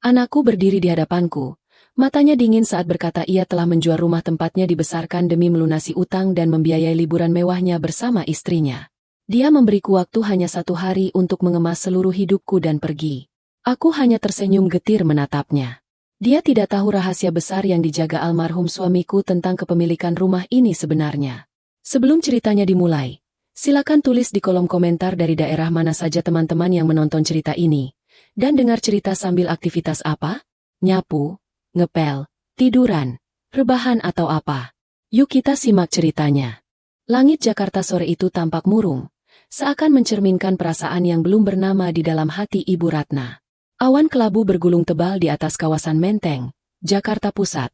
Anakku berdiri di hadapanku. Matanya dingin saat berkata ia telah menjual rumah tempatnya dibesarkan demi melunasi utang dan membiayai liburan mewahnya bersama istrinya. Dia memberiku waktu hanya 1 hari untuk mengemas seluruh hidupku dan pergi. Aku hanya tersenyum getir menatapnya. Dia tidak tahu rahasia besar yang dijaga almarhum suamiku tentang kepemilikan rumah ini sebenarnya. Sebelum ceritanya dimulai, silakan tulis di kolom komentar dari daerah mana saja teman-teman yang menonton cerita ini. Dan dengar cerita sambil aktivitas apa? Nyapu, ngepel, tiduran, rebahan atau apa? Yuk kita simak ceritanya. Langit Jakarta sore itu tampak murung, seakan mencerminkan perasaan yang belum bernama di dalam hati Ibu Ratna. Awan kelabu bergulung tebal di atas kawasan Menteng, Jakarta Pusat,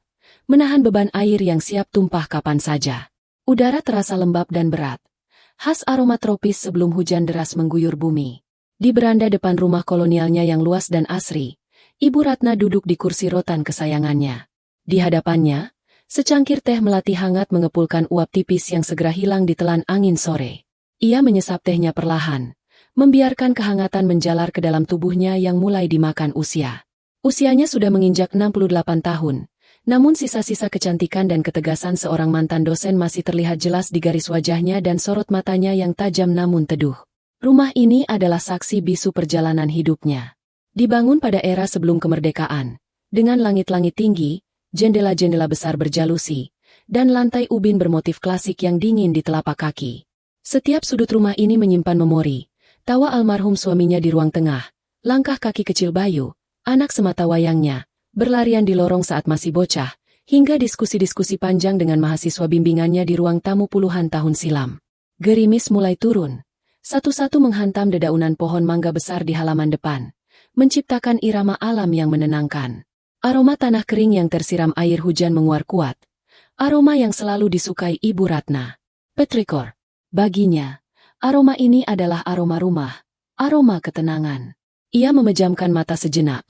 menahan beban air yang siap tumpah kapan saja. Udara terasa lembab dan berat, khas aroma tropis sebelum hujan deras mengguyur bumi. Di beranda depan rumah kolonialnya yang luas dan asri, Ibu Ratna duduk di kursi rotan kesayangannya. Di hadapannya, secangkir teh melati hangat mengepulkan uap tipis yang segera hilang ditelan angin sore. Ia menyesap tehnya perlahan, membiarkan kehangatan menjalar ke dalam tubuhnya yang mulai dimakan usia. Usianya sudah menginjak 68 tahun, namun sisa-sisa kecantikan dan ketegasan seorang mantan dosen masih terlihat jelas di garis wajahnya dan sorot matanya yang tajam namun teduh. Rumah ini adalah saksi bisu perjalanan hidupnya. Dibangun pada era sebelum kemerdekaan, dengan langit-langit tinggi, jendela-jendela besar berjalusi, dan lantai ubin bermotif klasik yang dingin di telapak kaki. Setiap sudut rumah ini menyimpan memori, tawa almarhum suaminya di ruang tengah, langkah kaki kecil Bayu, anak semata wayangnya, berlarian di lorong saat masih bocah, hingga diskusi-diskusi panjang dengan mahasiswa bimbingannya di ruang tamu puluhan tahun silam. Gerimis mulai turun. Satu-satu menghantam dedaunan pohon mangga besar di halaman depan, menciptakan irama alam yang menenangkan. Aroma tanah kering yang tersiram air hujan menguar kuat, aroma yang selalu disukai Ibu Ratna. Petrikor. Baginya, aroma ini adalah aroma rumah, aroma ketenangan. Ia memejamkan mata sejenak,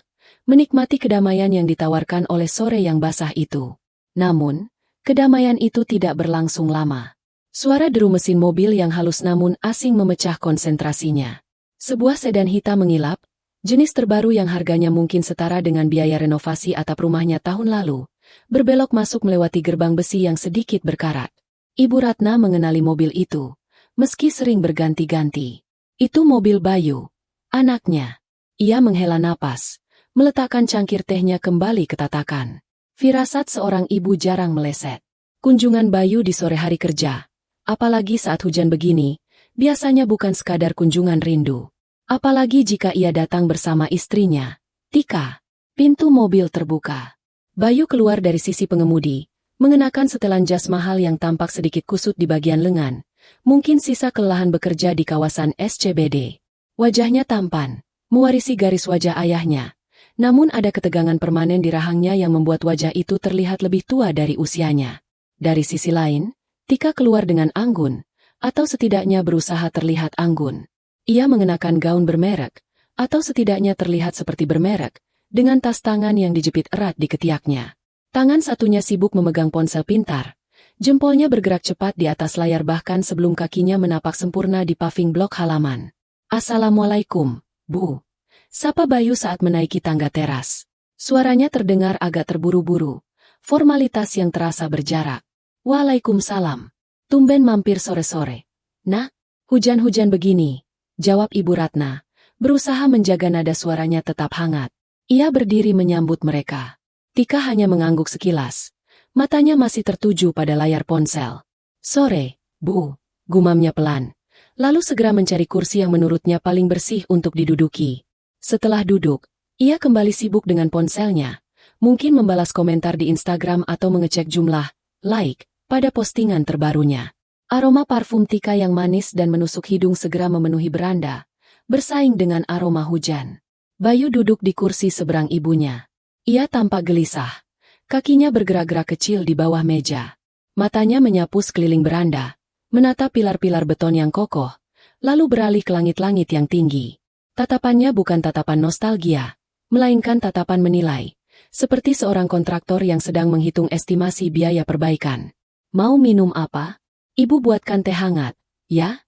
menikmati kedamaian yang ditawarkan oleh sore yang basah itu. Namun, kedamaian itu tidak berlangsung lama. Suara deru mesin mobil yang halus namun asing memecah konsentrasinya. Sebuah sedan hitam mengilap, jenis terbaru yang harganya mungkin setara dengan biaya renovasi atap rumahnya tahun lalu, berbelok masuk melewati gerbang besi yang sedikit berkarat. Ibu Ratna mengenali mobil itu, meski sering berganti-ganti. Itu mobil Bayu, anaknya. Ia menghela napas, meletakkan cangkir tehnya kembali ke tatakan. Firasat seorang ibu jarang meleset. Kunjungan Bayu di sore hari kerja, apalagi saat hujan begini, biasanya bukan sekadar kunjungan rindu. Apalagi jika ia datang bersama istrinya, Tika. Pintu mobil terbuka. Bayu keluar dari sisi pengemudi, mengenakan setelan jas mahal yang tampak sedikit kusut di bagian lengan, mungkin sisa kelelahan bekerja di kawasan SCBD. Wajahnya tampan, mewarisi garis wajah ayahnya, namun ada ketegangan permanen di rahangnya yang membuat wajah itu terlihat lebih tua dari usianya. Dari sisi lain, Tika keluar dengan anggun, atau setidaknya berusaha terlihat anggun. Ia mengenakan gaun bermerek, atau setidaknya terlihat seperti bermerek, dengan tas tangan yang dijepit erat di ketiaknya. Tangan satunya sibuk memegang ponsel pintar, jempolnya bergerak cepat di atas layar bahkan sebelum kakinya menapak sempurna di paving blok halaman. "Assalamualaikum, Bu," sapa Bayu saat menaiki tangga teras. Suaranya terdengar agak terburu-buru, formalitas yang terasa berjarak. "Waalaikumsalam. Tumben mampir sore-sore." "Nah, hujan-hujan begini," jawab Ibu Ratna, berusaha menjaga nada suaranya tetap hangat. Ia berdiri menyambut mereka. Tika hanya mengangguk sekilas. Matanya masih tertuju pada layar ponsel. "Sore, Bu," gumamnya pelan. Lalu segera mencari kursi yang menurutnya paling bersih untuk diduduki. Setelah duduk, ia kembali sibuk dengan ponselnya. Mungkin membalas komentar di Instagram atau mengecek jumlah like pada postingan terbarunya. Aroma parfum Tika yang manis dan menusuk hidung segera memenuhi beranda, bersaing dengan aroma hujan. Bayu duduk di kursi seberang ibunya. Ia tampak gelisah. Kakinya bergerak-gerak kecil di bawah meja. Matanya menyapu sekeliling beranda, menatap pilar-pilar beton yang kokoh, lalu beralih ke langit-langit yang tinggi. Tatapannya bukan tatapan nostalgia, melainkan tatapan menilai, seperti seorang kontraktor yang sedang menghitung estimasi biaya perbaikan. "Mau minum apa? Ibu buatkan teh hangat, ya?"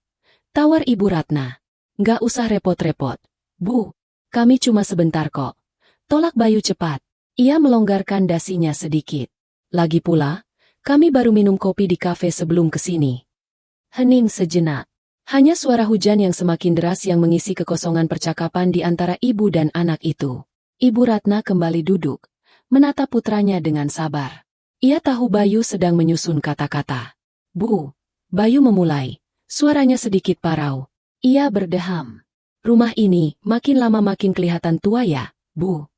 tawar Ibu Ratna. "Nggak usah repot-repot, Bu. Kami cuma sebentar kok. Tolak Bayu cepat. Ia melonggarkan dasinya sedikit. Lagi pula, kami baru minum kopi di kafe sebelum kesini. Hening sejenak. Hanya suara hujan yang semakin deras yang mengisi kekosongan percakapan di antara ibu dan anak itu. Ibu Ratna kembali duduk, menatap putranya dengan sabar. Ia tahu Bayu sedang menyusun kata-kata. Bu, Bayu memulai, suaranya sedikit parau. Ia berdeham. Rumah ini makin lama makin kelihatan tua ya, Bu.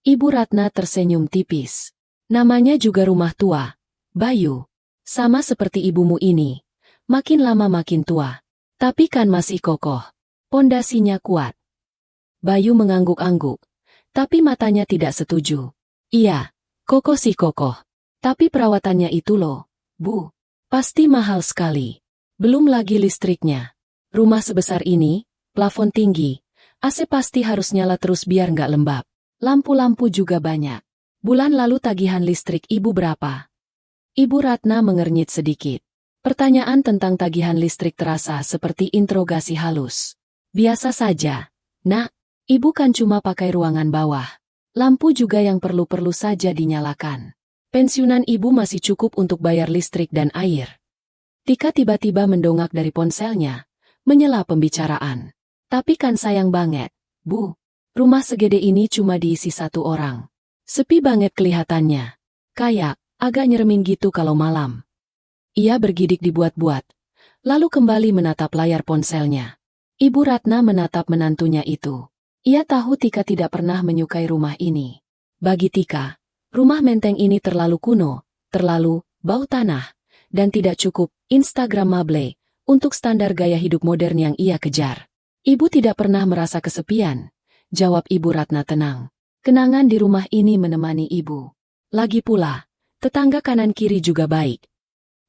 Ibu Ratna tersenyum tipis. Namanya juga rumah tua, Bayu. Sama seperti ibumu ini. Makin lama makin tua. Tapi kan masih kokoh. Pondasinya kuat. Bayu mengangguk-angguk. Tapi matanya tidak setuju. Iya, kokoh sih kokoh. Tapi perawatannya itu loh, Bu. Pasti mahal sekali. Belum lagi listriknya. Rumah sebesar ini, plafon tinggi. AC pasti harus nyala terus biar nggak lembab. Lampu-lampu juga banyak. Bulan lalu tagihan listrik ibu berapa? Ibu Ratna mengernyit sedikit. Pertanyaan tentang tagihan listrik terasa seperti interogasi halus. Biasa saja, Nak. Ibu kan cuma pakai ruangan bawah. Lampu juga yang perlu-perlu saja dinyalakan. Pensiunan ibu masih cukup untuk bayar listrik dan air. Tika tiba-tiba mendongak dari ponselnya, menyela pembicaraan. Tapi kan sayang banget, Bu. Rumah segede ini cuma diisi satu orang. Sepi banget kelihatannya. Kayak, agak nyeremin gitu kalau malam. Ia bergidik dibuat-buat. Lalu kembali menatap layar ponselnya. Ibu Ratna menatap menantunya itu. Ia tahu Tika tidak pernah menyukai rumah ini. Bagi Tika, rumah menteng ini terlalu kuno, terlalu bau tanah, dan tidak cukup Instagramable untuk standar gaya hidup modern yang ia kejar. Ibu tidak pernah merasa kesepian. Jawab Ibu Ratna tenang. Kenangan di rumah ini menemani ibu. Lagi pula, tetangga kanan kiri juga baik.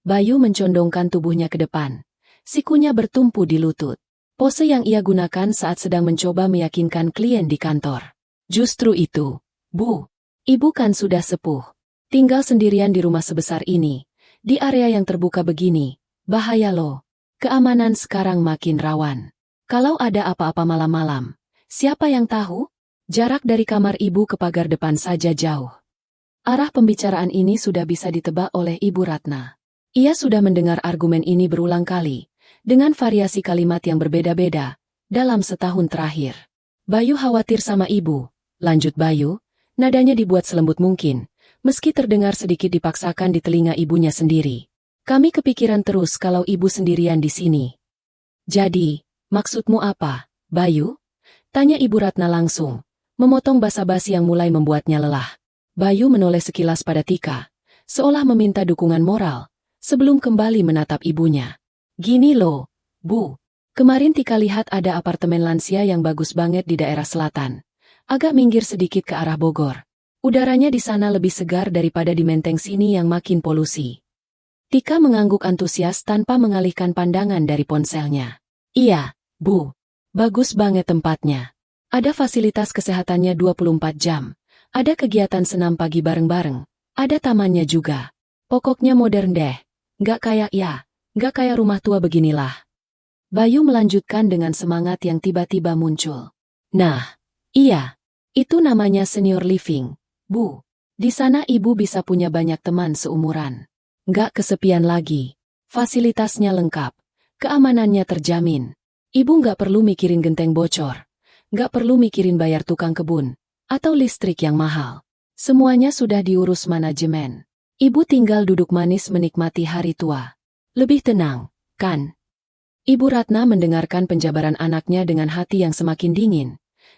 Bayu mencondongkan tubuhnya ke depan. Sikunya bertumpu di lutut. Pose yang ia gunakan saat sedang mencoba meyakinkan klien di kantor. Justru itu, Bu. Ibu kan sudah sepuh. Tinggal sendirian di rumah sebesar ini. Di area yang terbuka begini. Bahaya loh. Keamanan sekarang makin rawan. Kalau ada apa-apa malam-malam. Siapa yang tahu? Jarak dari kamar ibu ke pagar depan saja jauh. Arah pembicaraan ini sudah bisa ditebak oleh Ibu Ratna. Ia sudah mendengar argumen ini berulang kali, dengan variasi kalimat yang berbeda-beda, dalam setahun terakhir. Bayu khawatir sama ibu, lanjut Bayu, nadanya dibuat selembut mungkin, meski terdengar sedikit dipaksakan di telinga ibunya sendiri. Kami kepikiran terus kalau ibu sendirian di sini. Jadi, maksudmu apa, Bayu? Tanya Ibu Ratna langsung, memotong basa-basi yang mulai membuatnya lelah. Bayu menoleh sekilas pada Tika, seolah meminta dukungan moral, sebelum kembali menatap ibunya. Gini loh, Bu. Kemarin Tika lihat ada apartemen lansia yang bagus banget di daerah selatan. Agak minggir sedikit ke arah Bogor. Udaranya di sana lebih segar daripada di Menteng sini yang makin polusi. Tika mengangguk antusias tanpa mengalihkan pandangan dari ponselnya. Iya, Bu. Bagus banget tempatnya. Ada fasilitas kesehatannya 24 jam. Ada kegiatan senam pagi bareng-bareng. Ada tamannya juga. Pokoknya modern deh. Nggak kayak rumah tua beginilah. Bayu melanjutkan dengan semangat yang tiba-tiba muncul. Nah, iya. Itu namanya senior living, Bu. Di sana ibu bisa punya banyak teman seumuran. Nggak kesepian lagi. Fasilitasnya lengkap. Keamanannya terjamin. Ibu nggak perlu mikirin genteng bocor. Nggak perlu mikirin bayar tukang kebun. Atau listrik yang mahal. Semuanya sudah diurus manajemen. Ibu tinggal duduk manis menikmati hari tua. Lebih tenang, kan? Ibu Ratna mendengarkan penjabaran anaknya dengan hati yang semakin dingin.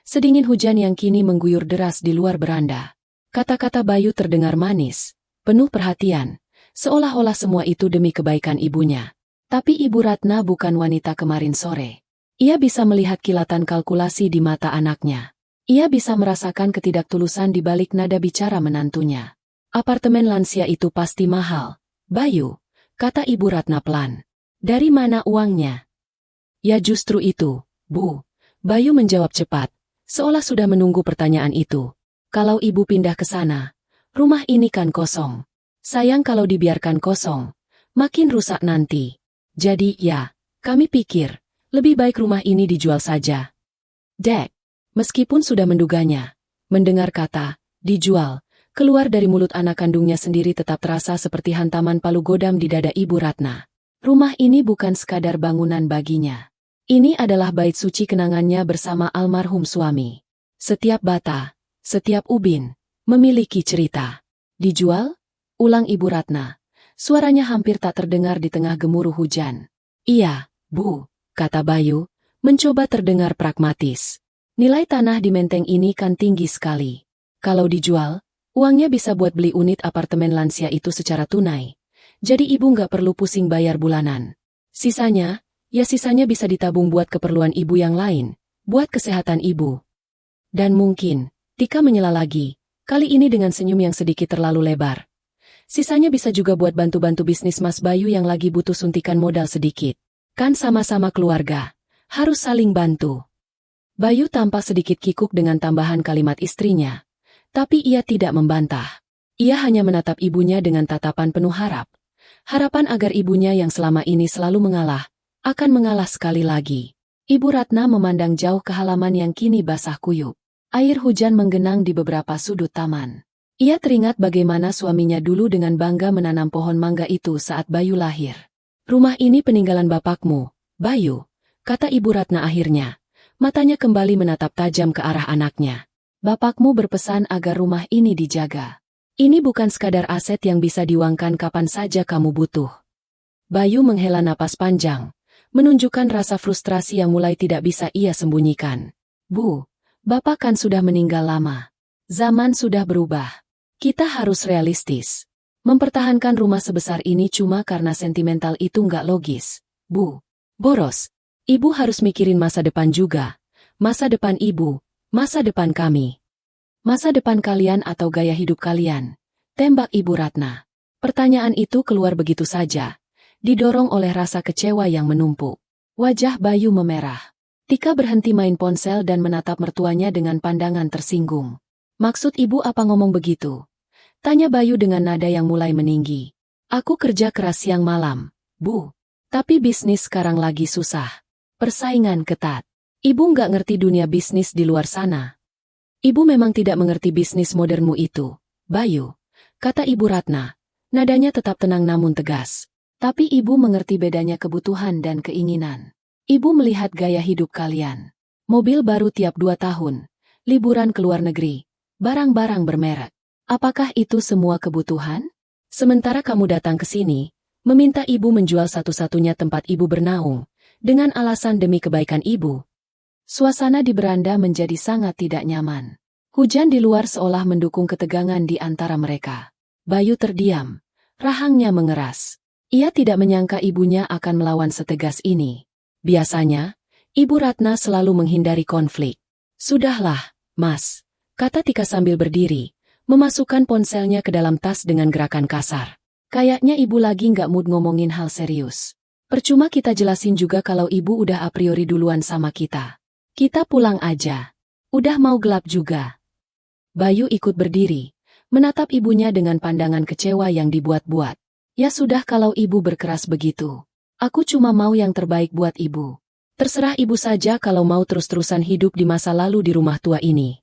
Sedingin hujan yang kini mengguyur deras di luar beranda. Kata-kata Bayu terdengar manis, penuh perhatian. Seolah-olah semua itu demi kebaikan ibunya. Tapi Ibu Ratna bukan wanita kemarin sore. Ia bisa melihat kilatan kalkulasi di mata anaknya. Ia bisa merasakan ketidaktulusan di balik nada bicara menantunya. Apartemen lansia itu pasti mahal, Bayu, kata Ibu Ratna pelan. Dari mana uangnya? Ya justru itu, Bu. Bayu menjawab cepat, seolah sudah menunggu pertanyaan itu. Kalau ibu pindah ke sana, rumah ini kan kosong. Sayang kalau dibiarkan kosong, makin rusak nanti. Jadi ya, kami pikir, lebih baik rumah ini dijual saja. Dek, meskipun sudah menduganya, Mendengar kata, dijual, keluar dari mulut anak kandungnya sendiri tetap terasa seperti hantaman palu godam di dada Ibu Ratna. Rumah ini bukan sekadar bangunan baginya. Ini adalah bait suci kenangannya bersama almarhum suami. Setiap bata, setiap ubin, memiliki cerita. Dijual? Ulang Ibu Ratna. Suaranya hampir tak terdengar di tengah gemuruh hujan. Iya, Bu, kata Bayu, mencoba terdengar pragmatis. Nilai tanah di Menteng ini kan tinggi sekali. Kalau dijual, uangnya bisa buat beli unit apartemen lansia itu secara tunai. Jadi ibu nggak perlu pusing bayar bulanan. Sisanya bisa ditabung buat keperluan ibu yang lain, buat kesehatan ibu. Dan mungkin, Tika menyela lagi, kali ini dengan senyum yang sedikit terlalu lebar. Sisanya bisa juga buat bantu-bantu bisnis Mas Bayu yang lagi butuh suntikan modal sedikit. Kan sama-sama keluarga, harus saling bantu. Bayu tampak sedikit kikuk dengan tambahan kalimat istrinya. Tapi ia tidak membantah. Ia hanya menatap ibunya dengan tatapan penuh harap. Harapan agar ibunya yang selama ini selalu mengalah, akan mengalah sekali lagi. Ibu Ratna memandang jauh ke halaman yang kini basah kuyup. Air hujan menggenang di beberapa sudut taman. Ia teringat bagaimana suaminya dulu dengan bangga menanam pohon mangga itu saat Bayu lahir. Rumah ini peninggalan bapakmu, Bayu, kata Ibu Ratna akhirnya. Matanya kembali menatap tajam ke arah anaknya. Bapakmu berpesan agar rumah ini dijaga. Ini bukan sekadar aset yang bisa diuangkan kapan saja kamu butuh. Bayu menghela napas panjang, menunjukkan rasa frustrasi yang mulai tidak bisa ia sembunyikan. Bu, Bapak kan sudah meninggal lama. Zaman sudah berubah. Kita harus realistis. Mempertahankan rumah sebesar ini cuma karena sentimental itu nggak logis. Bu, boros. Ibu harus mikirin masa depan juga. Masa depan ibu. Masa depan kami. Masa depan kalian atau gaya hidup kalian? Tembak Ibu Ratna. Pertanyaan itu keluar begitu saja, didorong oleh rasa kecewa yang menumpuk. Wajah Bayu memerah. Tika berhenti main ponsel dan menatap mertuanya dengan pandangan tersinggung. Maksud ibu apa ngomong begitu? Tanya Bayu dengan nada yang mulai meninggi. Aku kerja keras siang malam, Bu. Tapi bisnis sekarang lagi susah. Persaingan ketat. Ibu nggak ngerti dunia bisnis di luar sana. Ibu memang tidak mengerti bisnis modernmu itu, Bayu, kata Ibu Ratna. Nadanya tetap tenang namun tegas. Tapi ibu mengerti bedanya kebutuhan dan keinginan. Ibu melihat gaya hidup kalian. Mobil baru tiap 2 tahun, liburan ke luar negeri, barang-barang bermerek. Apakah itu semua kebutuhan? Sementara kamu datang ke sini, meminta ibu menjual satu-satunya tempat ibu bernaung, dengan alasan demi kebaikan ibu. Suasana di beranda menjadi sangat tidak nyaman. Hujan di luar seolah mendukung ketegangan di antara mereka. Bayu terdiam. Rahangnya mengeras. Ia tidak menyangka ibunya akan melawan setegas ini. Biasanya, Ibu Ratna selalu menghindari konflik. Sudahlah, Mas, kata Tika sambil berdiri, memasukkan ponselnya ke dalam tas dengan gerakan kasar. Kayaknya ibu lagi nggak mood ngomongin hal serius. Percuma kita jelasin juga kalau ibu udah a priori duluan sama kita. Kita pulang aja. Udah mau gelap juga. Bayu ikut berdiri, menatap ibunya dengan pandangan kecewa yang dibuat-buat. Ya sudah kalau ibu berkeras begitu. Aku cuma mau yang terbaik buat ibu. Terserah ibu saja kalau mau terus-terusan hidup di masa lalu di rumah tua ini.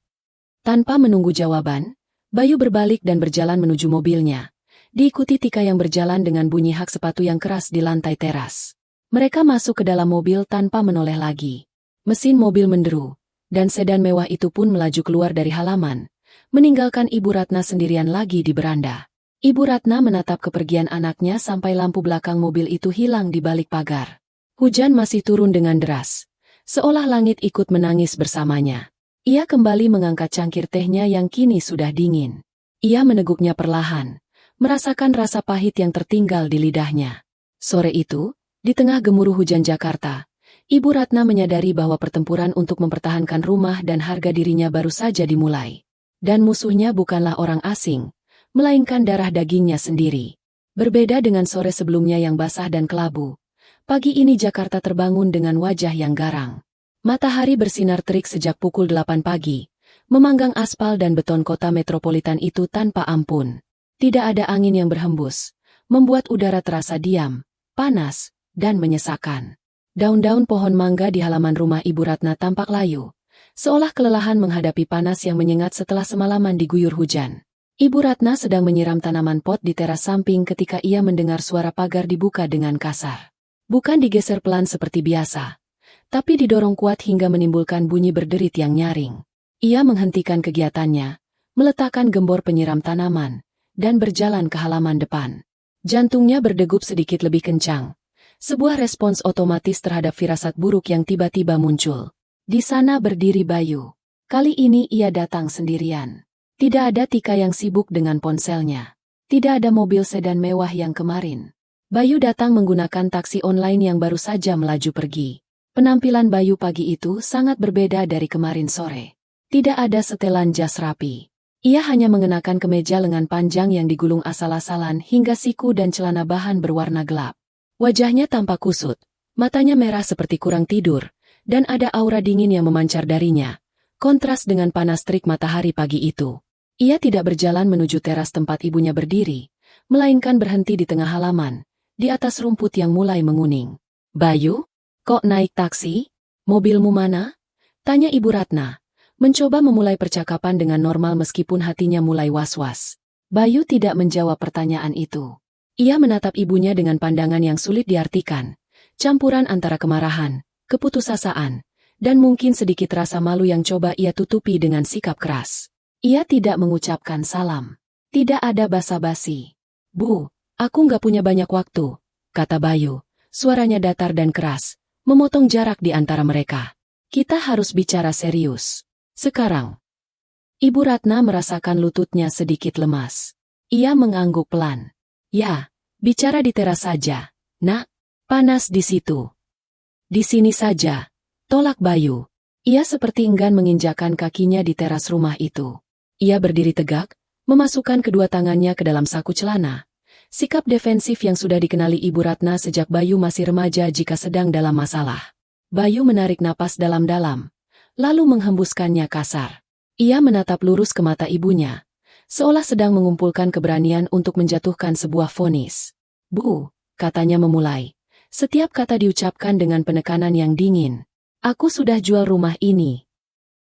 Tanpa menunggu jawaban, Bayu berbalik dan berjalan menuju mobilnya. Diikuti Tika yang berjalan dengan bunyi hak sepatu yang keras di lantai teras. Mereka masuk ke dalam mobil tanpa menoleh lagi. Mesin mobil menderu, dan sedan mewah itu pun melaju keluar dari halaman, meninggalkan Ibu Ratna sendirian lagi di beranda. Ibu Ratna menatap kepergian anaknya sampai lampu belakang mobil itu hilang di balik pagar. Hujan masih turun dengan deras, seolah langit ikut menangis bersamanya. Ia kembali mengangkat cangkir tehnya yang kini sudah dingin. Ia meneguknya perlahan, merasakan rasa pahit yang tertinggal di lidahnya. Sore itu, di tengah gemuruh hujan Jakarta, Ibu Ratna menyadari bahwa pertempuran untuk mempertahankan rumah dan harga dirinya baru saja dimulai. Dan musuhnya bukanlah orang asing, melainkan darah dagingnya sendiri. Berbeda dengan sore sebelumnya yang basah dan kelabu, pagi ini Jakarta terbangun dengan wajah yang garang. Matahari bersinar terik sejak pukul 8 pagi, memanggang aspal dan beton kota metropolitan itu tanpa ampun. Tidak ada angin yang berhembus, membuat udara terasa diam, panas, dan menyesakan. Daun-daun pohon mangga di halaman rumah Ibu Ratna tampak layu, seolah kelelahan menghadapi panas yang menyengat setelah semalaman diguyur hujan. Ibu Ratna sedang menyiram tanaman pot di teras samping ketika ia mendengar suara pagar dibuka dengan kasar. Bukan digeser pelan seperti biasa, tapi didorong kuat hingga menimbulkan bunyi berderit yang nyaring. Ia menghentikan kegiatannya, meletakkan gembor penyiram tanaman, dan berjalan ke halaman depan. Jantungnya berdegup sedikit lebih kencang. Sebuah respons otomatis terhadap firasat buruk yang tiba-tiba muncul. Di sana berdiri Bayu. Kali ini ia datang sendirian. Tidak ada Tika yang sibuk dengan ponselnya. Tidak ada mobil sedan mewah yang kemarin. Bayu datang menggunakan taksi online yang baru saja melaju pergi. Penampilan Bayu pagi itu sangat berbeda dari kemarin sore. Tidak ada setelan jas rapi. Ia hanya mengenakan kemeja lengan panjang yang digulung asal-asalan hingga siku dan celana bahan berwarna gelap. Wajahnya tampak kusut, matanya merah seperti kurang tidur, dan ada aura dingin yang memancar darinya. Kontras dengan panas terik matahari pagi itu. Ia tidak berjalan menuju teras tempat ibunya berdiri, melainkan berhenti di tengah halaman, di atas rumput yang mulai menguning. "Bayu, kok naik taksi? Mobilmu mana?" tanya Ibu Ratna, mencoba memulai percakapan dengan normal meskipun hatinya mulai was-was. Bayu tidak menjawab pertanyaan itu. Ia menatap ibunya dengan pandangan yang sulit diartikan, campuran antara kemarahan, keputusasaan, dan mungkin sedikit rasa malu yang coba ia tutupi dengan sikap keras. Ia tidak mengucapkan salam. Tidak ada basa-basi. "Bu, aku nggak punya banyak waktu," kata Bayu. Suaranya datar dan keras, memotong jarak di antara mereka. "Kita harus bicara serius. Sekarang." Ibu Ratna merasakan lututnya sedikit lemas. Ia mengangguk pelan. "Ya, bicara di teras saja, Nak. Panas di situ." "Di sini saja," tolak Bayu. Ia seperti enggan menginjakan kakinya di teras rumah itu. Ia berdiri tegak, memasukkan kedua tangannya ke dalam saku celana. Sikap defensif yang sudah dikenali Ibu Ratna sejak Bayu masih remaja jika sedang dalam masalah. Bayu menarik napas dalam-dalam, lalu menghembuskannya kasar. Ia menatap lurus ke mata ibunya, seolah sedang mengumpulkan keberanian untuk menjatuhkan sebuah vonis. "Bu," katanya memulai. Setiap kata diucapkan dengan penekanan yang dingin. "Aku sudah jual rumah ini."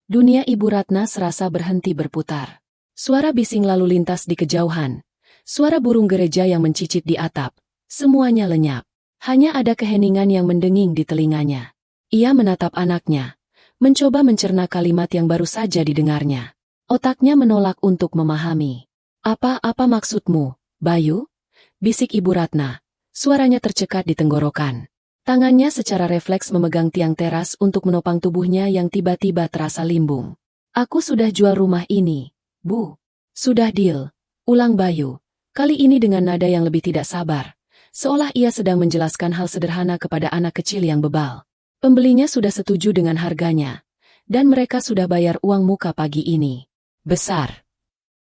Dunia Ibu Ratna serasa berhenti berputar. Suara bising lalu lintas di kejauhan. Suara burung gereja yang mencicit di atap. Semuanya lenyap. Hanya ada keheningan yang mendenging di telinganya. Ia menatap anaknya, mencoba mencerna kalimat yang baru saja didengarnya. Otaknya menolak untuk memahami. Apa maksudmu, Bayu?" bisik Ibu Ratna. Suaranya tercekat di tenggorokan. Tangannya secara refleks memegang tiang teras untuk menopang tubuhnya yang tiba-tiba terasa limbung. "Aku sudah jual rumah ini, Bu." "Sudah deal," ulang Bayu. Kali ini dengan nada yang lebih tidak sabar, seolah ia sedang menjelaskan hal sederhana kepada anak kecil yang bebal. Pembelinya sudah setuju dengan harganya, dan mereka sudah bayar uang muka pagi ini. Besar.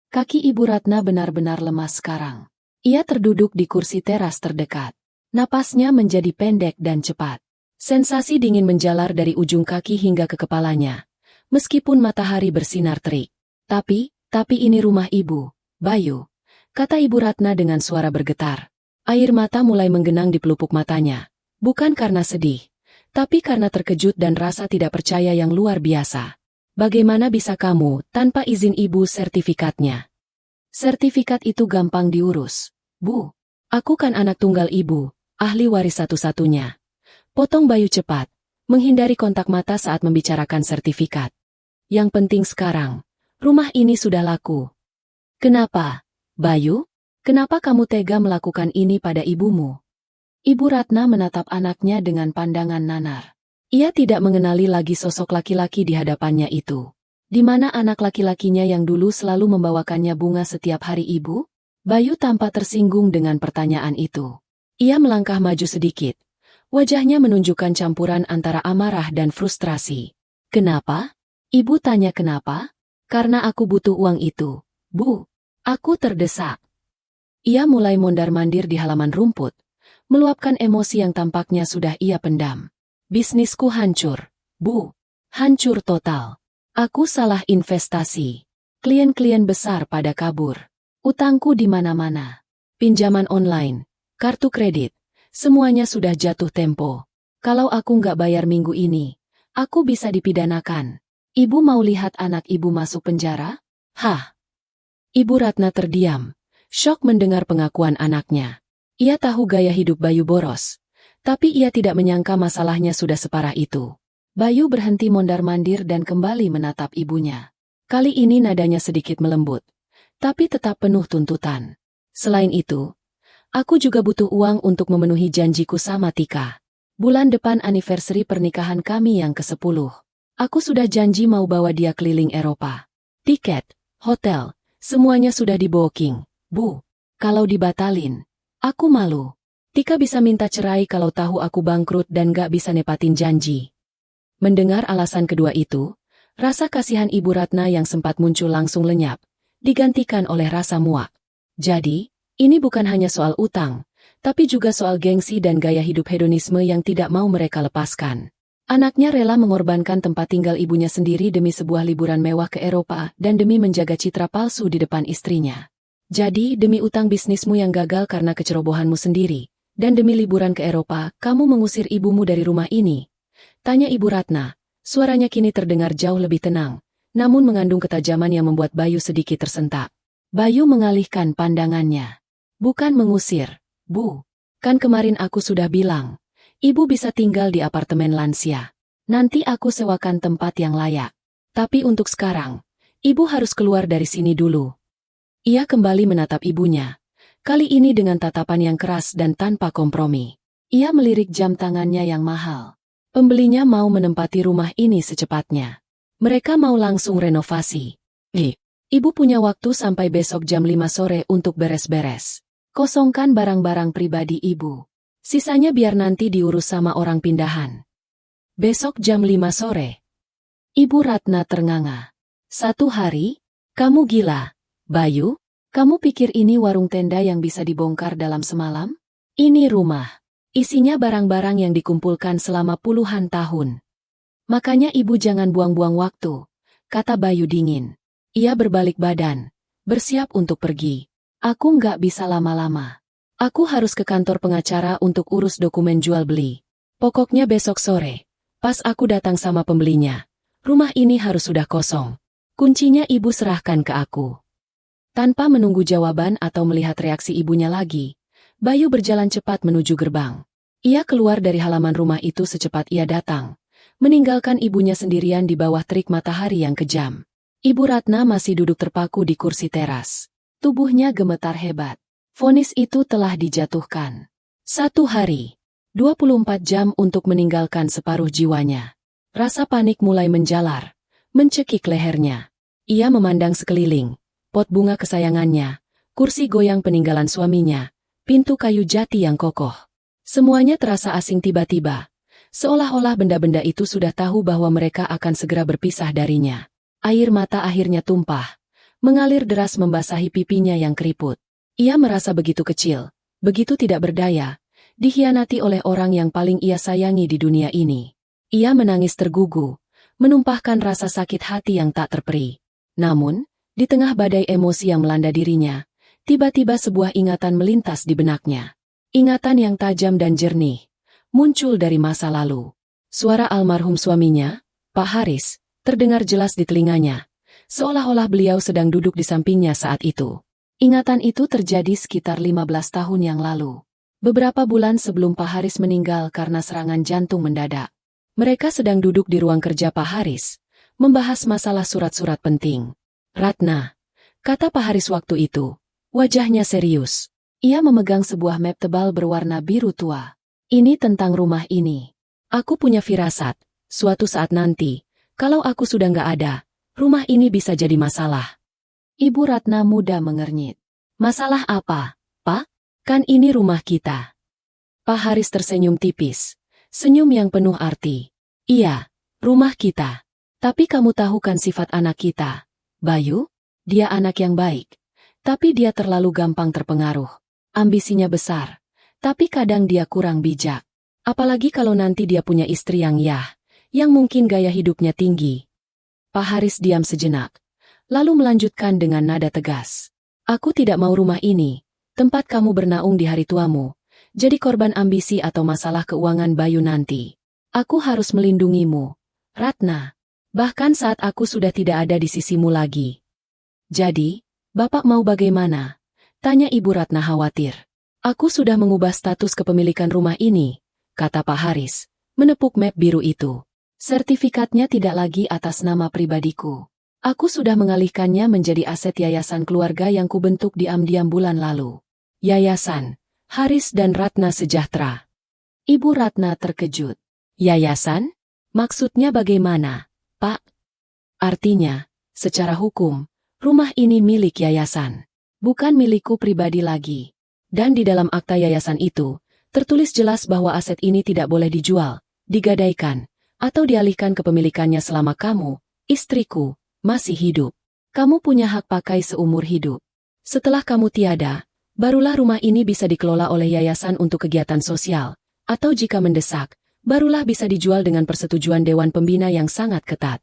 Kaki Ibu Ratna benar-benar lemas sekarang. Ia terduduk di kursi teras terdekat. Napasnya menjadi pendek dan cepat. Sensasi dingin menjalar dari ujung kaki hingga ke kepalanya, meskipun matahari bersinar terik. Tapi ini rumah ibu, Bayu," kata Ibu Ratna dengan suara bergetar. Air mata mulai menggenang di pelupuk matanya, bukan karena sedih, tapi karena terkejut dan rasa tidak percaya yang luar biasa. "Bagaimana bisa kamu tanpa izin ibu sertifikatnya?" "Sertifikat itu gampang diurus, Bu. Aku kan anak tunggal ibu, ahli waris satu-satunya." Potong Bayu cepat, menghindari kontak mata saat membicarakan sertifikat. "Yang penting sekarang, rumah ini sudah laku." "Kenapa, Bayu? Kenapa kamu tega melakukan ini pada ibumu?" Ibu Ratna menatap anaknya dengan pandangan nanar. Ia tidak mengenali lagi sosok laki-laki di hadapannya itu. Di mana anak laki-lakinya yang dulu selalu membawakannya bunga setiap hari ibu? Bayu tampak tersinggung dengan pertanyaan itu. Ia melangkah maju sedikit. Wajahnya menunjukkan campuran antara amarah dan frustrasi. "Kenapa?" Ibu tanya kenapa? "Karena aku butuh uang itu, Bu. Aku terdesak." Ia mulai mondar-mandir di halaman rumput, meluapkan emosi yang tampaknya sudah ia pendam. "Bisnisku hancur, Bu. Hancur total. Aku salah investasi. Klien-klien besar pada kabur. Utangku di mana-mana. Pinjaman online, kartu kredit, semuanya sudah jatuh tempo. Kalau aku nggak bayar minggu ini, aku bisa dipidanakan." Ibu mau lihat anak ibu masuk penjara? Hah? Ibu Ratna terdiam, syok mendengar pengakuan anaknya. Ia tahu gaya hidup Bayu boros, tapi ia tidak menyangka masalahnya sudah separah itu. Bayu berhenti mondar-mandir dan kembali menatap ibunya. Kali ini nadanya sedikit melembut, tapi tetap penuh tuntutan. Selain itu, aku juga butuh uang untuk memenuhi janjiku sama Tika. Bulan depan anniversary pernikahan kami yang ke-10. Aku sudah janji mau bawa dia keliling Eropa. Tiket, hotel, semuanya sudah di-booking, Bu. Kalau dibatalin, aku malu. Tika bisa minta cerai kalau tahu aku bangkrut dan gak bisa nepatin janji. Mendengar alasan kedua itu, rasa kasihan Ibu Ratna yang sempat muncul langsung lenyap, digantikan oleh rasa muak. Jadi, ini bukan hanya soal utang, tapi juga soal gengsi dan gaya hidup hedonisme yang tidak mau mereka lepaskan. Anaknya rela mengorbankan tempat tinggal ibunya sendiri demi sebuah liburan mewah ke Eropa dan demi menjaga citra palsu di depan istrinya. Jadi, demi utang bisnismu yang gagal karena kecerobohanmu sendiri, dan demi liburan ke Eropa, kamu mengusir ibumu dari rumah ini? Tanya Ibu Ratna. Suaranya kini terdengar jauh lebih tenang, namun mengandung ketajaman yang membuat Bayu sedikit tersentak. Bayu mengalihkan pandangannya. Bukan mengusir, Bu. Kan kemarin aku sudah bilang, Ibu bisa tinggal di apartemen lansia. Nanti aku sewakan tempat yang layak. Tapi untuk sekarang, Ibu harus keluar dari sini dulu. Ia kembali menatap ibunya. Kali ini dengan tatapan yang keras dan tanpa kompromi. Ia melirik jam tangannya yang mahal. Pembelinya mau menempati rumah ini secepatnya. Mereka mau langsung renovasi. Ibu punya waktu sampai besok jam 5 sore untuk beres-beres. Kosongkan barang-barang pribadi Ibu. Sisanya biar nanti diurus sama orang pindahan. Besok jam 5 sore. Ibu Ratna ternganga. 1 hari? Kamu gila, Bayu? Kamu pikir ini warung tenda yang bisa dibongkar dalam semalam? Ini rumah. Isinya barang-barang yang dikumpulkan selama puluhan tahun. Makanya ibu jangan buang-buang waktu, kata Bayu dingin. Ia berbalik badan, bersiap untuk pergi. Aku nggak bisa lama-lama. Aku harus ke kantor pengacara untuk urus dokumen jual beli. Pokoknya besok sore, pas aku datang sama pembelinya, rumah ini harus sudah kosong. Kuncinya ibu serahkan ke aku. Tanpa menunggu jawaban atau melihat reaksi ibunya lagi, Bayu berjalan cepat menuju gerbang. Ia keluar dari halaman rumah itu secepat ia datang, meninggalkan ibunya sendirian di bawah terik matahari yang kejam. Ibu Ratna masih duduk terpaku di kursi teras. Tubuhnya gemetar hebat. Vonis itu telah dijatuhkan. 1 hari, 24 jam untuk meninggalkan separuh jiwanya. Rasa panik mulai menjalar, mencekik lehernya. Ia memandang sekeliling. Pot bunga kesayangannya, kursi goyang peninggalan suaminya, pintu kayu jati yang kokoh. Semuanya terasa asing tiba-tiba, seolah-olah benda-benda itu sudah tahu bahwa mereka akan segera berpisah darinya. Air mata akhirnya tumpah, mengalir deras membasahi pipinya yang keriput. Ia merasa begitu kecil, begitu tidak berdaya, dikhianati oleh orang yang paling ia sayangi di dunia ini. Ia menangis tergugu, menumpahkan rasa sakit hati yang tak terperi. Namun, di tengah badai emosi yang melanda dirinya, tiba-tiba sebuah ingatan melintas di benaknya. Ingatan yang tajam dan jernih, muncul dari masa lalu. Suara almarhum suaminya, Pak Haris, terdengar jelas di telinganya, seolah-olah beliau sedang duduk di sampingnya saat itu. Ingatan itu terjadi sekitar 15 tahun yang lalu. Beberapa bulan sebelum Pak Haris meninggal karena serangan jantung mendadak. Mereka sedang duduk di ruang kerja Pak Haris, membahas masalah surat-surat penting. Ratna, kata Pak Haris waktu itu, wajahnya serius. Ia memegang sebuah map tebal berwarna biru tua. Ini tentang rumah ini. Aku punya firasat, suatu saat nanti, kalau aku sudah nggak ada, rumah ini bisa jadi masalah. Ibu Ratna muda mengernyit. Masalah apa, Pak? Kan ini rumah kita. Pak Haris tersenyum tipis, senyum yang penuh arti. Iya, rumah kita. Tapi kamu tahu kan sifat anak kita? Bayu, dia anak yang baik, tapi dia terlalu gampang terpengaruh. Ambisinya besar, tapi kadang dia kurang bijak. Apalagi kalau nanti dia punya istri yang yang mungkin gaya hidupnya tinggi. Pak Haris diam sejenak, lalu melanjutkan dengan nada tegas. Aku tidak mau rumah ini, tempat kamu bernaung di hari tuamu, jadi korban ambisi atau masalah keuangan Bayu nanti. Aku harus melindungimu, Ratna. Bahkan saat aku sudah tidak ada di sisimu lagi. Jadi, Bapak mau bagaimana? Tanya Ibu Ratna khawatir. Aku sudah mengubah status kepemilikan rumah ini, kata Pak Haris, menepuk map biru itu. Sertifikatnya tidak lagi atas nama pribadiku. Aku sudah mengalihkannya menjadi aset yayasan keluarga yang kubentuk diam-diam bulan lalu. Yayasan Haris dan Ratna Sejahtera. Ibu Ratna terkejut. Yayasan? Maksudnya bagaimana, Pak? Artinya, secara hukum, rumah ini milik yayasan. Bukan milikku pribadi lagi. Dan di dalam akta yayasan itu, tertulis jelas bahwa aset ini tidak boleh dijual, digadaikan, atau dialihkan kepemilikannya selama kamu, istriku, masih hidup. Kamu punya hak pakai seumur hidup. Setelah kamu tiada, barulah rumah ini bisa dikelola oleh yayasan untuk kegiatan sosial, atau jika mendesak, barulah bisa dijual dengan persetujuan Dewan Pembina yang sangat ketat.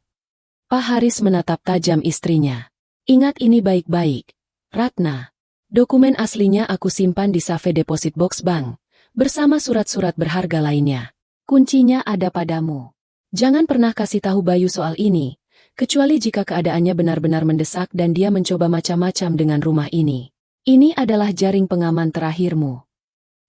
Pak Haris menatap tajam istrinya. Ingat ini baik-baik, Ratna. Dokumen aslinya aku simpan di safe deposit box bank, bersama surat-surat berharga lainnya. Kuncinya ada padamu. Jangan pernah kasih tahu Bayu soal ini, kecuali jika keadaannya benar-benar mendesak dan dia mencoba macam-macam dengan rumah ini. Ini adalah jaring pengaman terakhirmu.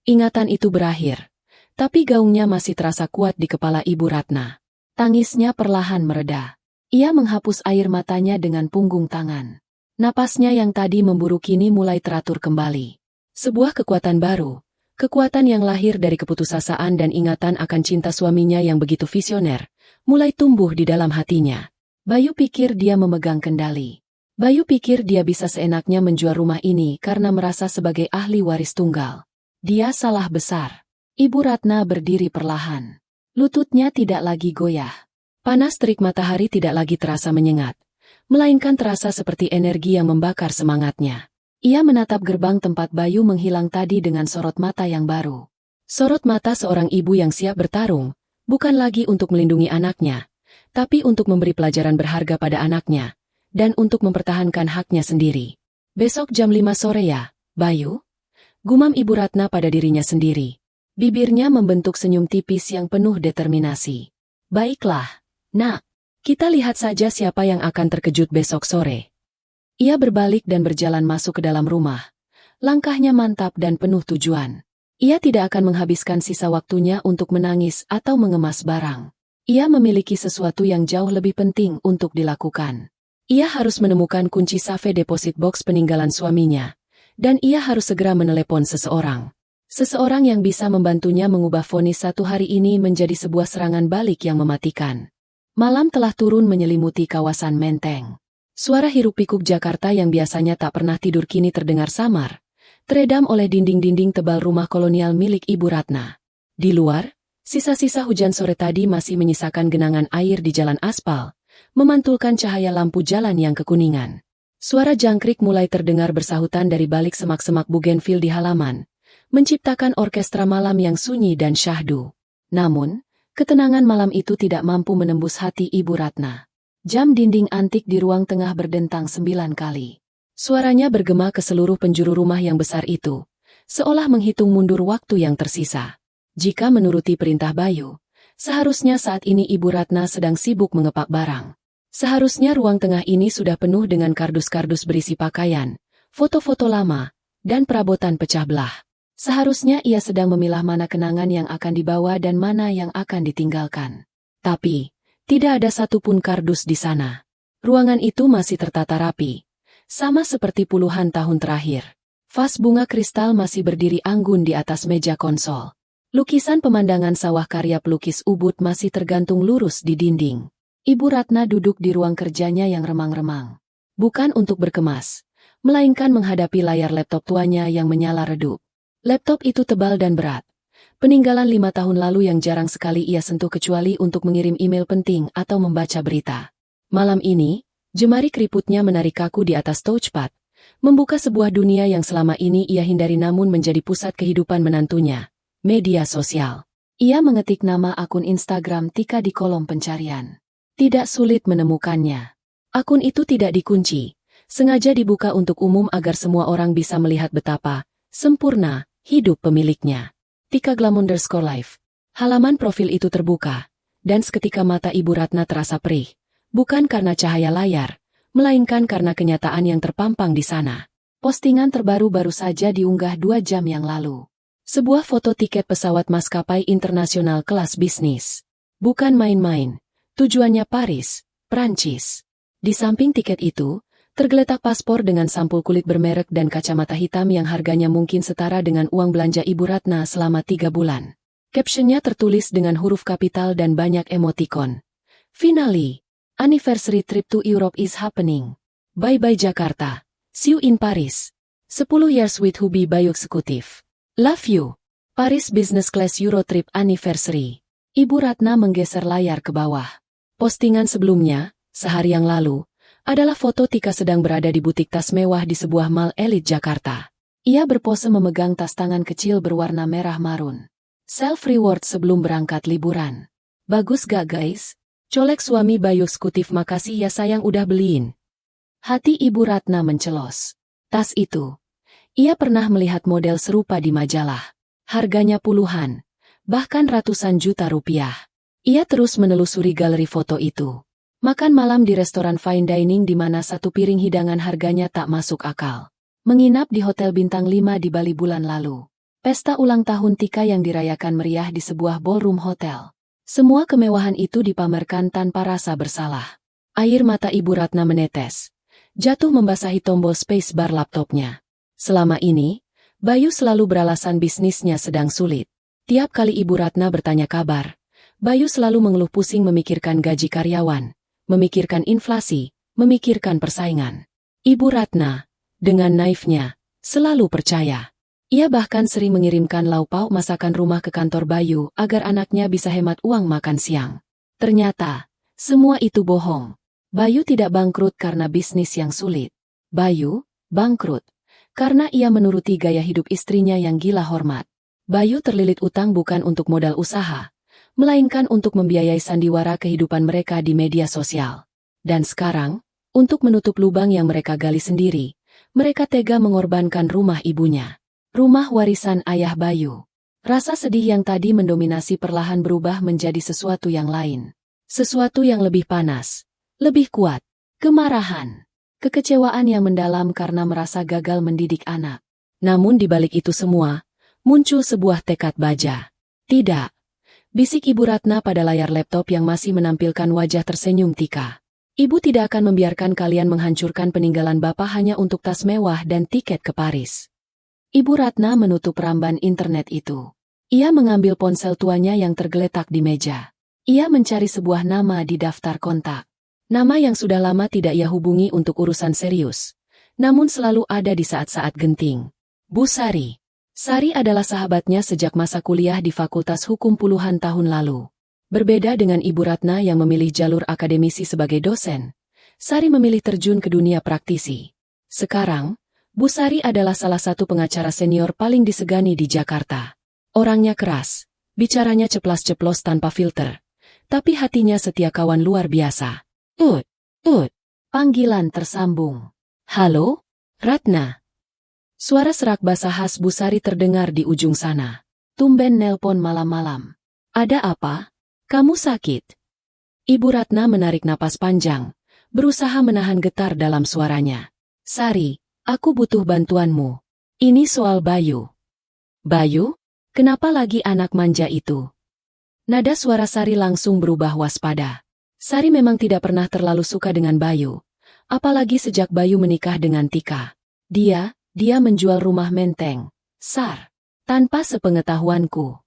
Ingatan itu berakhir. Tapi gaungnya masih terasa kuat di kepala Ibu Ratna. Tangisnya perlahan mereda. Ia menghapus air matanya dengan punggung tangan. Napasnya yang tadi memburu kini mulai teratur kembali. Sebuah kekuatan baru. Kekuatan yang lahir dari keputusasaan dan ingatan akan cinta suaminya yang begitu visioner, mulai tumbuh di dalam hatinya. Bayu pikir dia memegang kendali. Bayu pikir dia bisa seenaknya menjual rumah ini karena merasa sebagai ahli waris tunggal. Dia salah besar. Ibu Ratna berdiri perlahan. Lututnya tidak lagi goyah. Panas terik matahari tidak lagi terasa menyengat, melainkan terasa seperti energi yang membakar semangatnya. Ia menatap gerbang tempat Bayu menghilang tadi dengan sorot mata yang baru. Sorot mata seorang ibu yang siap bertarung, bukan lagi untuk melindungi anaknya, tapi untuk memberi pelajaran berharga pada anaknya, dan untuk mempertahankan haknya sendiri. Besok jam 5 sore ya, Bayu? Gumam Ibu Ratna pada dirinya sendiri. Bibirnya membentuk senyum tipis yang penuh determinasi. Baiklah, Nak. Kita lihat saja siapa yang akan terkejut besok sore. Ia berbalik dan berjalan masuk ke dalam rumah. Langkahnya mantap dan penuh tujuan. Ia tidak akan menghabiskan sisa waktunya untuk menangis atau mengemas barang. Ia memiliki sesuatu yang jauh lebih penting untuk dilakukan. Ia harus menemukan kunci safe deposit box peninggalan suaminya. Dan ia harus segera menelepon seseorang. Seseorang yang bisa membantunya mengubah vonis satu hari ini menjadi sebuah serangan balik yang mematikan. Malam telah turun menyelimuti kawasan Menteng. Suara hiruk-pikuk Jakarta yang biasanya tak pernah tidur kini terdengar samar, teredam oleh dinding-dinding tebal rumah kolonial milik Ibu Ratna. Di luar, sisa-sisa hujan sore tadi masih menyisakan genangan air di jalan aspal, memantulkan cahaya lampu jalan yang kekuningan. Suara jangkrik mulai terdengar bersahutan dari balik semak-semak bugenvil di halaman, menciptakan orkestra malam yang sunyi dan syahdu. Namun, ketenangan malam itu tidak mampu menembus hati Ibu Ratna. Jam dinding antik di ruang tengah berdentang 9 kali. Suaranya bergema ke seluruh penjuru rumah yang besar itu, seolah menghitung mundur waktu yang tersisa. Jika menuruti perintah Bayu, seharusnya saat ini Ibu Ratna sedang sibuk mengepak barang. Seharusnya ruang tengah ini sudah penuh dengan kardus-kardus berisi pakaian, foto-foto lama, dan perabotan pecah belah. Seharusnya ia sedang memilah mana kenangan yang akan dibawa dan mana yang akan ditinggalkan. Tapi, tidak ada satupun kardus di sana. Ruangan itu masih tertata rapi, sama seperti puluhan tahun terakhir. Vas bunga kristal masih berdiri anggun di atas meja konsol. Lukisan pemandangan sawah karya pelukis Ubud masih tergantung lurus di dinding. Ibu Ratna duduk di ruang kerjanya yang remang-remang. Bukan untuk berkemas, melainkan menghadapi layar laptop tuanya yang menyala redup. Laptop itu tebal dan berat. Peninggalan 5 tahun lalu yang jarang sekali ia sentuh kecuali untuk mengirim email penting atau membaca berita. Malam ini, jemari keriputnya menarik kaku di atas touchpad, membuka sebuah dunia yang selama ini ia hindari namun menjadi pusat kehidupan menantunya, media sosial. Ia mengetik nama akun Instagram Tika di kolom pencarian. Tidak sulit menemukannya. Akun itu tidak dikunci, sengaja dibuka untuk umum agar semua orang bisa melihat betapa sempurna hidup pemiliknya. Tika Glam_Life. Halaman profil itu terbuka, dan seketika mata Ibu Ratna terasa perih, Bukan karena cahaya layar, melainkan karena kenyataan yang terpampang di sana. Postingan terbaru baru saja diunggah 2 jam yang lalu. Sebuah foto tiket pesawat maskapai internasional kelas bisnis. Bukan main-main, tujuannya Paris, Prancis. Di samping tiket itu, tergeletak paspor dengan sampul kulit bermerek dan kacamata hitam yang harganya mungkin setara dengan uang belanja Ibu Ratna selama 3 bulan. Captionnya tertulis dengan huruf kapital dan banyak emotikon. Finally, anniversary trip to Europe is happening. Bye-bye Jakarta. See you in Paris. 10 years with Hubi Bayu Eksekutif. Love you. Paris Business Class Euro Trip Anniversary. Ibu Ratna menggeser layar ke bawah. Postingan sebelumnya, sehari yang lalu, adalah foto Tika sedang berada di butik tas mewah di sebuah mall elit Jakarta. Ia berpose memegang tas tangan kecil berwarna merah marun. Self-reward sebelum berangkat liburan. Bagus gak guys? Colek suami Bayu Eksekutif, makasih ya sayang udah beliin. Hati Ibu Ratna mencelos. Tas itu, ia pernah melihat model serupa di majalah. Harganya puluhan, bahkan ratusan juta rupiah. Ia terus menelusuri galeri foto itu. Makan malam di restoran fine dining di mana satu piring hidangan harganya tak masuk akal. Menginap di hotel bintang 5 di Bali bulan lalu. Pesta ulang tahun Tika yang dirayakan meriah di sebuah ballroom hotel. Semua kemewahan itu dipamerkan tanpa rasa bersalah. Air mata Ibu Ratna menetes. Jatuh membasahi tombol spacebar laptopnya. Selama ini, Bayu selalu beralasan bisnisnya sedang sulit. Tiap kali Ibu Ratna bertanya kabar, Bayu selalu mengeluh pusing memikirkan gaji karyawan. Memikirkan inflasi, memikirkan persaingan. Ibu Ratna, dengan naifnya, selalu percaya. Ia bahkan sering mengirimkan lauk pauk masakan rumah ke kantor Bayu agar anaknya bisa hemat uang makan siang. Ternyata, semua itu bohong. Bayu tidak bangkrut karena bisnis yang sulit. Bayu bangkrut karena ia menuruti gaya hidup istrinya yang gila hormat. Bayu terlilit utang bukan untuk modal usaha, melainkan untuk membiayai sandiwara kehidupan mereka di media sosial. Dan sekarang, untuk menutup lubang yang mereka gali sendiri, mereka tega mengorbankan rumah ibunya. Rumah warisan ayah Bayu. Rasa sedih yang tadi mendominasi perlahan berubah menjadi sesuatu yang lain. Sesuatu yang lebih panas, lebih kuat. Kemarahan, kekecewaan yang mendalam karena merasa gagal mendidik anak. Namun di balik itu semua, muncul sebuah tekad baja. Tidak. Bisik Ibu Ratna pada layar laptop yang masih menampilkan wajah tersenyum Tika. Ibu tidak akan membiarkan kalian menghancurkan peninggalan Bapak hanya untuk tas mewah dan tiket ke Paris. Ibu Ratna menutup ramban internet itu. Ia mengambil ponsel tuanya yang tergeletak di meja. Ia mencari sebuah nama di daftar kontak. Nama yang sudah lama tidak ia hubungi untuk urusan serius. Namun selalu ada di saat-saat genting. Bu Sari. Sari adalah sahabatnya sejak masa kuliah di Fakultas Hukum puluhan tahun lalu. Berbeda dengan Ibu Ratna yang memilih jalur akademisi sebagai dosen, Sari memilih terjun ke dunia praktisi. Sekarang, Bu Sari adalah salah satu pengacara senior paling disegani di Jakarta. Orangnya keras, bicaranya ceplas-ceplos tanpa filter, tapi hatinya setia kawan luar biasa. Panggilan tersambung. Halo, Ratna. Suara serak basa khas Bu Sari terdengar di ujung sana. Tumben nelpon malam-malam. Ada apa? Kamu sakit? Ibu Ratna menarik napas panjang, berusaha menahan getar dalam suaranya. Sari, aku butuh bantuanmu. Ini soal Bayu. Bayu? Kenapa lagi anak manja itu? Nada suara Sari langsung berubah waspada. Sari memang tidak pernah terlalu suka dengan Bayu. Apalagi sejak Bayu menikah dengan Tika. Dia menjual rumah menteng, Sar, tanpa sepengetahuanku.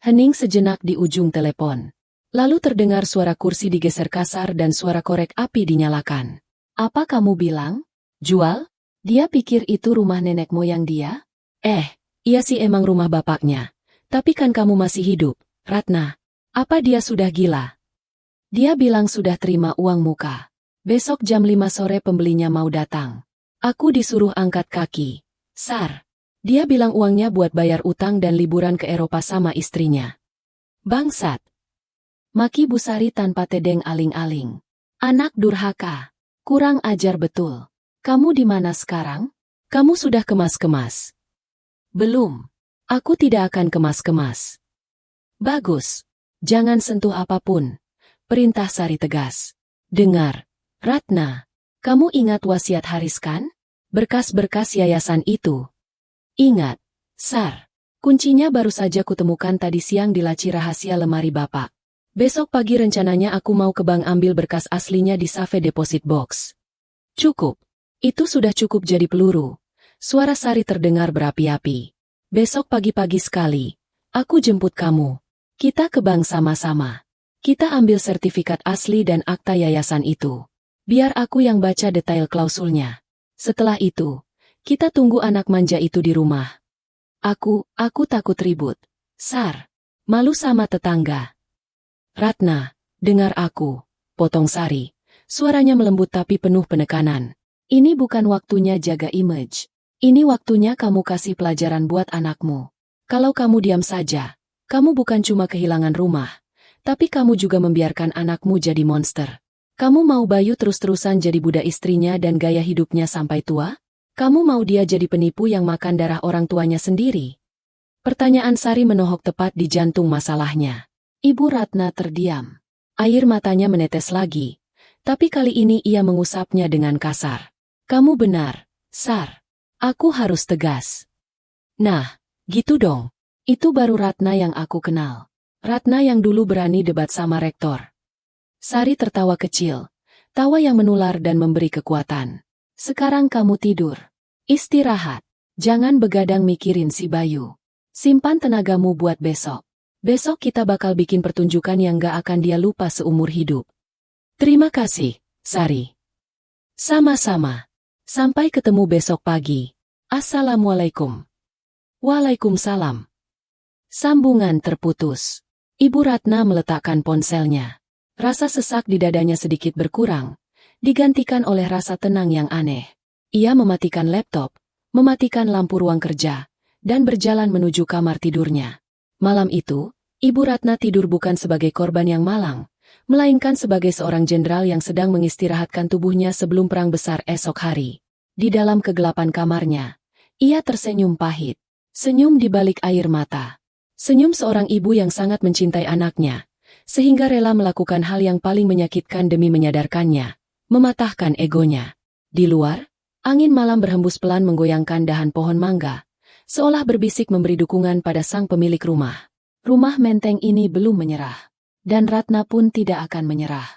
Hening sejenak di ujung telepon. Lalu terdengar suara kursi digeser kasar dan suara korek api dinyalakan. Apa kamu bilang? Jual? Dia pikir itu rumah nenek moyang dia? Iya sih emang rumah bapaknya. Tapi kan kamu masih hidup, Ratna. Apa dia sudah gila? Dia bilang sudah terima uang muka. Besok jam 5 sore pembelinya mau datang. Aku disuruh angkat kaki. Sar. Dia bilang uangnya buat bayar utang dan liburan ke Eropa sama istrinya. Bangsat. Maki Bu Sari tanpa tedeng aling-aling. Anak durhaka. Kurang ajar betul. Kamu di mana sekarang? Kamu sudah kemas-kemas? Belum. Aku tidak akan kemas-kemas. Bagus. Jangan sentuh apapun. Perintah Sari tegas. Dengar, Ratna. Kamu ingat wasiat Haris kan? Berkas-berkas yayasan itu. Ingat, Sar. Kuncinya baru saja kutemukan tadi siang di laci rahasia lemari Bapak. Besok pagi rencananya aku mau ke bank ambil berkas aslinya di Safe Deposit Box. Cukup. Itu sudah cukup jadi peluru. Suara Sari terdengar berapi-api. Besok pagi-pagi sekali, aku jemput kamu. Kita ke bank sama-sama. Kita ambil sertifikat asli dan akta yayasan itu. Biar aku yang baca detail klausulnya. Setelah itu, kita tunggu anak manja itu di rumah. Aku takut ribut. Sar, malu sama tetangga. Ratna, dengar aku, potong Sari. Suaranya melembut tapi penuh penekanan. Ini bukan waktunya jaga image. Ini waktunya kamu kasih pelajaran buat anakmu. Kalau kamu diam saja, kamu bukan cuma kehilangan rumah, tapi kamu juga membiarkan anakmu jadi monster. Kamu mau Bayu terus-terusan jadi budak istrinya dan gaya hidupnya sampai tua? Kamu mau dia jadi penipu yang makan darah orang tuanya sendiri? Pertanyaan Sari menohok tepat di jantung masalahnya. Ibu Ratna terdiam. Air matanya menetes lagi, tapi kali ini ia mengusapnya dengan kasar. Kamu benar, Sar. Aku harus tegas. Nah, gitu dong. Itu baru Ratna yang aku kenal. Ratna yang dulu berani debat sama rektor. Sari tertawa kecil, tawa yang menular dan memberi kekuatan. Sekarang kamu tidur. Istirahat. Jangan begadang mikirin si Bayu. Simpan tenagamu buat besok. Besok kita bakal bikin pertunjukan yang gak akan dia lupa seumur hidup. Terima kasih, Sari. Sama-sama. Sampai ketemu besok pagi. Assalamualaikum. Waalaikumsalam. Sambungan terputus. Ibu Ratna meletakkan ponselnya. Rasa sesak di dadanya sedikit berkurang, digantikan oleh rasa tenang yang aneh. Ia mematikan laptop, mematikan lampu ruang kerja, dan berjalan menuju kamar tidurnya. Malam itu, Ibu Ratna tidur bukan sebagai korban yang malang, melainkan sebagai seorang jenderal yang sedang mengistirahatkan tubuhnya sebelum perang besar esok hari. Di dalam kegelapan kamarnya, ia tersenyum pahit. Senyum di balik air mata. Senyum seorang ibu yang sangat mencintai anaknya, sehingga rela melakukan hal yang paling menyakitkan demi menyadarkannya, mematahkan egonya. Di luar, angin malam berhembus pelan menggoyangkan dahan pohon mangga, seolah berbisik memberi dukungan pada sang pemilik rumah. Rumah menteng ini belum menyerah. Dan Ratna pun tidak akan menyerah.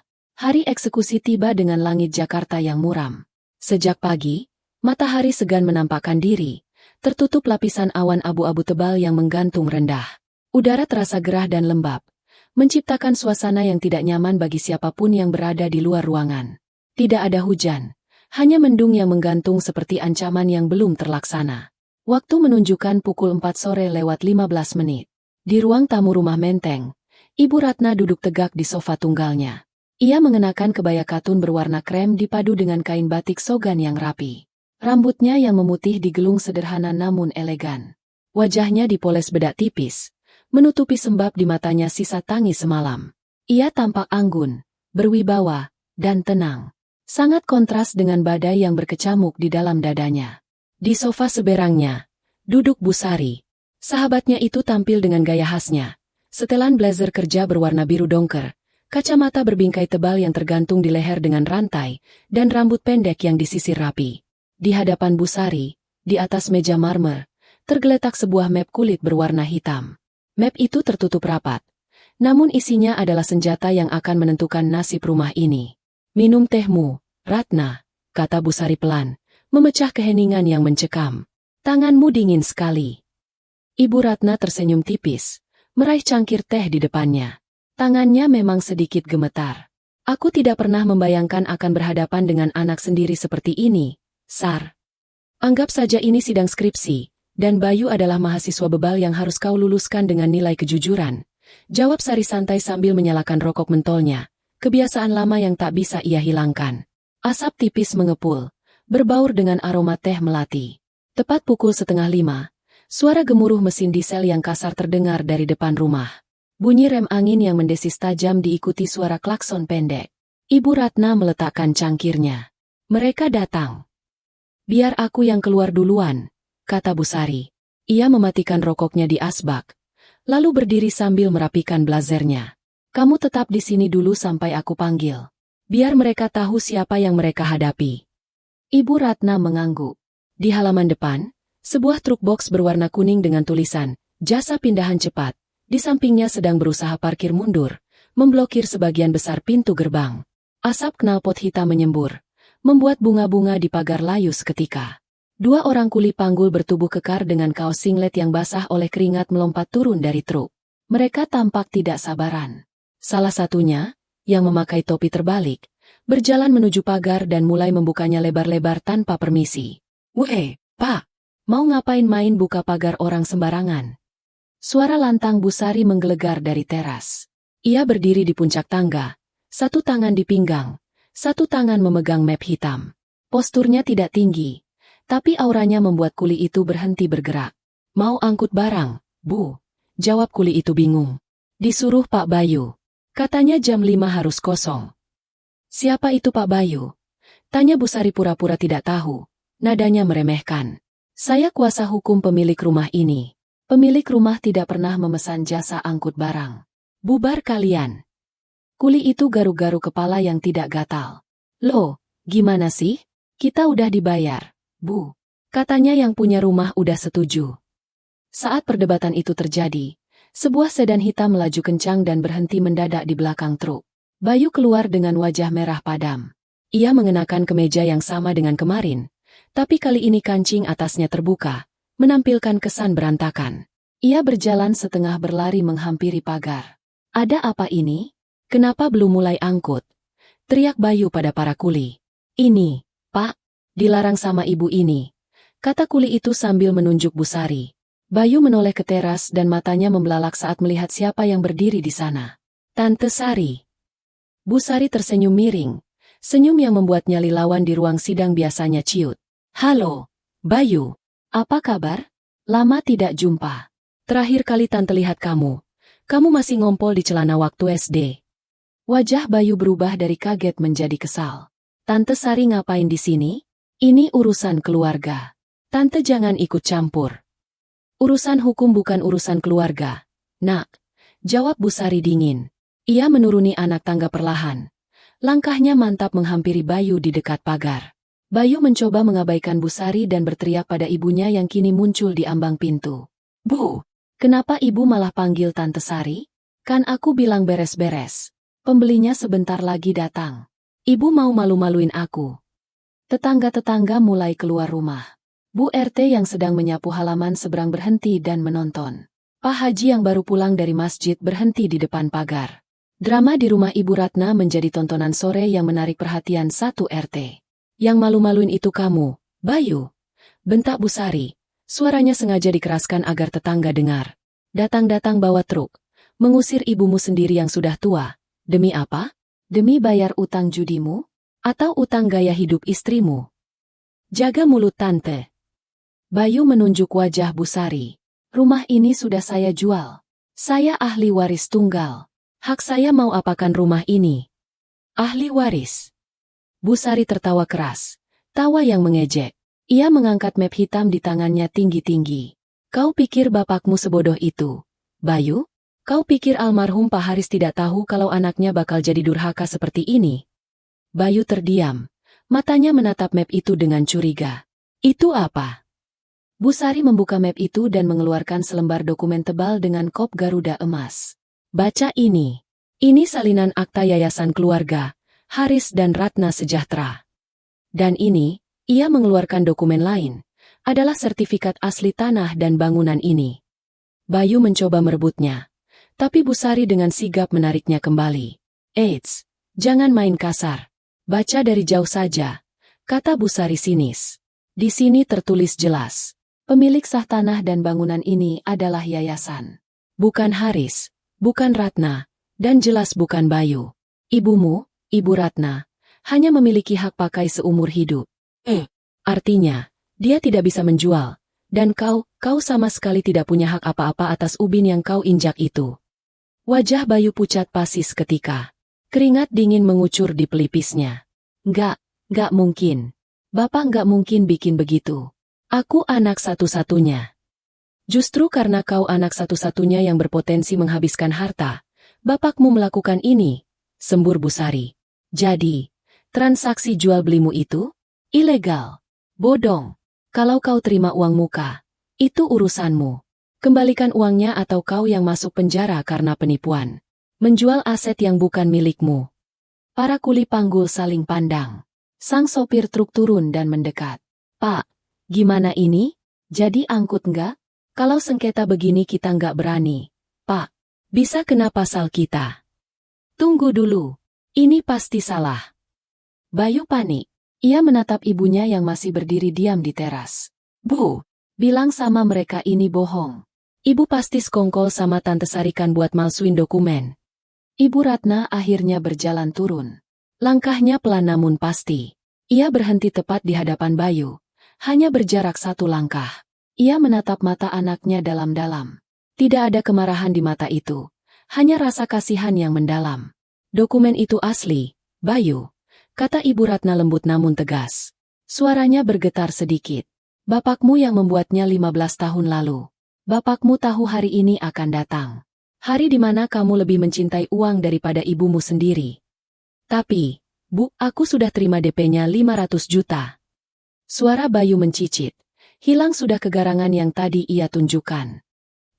Hari eksekusi tiba dengan langit Jakarta yang muram. Sejak pagi, matahari segan menampakkan diri, tertutup lapisan awan abu-abu tebal yang menggantung rendah. Udara terasa gerah dan lembab, menciptakan suasana yang tidak nyaman bagi siapapun yang berada di luar ruangan. Tidak ada hujan, hanya mendung yang menggantung seperti ancaman yang belum terlaksana. Waktu menunjukkan pukul 4 sore lewat 15 menit. Di ruang tamu rumah menteng, Ibu Ratna duduk tegak di sofa tunggalnya. Ia mengenakan kebaya katun berwarna krem dipadu dengan kain batik sogan yang rapi. Rambutnya yang memutih digelung sederhana namun elegan. Wajahnya dipoles bedak tipis, menutupi sembab di matanya sisa tangis semalam. Ia tampak anggun, berwibawa, dan tenang. Sangat kontras dengan badai yang berkecamuk di dalam dadanya. Di sofa seberangnya, duduk Bu Sari. Sahabatnya itu tampil dengan gaya khasnya. Setelan blazer kerja berwarna biru dongker, kacamata berbingkai tebal yang tergantung di leher dengan rantai, dan rambut pendek yang disisir rapi. Di hadapan Bu Sari, di atas meja marmer, tergeletak sebuah map kulit berwarna hitam. Map itu tertutup rapat, namun isinya adalah senjata yang akan menentukan nasib rumah ini. Minum tehmu, Ratna, kata Bu Sari pelan, memecah keheningan yang mencekam. Tanganmu dingin sekali. Ibu Ratna tersenyum tipis, meraih cangkir teh di depannya. Tangannya memang sedikit gemetar. Aku tidak pernah membayangkan akan berhadapan dengan anak sendiri seperti ini, Sar. Anggap saja ini sidang skripsi, dan Bayu adalah mahasiswa bebal yang harus kau luluskan dengan nilai kejujuran. Jawab Sari santai sambil menyalakan rokok mentolnya, kebiasaan lama yang tak bisa ia hilangkan. Asap tipis mengepul, berbaur dengan aroma teh melati. Tepat pukul 4:30, suara gemuruh mesin diesel yang kasar terdengar dari depan rumah. Bunyi rem angin yang mendesis tajam diikuti suara klakson pendek. Ibu Ratna meletakkan cangkirnya. Mereka datang. Biar aku yang keluar duluan, kata Bu Sari. Ia mematikan rokoknya di asbak, lalu berdiri sambil merapikan blazernya. Kamu tetap di sini dulu sampai aku panggil. Biar mereka tahu siapa yang mereka hadapi. Ibu Ratna mengangguk. Di halaman depan, sebuah truk box berwarna kuning dengan tulisan, jasa pindahan cepat, di sampingnya sedang berusaha parkir mundur, memblokir sebagian besar pintu gerbang. Asap knalpot hitam menyembur, membuat bunga-bunga di pagar layu seketika. Dua orang kuli panggul bertubuh kekar dengan kaos singlet yang basah oleh keringat melompat turun dari truk. Mereka tampak tidak sabaran. Salah satunya, yang memakai topi terbalik, berjalan menuju pagar dan mulai membukanya lebar-lebar tanpa permisi. "Weh, Pak, mau ngapain main buka pagar orang sembarangan?" Suara lantang Bu Sari menggelegar dari teras. Ia berdiri di puncak tangga, satu tangan di pinggang, satu tangan memegang map hitam. Posturnya tidak tinggi, tapi auranya membuat kuli itu berhenti bergerak. "Mau angkut barang, Bu?" jawab kuli itu bingung. "Disuruh Pak Bayu. Katanya jam 5 harus kosong." "Siapa itu Pak Bayu?" tanya Bu Sari pura-pura tidak tahu. Nadanya meremehkan. "Saya kuasa hukum pemilik rumah ini. Pemilik rumah tidak pernah memesan jasa angkut barang. Bubar kalian." Kuli itu garuk-garuk kepala yang tidak gatal. "Loh, gimana sih? Kita udah dibayar, Bu. Katanya yang punya rumah udah setuju." Saat perdebatan itu terjadi, sebuah sedan hitam melaju kencang dan berhenti mendadak di belakang truk. Bayu keluar dengan wajah merah padam. Ia mengenakan kemeja yang sama dengan kemarin, tapi kali ini kancing atasnya terbuka, menampilkan kesan berantakan. Ia berjalan setengah berlari menghampiri pagar. "Ada apa ini? Kenapa belum mulai angkut?" teriak Bayu pada para kuli. "Ini, Pak, dilarang sama ibu ini," kata kuli itu sambil menunjuk Bu Sari. Bayu menoleh ke teras dan matanya membelalak saat melihat siapa yang berdiri di sana. "Tante Sari." Bu Sari tersenyum miring, senyum yang membuat nyali lawan di ruang sidang biasanya ciut. "Halo, Bayu. Apa kabar? Lama tidak jumpa. Terakhir kali Tante lihat kamu masih ngompol di celana waktu SD." Wajah Bayu berubah dari kaget menjadi kesal. "Tante Sari ngapain di sini? Ini urusan keluarga. Tante jangan ikut campur." "Urusan hukum bukan urusan keluarga, Nak," jawab Bu Sari dingin. Ia menuruni anak tangga perlahan. Langkahnya mantap menghampiri Bayu di dekat pagar. Bayu mencoba mengabaikan Bu Sari dan berteriak pada ibunya yang kini muncul di ambang pintu. "Bu, kenapa ibu malah panggil Tante Sari? Kan aku bilang beres-beres. Pembelinya sebentar lagi datang. Ibu mau malu-maluin aku." Tetangga-tetangga mulai keluar rumah. Bu RT yang sedang menyapu halaman seberang berhenti dan menonton. Pak Haji yang baru pulang dari masjid berhenti di depan pagar. Drama di rumah Ibu Ratna menjadi tontonan sore yang menarik perhatian satu RT. "Yang malu-maluin itu kamu, Bayu," bentak Bu Sari. Suaranya sengaja dikeraskan agar tetangga dengar. "Datang-datang bawa truk, mengusir ibumu sendiri yang sudah tua. Demi apa? Demi bayar utang judimu? Atau utang gaya hidup istrimu? Jaga mulut Tante." Bayu menunjuk wajah Bu Sari. "Rumah ini sudah saya jual. Saya ahli waris tunggal. Hak saya mau apakan rumah ini?" "Ahli waris?" Bu Sari tertawa keras. Tawa yang mengejek. Ia mengangkat map hitam di tangannya tinggi-tinggi. "Kau pikir bapakmu sebodoh itu, Bayu? Kau pikir almarhum Pak Haris tidak tahu kalau anaknya bakal jadi durhaka seperti ini?" Bayu terdiam. Matanya menatap map itu dengan curiga. "Itu apa?" Bu Sari membuka map itu dan mengeluarkan selembar dokumen tebal dengan kop Garuda emas. "Baca ini. Ini salinan akta yayasan keluarga, Haris dan Ratna Sejahtera. Dan ini," ia mengeluarkan dokumen lain, "adalah sertifikat asli tanah dan bangunan ini." Bayu mencoba merebutnya, tapi Bu Sari dengan sigap menariknya kembali. "Eits, jangan main kasar. Baca dari jauh saja," kata Bu Sari sinis. "Di sini tertulis jelas. Pemilik sah tanah dan bangunan ini adalah yayasan. Bukan Haris, bukan Ratna, dan jelas bukan Bayu. Ibumu, Ibu Ratna, hanya memiliki hak pakai seumur hidup. Artinya, dia tidak bisa menjual, dan kau sama sekali tidak punya hak apa-apa atas ubin yang kau injak itu." Wajah Bayu pucat pasi seketika. Keringat dingin mengucur di pelipisnya. Nggak mungkin. Bapak nggak mungkin bikin begitu. Aku anak satu-satunya." "Justru karena kau anak satu-satunya yang berpotensi menghabiskan harta, bapakmu melakukan ini," sembur Bu Sari. Jadi, transaksi jual belimu itu ilegal. Bodong. Kalau kau terima uang muka, itu urusanmu. Kembalikan uangnya atau kau yang masuk penjara karena penipuan. Menjual aset yang bukan milikmu. Para kuli panggul saling pandang. Sang sopir truk turun dan mendekat. Pak, gimana ini? Jadi angkut nggak? Kalau sengketa begini kita nggak berani. Pak, bisa kena pasal kita. Tunggu dulu. Ini pasti salah. Bayu panik. Ia menatap ibunya yang masih berdiri diam di teras. Bu, bilang sama mereka ini bohong. Ibu pasti skongkol sama Tante Sarikan buat malsuin dokumen. Ibu Ratna akhirnya berjalan turun. Langkahnya pelan namun pasti. Ia berhenti tepat di hadapan Bayu. Hanya berjarak 1 langkah. Ia menatap mata anaknya dalam-dalam. Tidak ada kemarahan di mata itu. Hanya rasa kasihan yang mendalam. Dokumen itu asli, Bayu. Kata Ibu Ratna lembut namun tegas. Suaranya bergetar sedikit. Bapakmu yang membuatnya 15 tahun lalu. Bapakmu tahu hari ini akan datang. Hari di mana kamu lebih mencintai uang daripada ibumu sendiri. Tapi, Bu, aku sudah terima DP-nya 500 juta. Suara Bayu mencicit. Hilang sudah kegarangan yang tadi ia tunjukkan.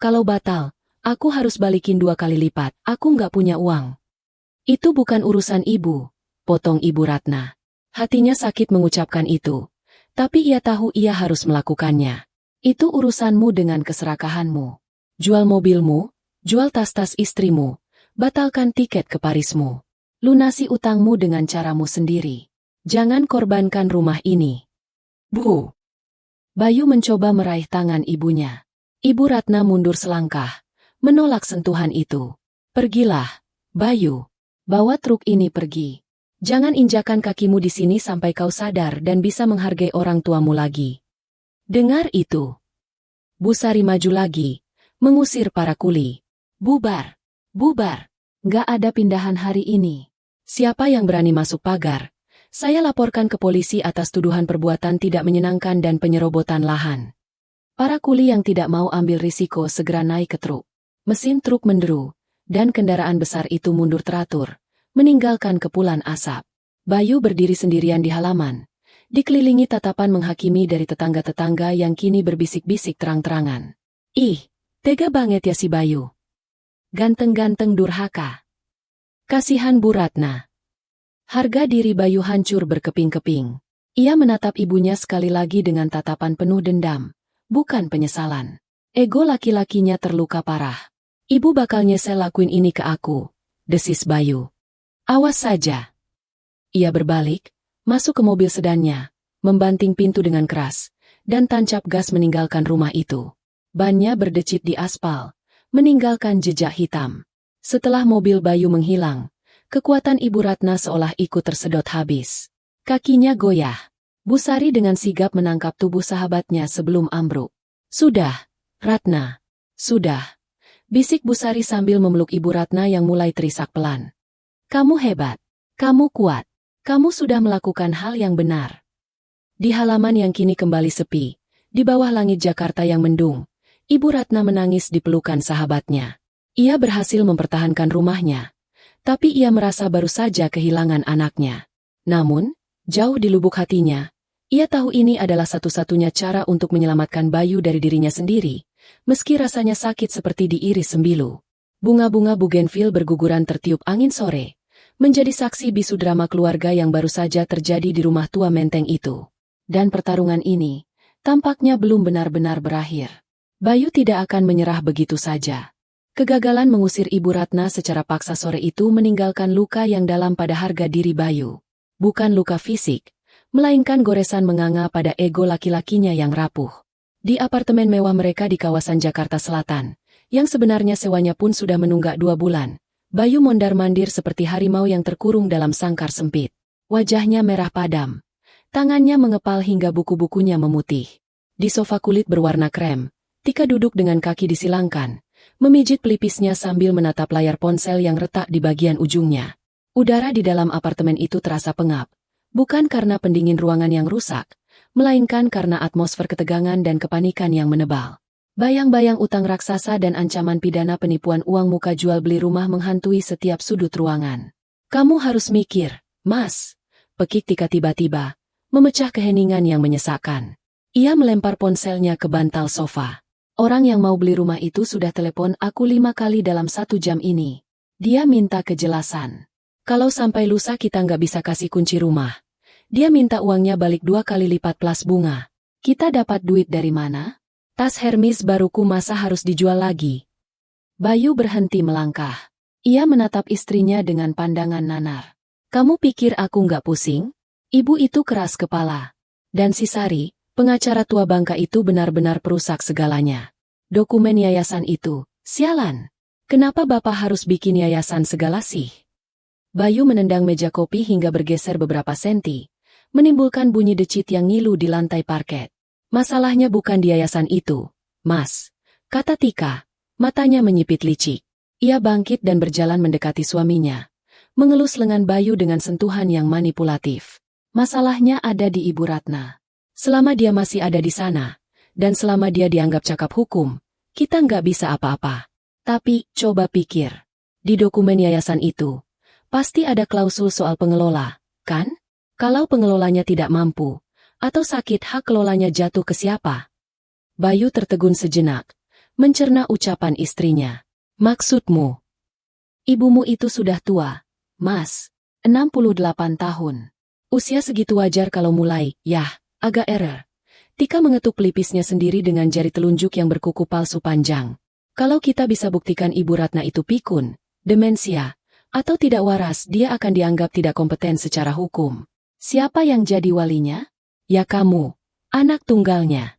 Kalau batal, aku harus balikin 2 kali lipat. Aku nggak punya uang. Itu bukan urusan ibu. Potong Ibu Ratna. Hatinya sakit mengucapkan itu. Tapi ia tahu ia harus melakukannya. Itu urusanmu dengan keserakahanmu. Jual mobilmu, jual tas-tas istrimu, batalkan tiket ke Parismu. Lunasi utangmu dengan caramu sendiri. Jangan korbankan rumah ini. Bu. Bayu mencoba meraih tangan ibunya. Ibu Ratna mundur selangkah, menolak sentuhan itu. Pergilah, Bayu. Bawa truk ini pergi. Jangan injakan kakimu di sini sampai kau sadar dan bisa menghargai orang tuamu lagi. Dengar itu. Bu Sari maju lagi, mengusir para kuli. Bubar, bubar. Nggak ada pindahan hari ini. Siapa yang berani masuk pagar? Saya laporkan ke polisi atas tuduhan perbuatan tidak menyenangkan dan penyerobotan lahan. Para kuli yang tidak mau ambil risiko segera naik ke truk. Mesin truk menderu, dan kendaraan besar itu mundur teratur. Meninggalkan kepulan asap. Bayu berdiri sendirian di halaman. Dikelilingi tatapan menghakimi dari tetangga-tetangga yang kini berbisik-bisik terang-terangan. Ih, tega banget ya si Bayu. Ganteng-ganteng durhaka. Kasihan Bu Ratna. Harga diri Bayu hancur berkeping-keping. Ia menatap ibunya sekali lagi dengan tatapan penuh dendam, bukan penyesalan. Ego laki-lakinya terluka parah. Ibu bakal nyesel lakuin ini ke aku, desis Bayu. Awas saja. Ia berbalik, masuk ke mobil sedannya, membanting pintu dengan keras, dan tancap gas meninggalkan rumah itu. Bannya berdecit di aspal, meninggalkan jejak hitam. Setelah mobil Bayu menghilang, kekuatan Ibu Ratna seolah ikut tersedot habis. Kakinya goyah. Bu Sari dengan sigap menangkap tubuh sahabatnya sebelum ambruk. Sudah, Ratna. Sudah. Bisik Bu Sari sambil memeluk Ibu Ratna yang mulai terisak pelan. Kamu hebat. Kamu kuat. Kamu sudah melakukan hal yang benar. Di halaman yang kini kembali sepi, di bawah langit Jakarta yang mendung, Ibu Ratna menangis di pelukan sahabatnya. Ia berhasil mempertahankan rumahnya, tapi ia merasa baru saja kehilangan anaknya. Namun, jauh di lubuk hatinya, ia tahu ini adalah satu-satunya cara untuk menyelamatkan Bayu dari dirinya sendiri, meski rasanya sakit seperti diiris sembilu. Bunga-bunga bugenvil berguguran tertiup angin sore, menjadi saksi bisu drama keluarga yang baru saja terjadi di rumah tua menteng itu. Dan pertarungan ini, tampaknya belum benar-benar berakhir. Bayu tidak akan menyerah begitu saja. Kegagalan mengusir Ibu Ratna secara paksa sore itu meninggalkan luka yang dalam pada harga diri Bayu. Bukan luka fisik, melainkan goresan menganga pada ego laki-lakinya yang rapuh. Di apartemen mewah mereka di kawasan Jakarta Selatan, yang sebenarnya sewanya pun sudah menunggak 2 bulan, Bayu mondar-mandir seperti harimau yang terkurung dalam sangkar sempit. Wajahnya merah padam. Tangannya mengepal hingga buku-bukunya memutih. Di sofa kulit berwarna krem, Tika duduk dengan kaki disilangkan, memijit pelipisnya sambil menatap layar ponsel yang retak di bagian ujungnya. Udara di dalam apartemen itu terasa pengap, bukan karena pendingin ruangan yang rusak, melainkan karena atmosfer ketegangan dan kepanikan yang menebal. Bayang-bayang utang raksasa dan ancaman pidana penipuan uang muka jual beli rumah menghantui setiap sudut ruangan. Kamu harus mikir, Mas, pekik Tika tiba-tiba, memecah keheningan yang menyesakkan. Ia melempar ponselnya ke bantal sofa. Orang yang mau beli rumah itu sudah telepon aku 5 kali dalam 1 jam ini. Dia minta kejelasan. Kalau sampai lusa kita nggak bisa kasih kunci rumah. Dia minta uangnya balik 2 kali lipat plus bunga. Kita dapat duit dari mana? Tas Hermes baruku masa harus dijual lagi? Bayu berhenti melangkah. Ia menatap istrinya dengan pandangan nanar. Kamu pikir aku nggak pusing? Ibu itu keras kepala. Dan si Sari, pengacara tua Bangka itu benar-benar perusak segalanya. Dokumen yayasan itu, sialan. Kenapa Bapak harus bikin yayasan segala sih? Bayu menendang meja kopi hingga bergeser beberapa senti, menimbulkan bunyi decit yang ngilu di lantai parket. Masalahnya bukan di yayasan itu, Mas, kata Tika, matanya menyipit licik. Ia bangkit dan berjalan mendekati suaminya, mengelus lengan Bayu dengan sentuhan yang manipulatif. Masalahnya ada di Ibu Ratna. Selama dia masih ada di sana, dan selama dia dianggap cakap hukum, kita nggak bisa apa-apa. Tapi, coba pikir. Di dokumen yayasan itu, pasti ada klausul soal pengelola, kan? Kalau pengelolanya tidak mampu, atau sakit hak kelolanya jatuh ke siapa? Bayu tertegun sejenak, mencerna ucapan istrinya. Maksudmu? Ibumu itu sudah tua, Mas, 68 tahun. Usia segitu wajar kalau mulai, yah, agak error. Tika mengetuk pelipisnya sendiri dengan jari telunjuk yang berkuku palsu panjang. Kalau kita bisa buktikan Ibu Ratna itu pikun, demensia, atau tidak waras, dia akan dianggap tidak kompeten secara hukum. Siapa yang jadi walinya? Ya kamu, anak tunggalnya.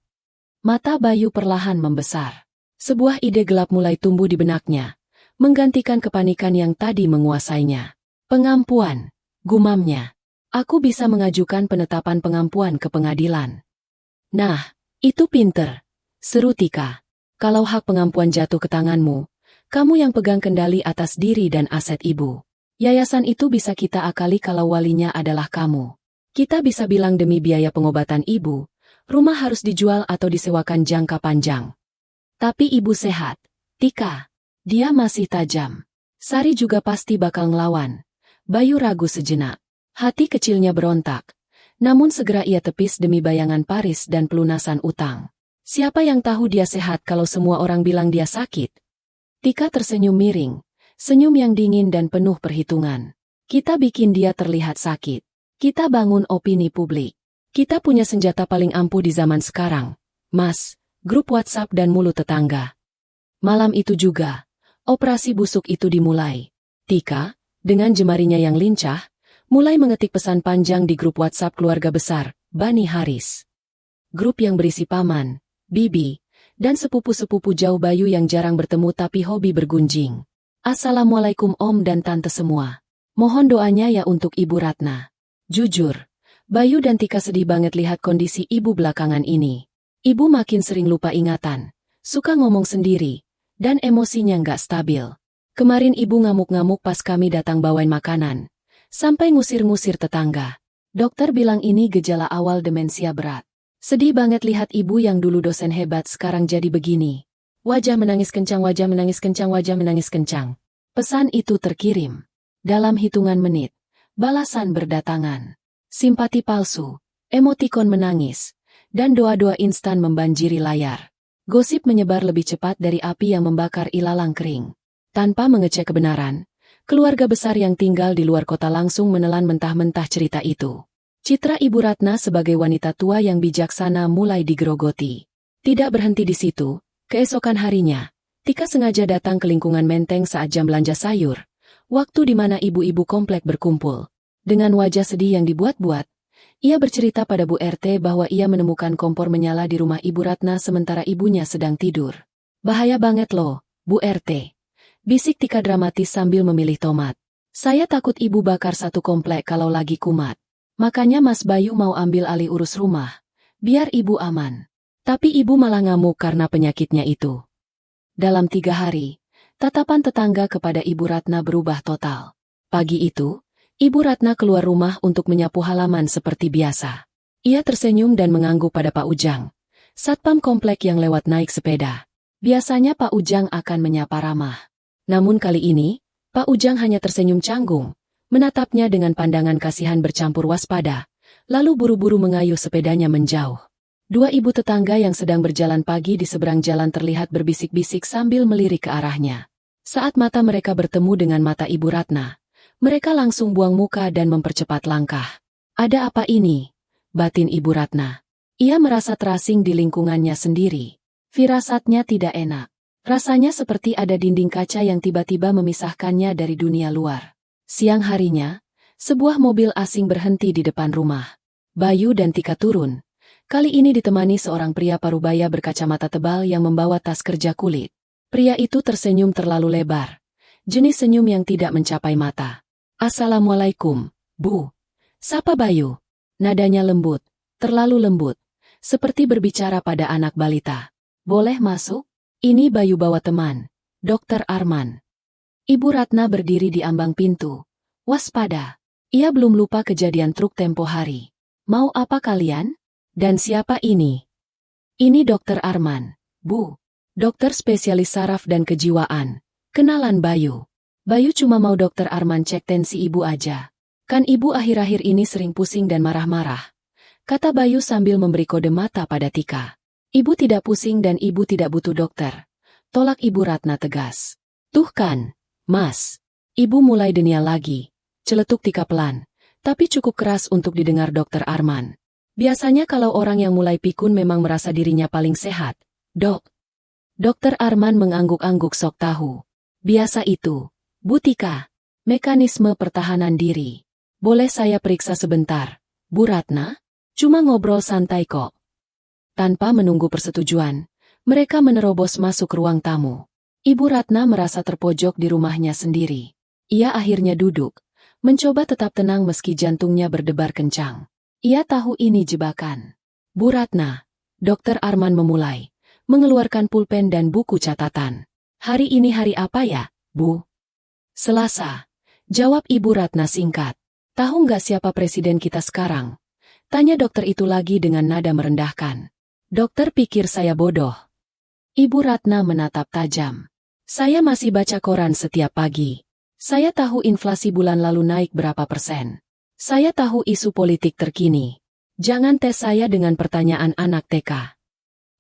Mata Bayu perlahan membesar. Sebuah ide gelap mulai tumbuh di benaknya, menggantikan kepanikan yang tadi menguasainya. Pengampuan, gumamnya. Aku bisa mengajukan penetapan pengampuan ke pengadilan. Nah, itu pinter, seru Tika. Kalau hak pengampuan jatuh ke tanganmu, kamu yang pegang kendali atas diri dan aset ibu. Yayasan itu bisa kita akali kalau walinya adalah kamu. Kita bisa bilang demi biaya pengobatan ibu, rumah harus dijual atau disewakan jangka panjang. Tapi ibu sehat, Tika. Dia masih tajam. Sari juga pasti bakal ngelawan. Bayu ragu sejenak. Hati kecilnya berontak. Namun segera ia tepis demi bayangan Paris dan pelunasan utang. Siapa yang tahu dia sehat kalau semua orang bilang dia sakit? Tika tersenyum miring. Senyum yang dingin dan penuh perhitungan. Kita bikin dia terlihat sakit. Kita bangun opini publik. Kita punya senjata paling ampuh di zaman sekarang. Mas, grup WhatsApp dan mulut tetangga. Malam itu juga, operasi busuk itu dimulai. Tika, dengan jemarinya yang lincah, mulai mengetik pesan panjang di grup WhatsApp keluarga besar, Bani Haris. Grup yang berisi paman, bibi, dan sepupu-sepupu jauh Bayu yang jarang bertemu tapi hobi bergunjing. Assalamualaikum Om dan Tante semua. Mohon doanya ya untuk Ibu Ratna. Jujur, Bayu dan Tika sedih banget lihat kondisi ibu belakangan ini. Ibu makin sering lupa ingatan, suka ngomong sendiri, dan emosinya nggak stabil. Kemarin ibu ngamuk-ngamuk pas kami datang bawain makanan, sampai ngusir-ngusir tetangga. Dokter bilang ini gejala awal demensia berat. Sedih banget lihat ibu yang dulu dosen hebat sekarang jadi begini. Wajah menangis kencang, wajah menangis kencang, wajah menangis kencang. Pesan itu terkirim. Dalam hitungan menit, balasan berdatangan. Simpati palsu, emotikon menangis, dan doa-doa instan membanjiri layar. Gosip menyebar lebih cepat dari api yang membakar ilalang kering. Tanpa mengecek kebenaran, keluarga besar yang tinggal di luar kota langsung menelan mentah-mentah cerita itu. Citra Ibu Ratna sebagai wanita tua yang bijaksana mulai digerogoti. Tidak berhenti di situ, keesokan harinya, Tika sengaja datang ke lingkungan Menteng saat jam belanja sayur, waktu di mana ibu-ibu komplek berkumpul. Dengan wajah sedih yang dibuat-buat, ia bercerita pada Bu RT bahwa ia menemukan kompor menyala di rumah Ibu Ratna sementara ibunya sedang tidur. Bahaya banget loh, Bu RT. Bisik Tika dramatis sambil memilih tomat. Saya takut ibu bakar satu komplek kalau lagi kumat. Makanya Mas Bayu mau ambil alih urus rumah, biar ibu aman. Tapi ibu malah ngamuk karena penyakitnya itu. Dalam 3 hari, tatapan tetangga kepada Ibu Ratna berubah total. Pagi itu, Ibu Ratna keluar rumah untuk menyapu halaman seperti biasa. Ia tersenyum dan mengangguk pada Pak Ujang, satpam komplek yang lewat naik sepeda. Biasanya Pak Ujang akan menyapa ramah. Namun kali ini, Pak Ujang hanya tersenyum canggung, menatapnya dengan pandangan kasihan bercampur waspada, lalu buru-buru mengayuh sepedanya menjauh. Dua ibu tetangga yang sedang berjalan pagi di seberang jalan terlihat berbisik-bisik sambil melirik ke arahnya. Saat mata mereka bertemu dengan mata Ibu Ratna, mereka langsung buang muka dan mempercepat langkah. Ada apa ini? Batin Ibu Ratna. Ia merasa terasing di lingkungannya sendiri. Firasatnya tidak enak. Rasanya seperti ada dinding kaca yang tiba-tiba memisahkannya dari dunia luar. Siang harinya, sebuah mobil asing berhenti di depan rumah. Bayu dan Tika turun. Kali ini ditemani seorang pria parubaya berkacamata tebal yang membawa tas kerja kulit. Pria itu tersenyum terlalu lebar. Jenis senyum yang tidak mencapai mata. Assalamualaikum, Bu. Sapa Bayu. Nadanya lembut, terlalu lembut. Seperti berbicara pada anak balita. Boleh masuk? Ini Bayu bawa teman, Dr. Arman. Ibu Ratna berdiri di ambang pintu. Waspada. Ia belum lupa kejadian truk tempo hari. Mau apa kalian? Dan siapa ini? Ini Dr. Arman, Bu. Dokter spesialis saraf dan kejiwaan. Kenalan Bayu. Bayu cuma mau Dr. Arman cek tensi ibu aja. Kan ibu akhir-akhir ini sering pusing dan marah-marah. Kata Bayu sambil memberi kode mata pada Tika. Ibu tidak pusing dan ibu tidak butuh dokter. Tolak Ibu Ratna tegas. Tuh kan, Mas. Ibu mulai denial lagi. Celetuk Tika pelan. Tapi cukup keras untuk didengar Dr. Arman. Biasanya kalau orang yang mulai pikun memang merasa dirinya paling sehat. Dok. Dr. Arman mengangguk-angguk sok tahu. Biasa itu, Bu Tika. Mekanisme pertahanan diri. Boleh saya periksa sebentar, Bu Ratna? Cuma ngobrol santai kok. Tanpa menunggu persetujuan, mereka menerobos masuk ruang tamu. Ibu Ratna merasa terpojok di rumahnya sendiri. Ia akhirnya duduk, mencoba tetap tenang meski jantungnya berdebar kencang. Ia tahu ini jebakan. Bu Ratna, Dr. Arman memulai, mengeluarkan pulpen dan buku catatan. Hari ini hari apa ya, Bu? Selasa. Jawab Ibu Ratna singkat. Tahu nggak siapa presiden kita sekarang? Tanya dokter itu lagi dengan nada merendahkan. Dokter pikir saya bodoh. Ibu Ratna menatap tajam. Saya masih baca koran setiap pagi. Saya tahu inflasi bulan lalu naik berapa persen. Saya tahu isu politik terkini. Jangan tes saya dengan pertanyaan anak TK.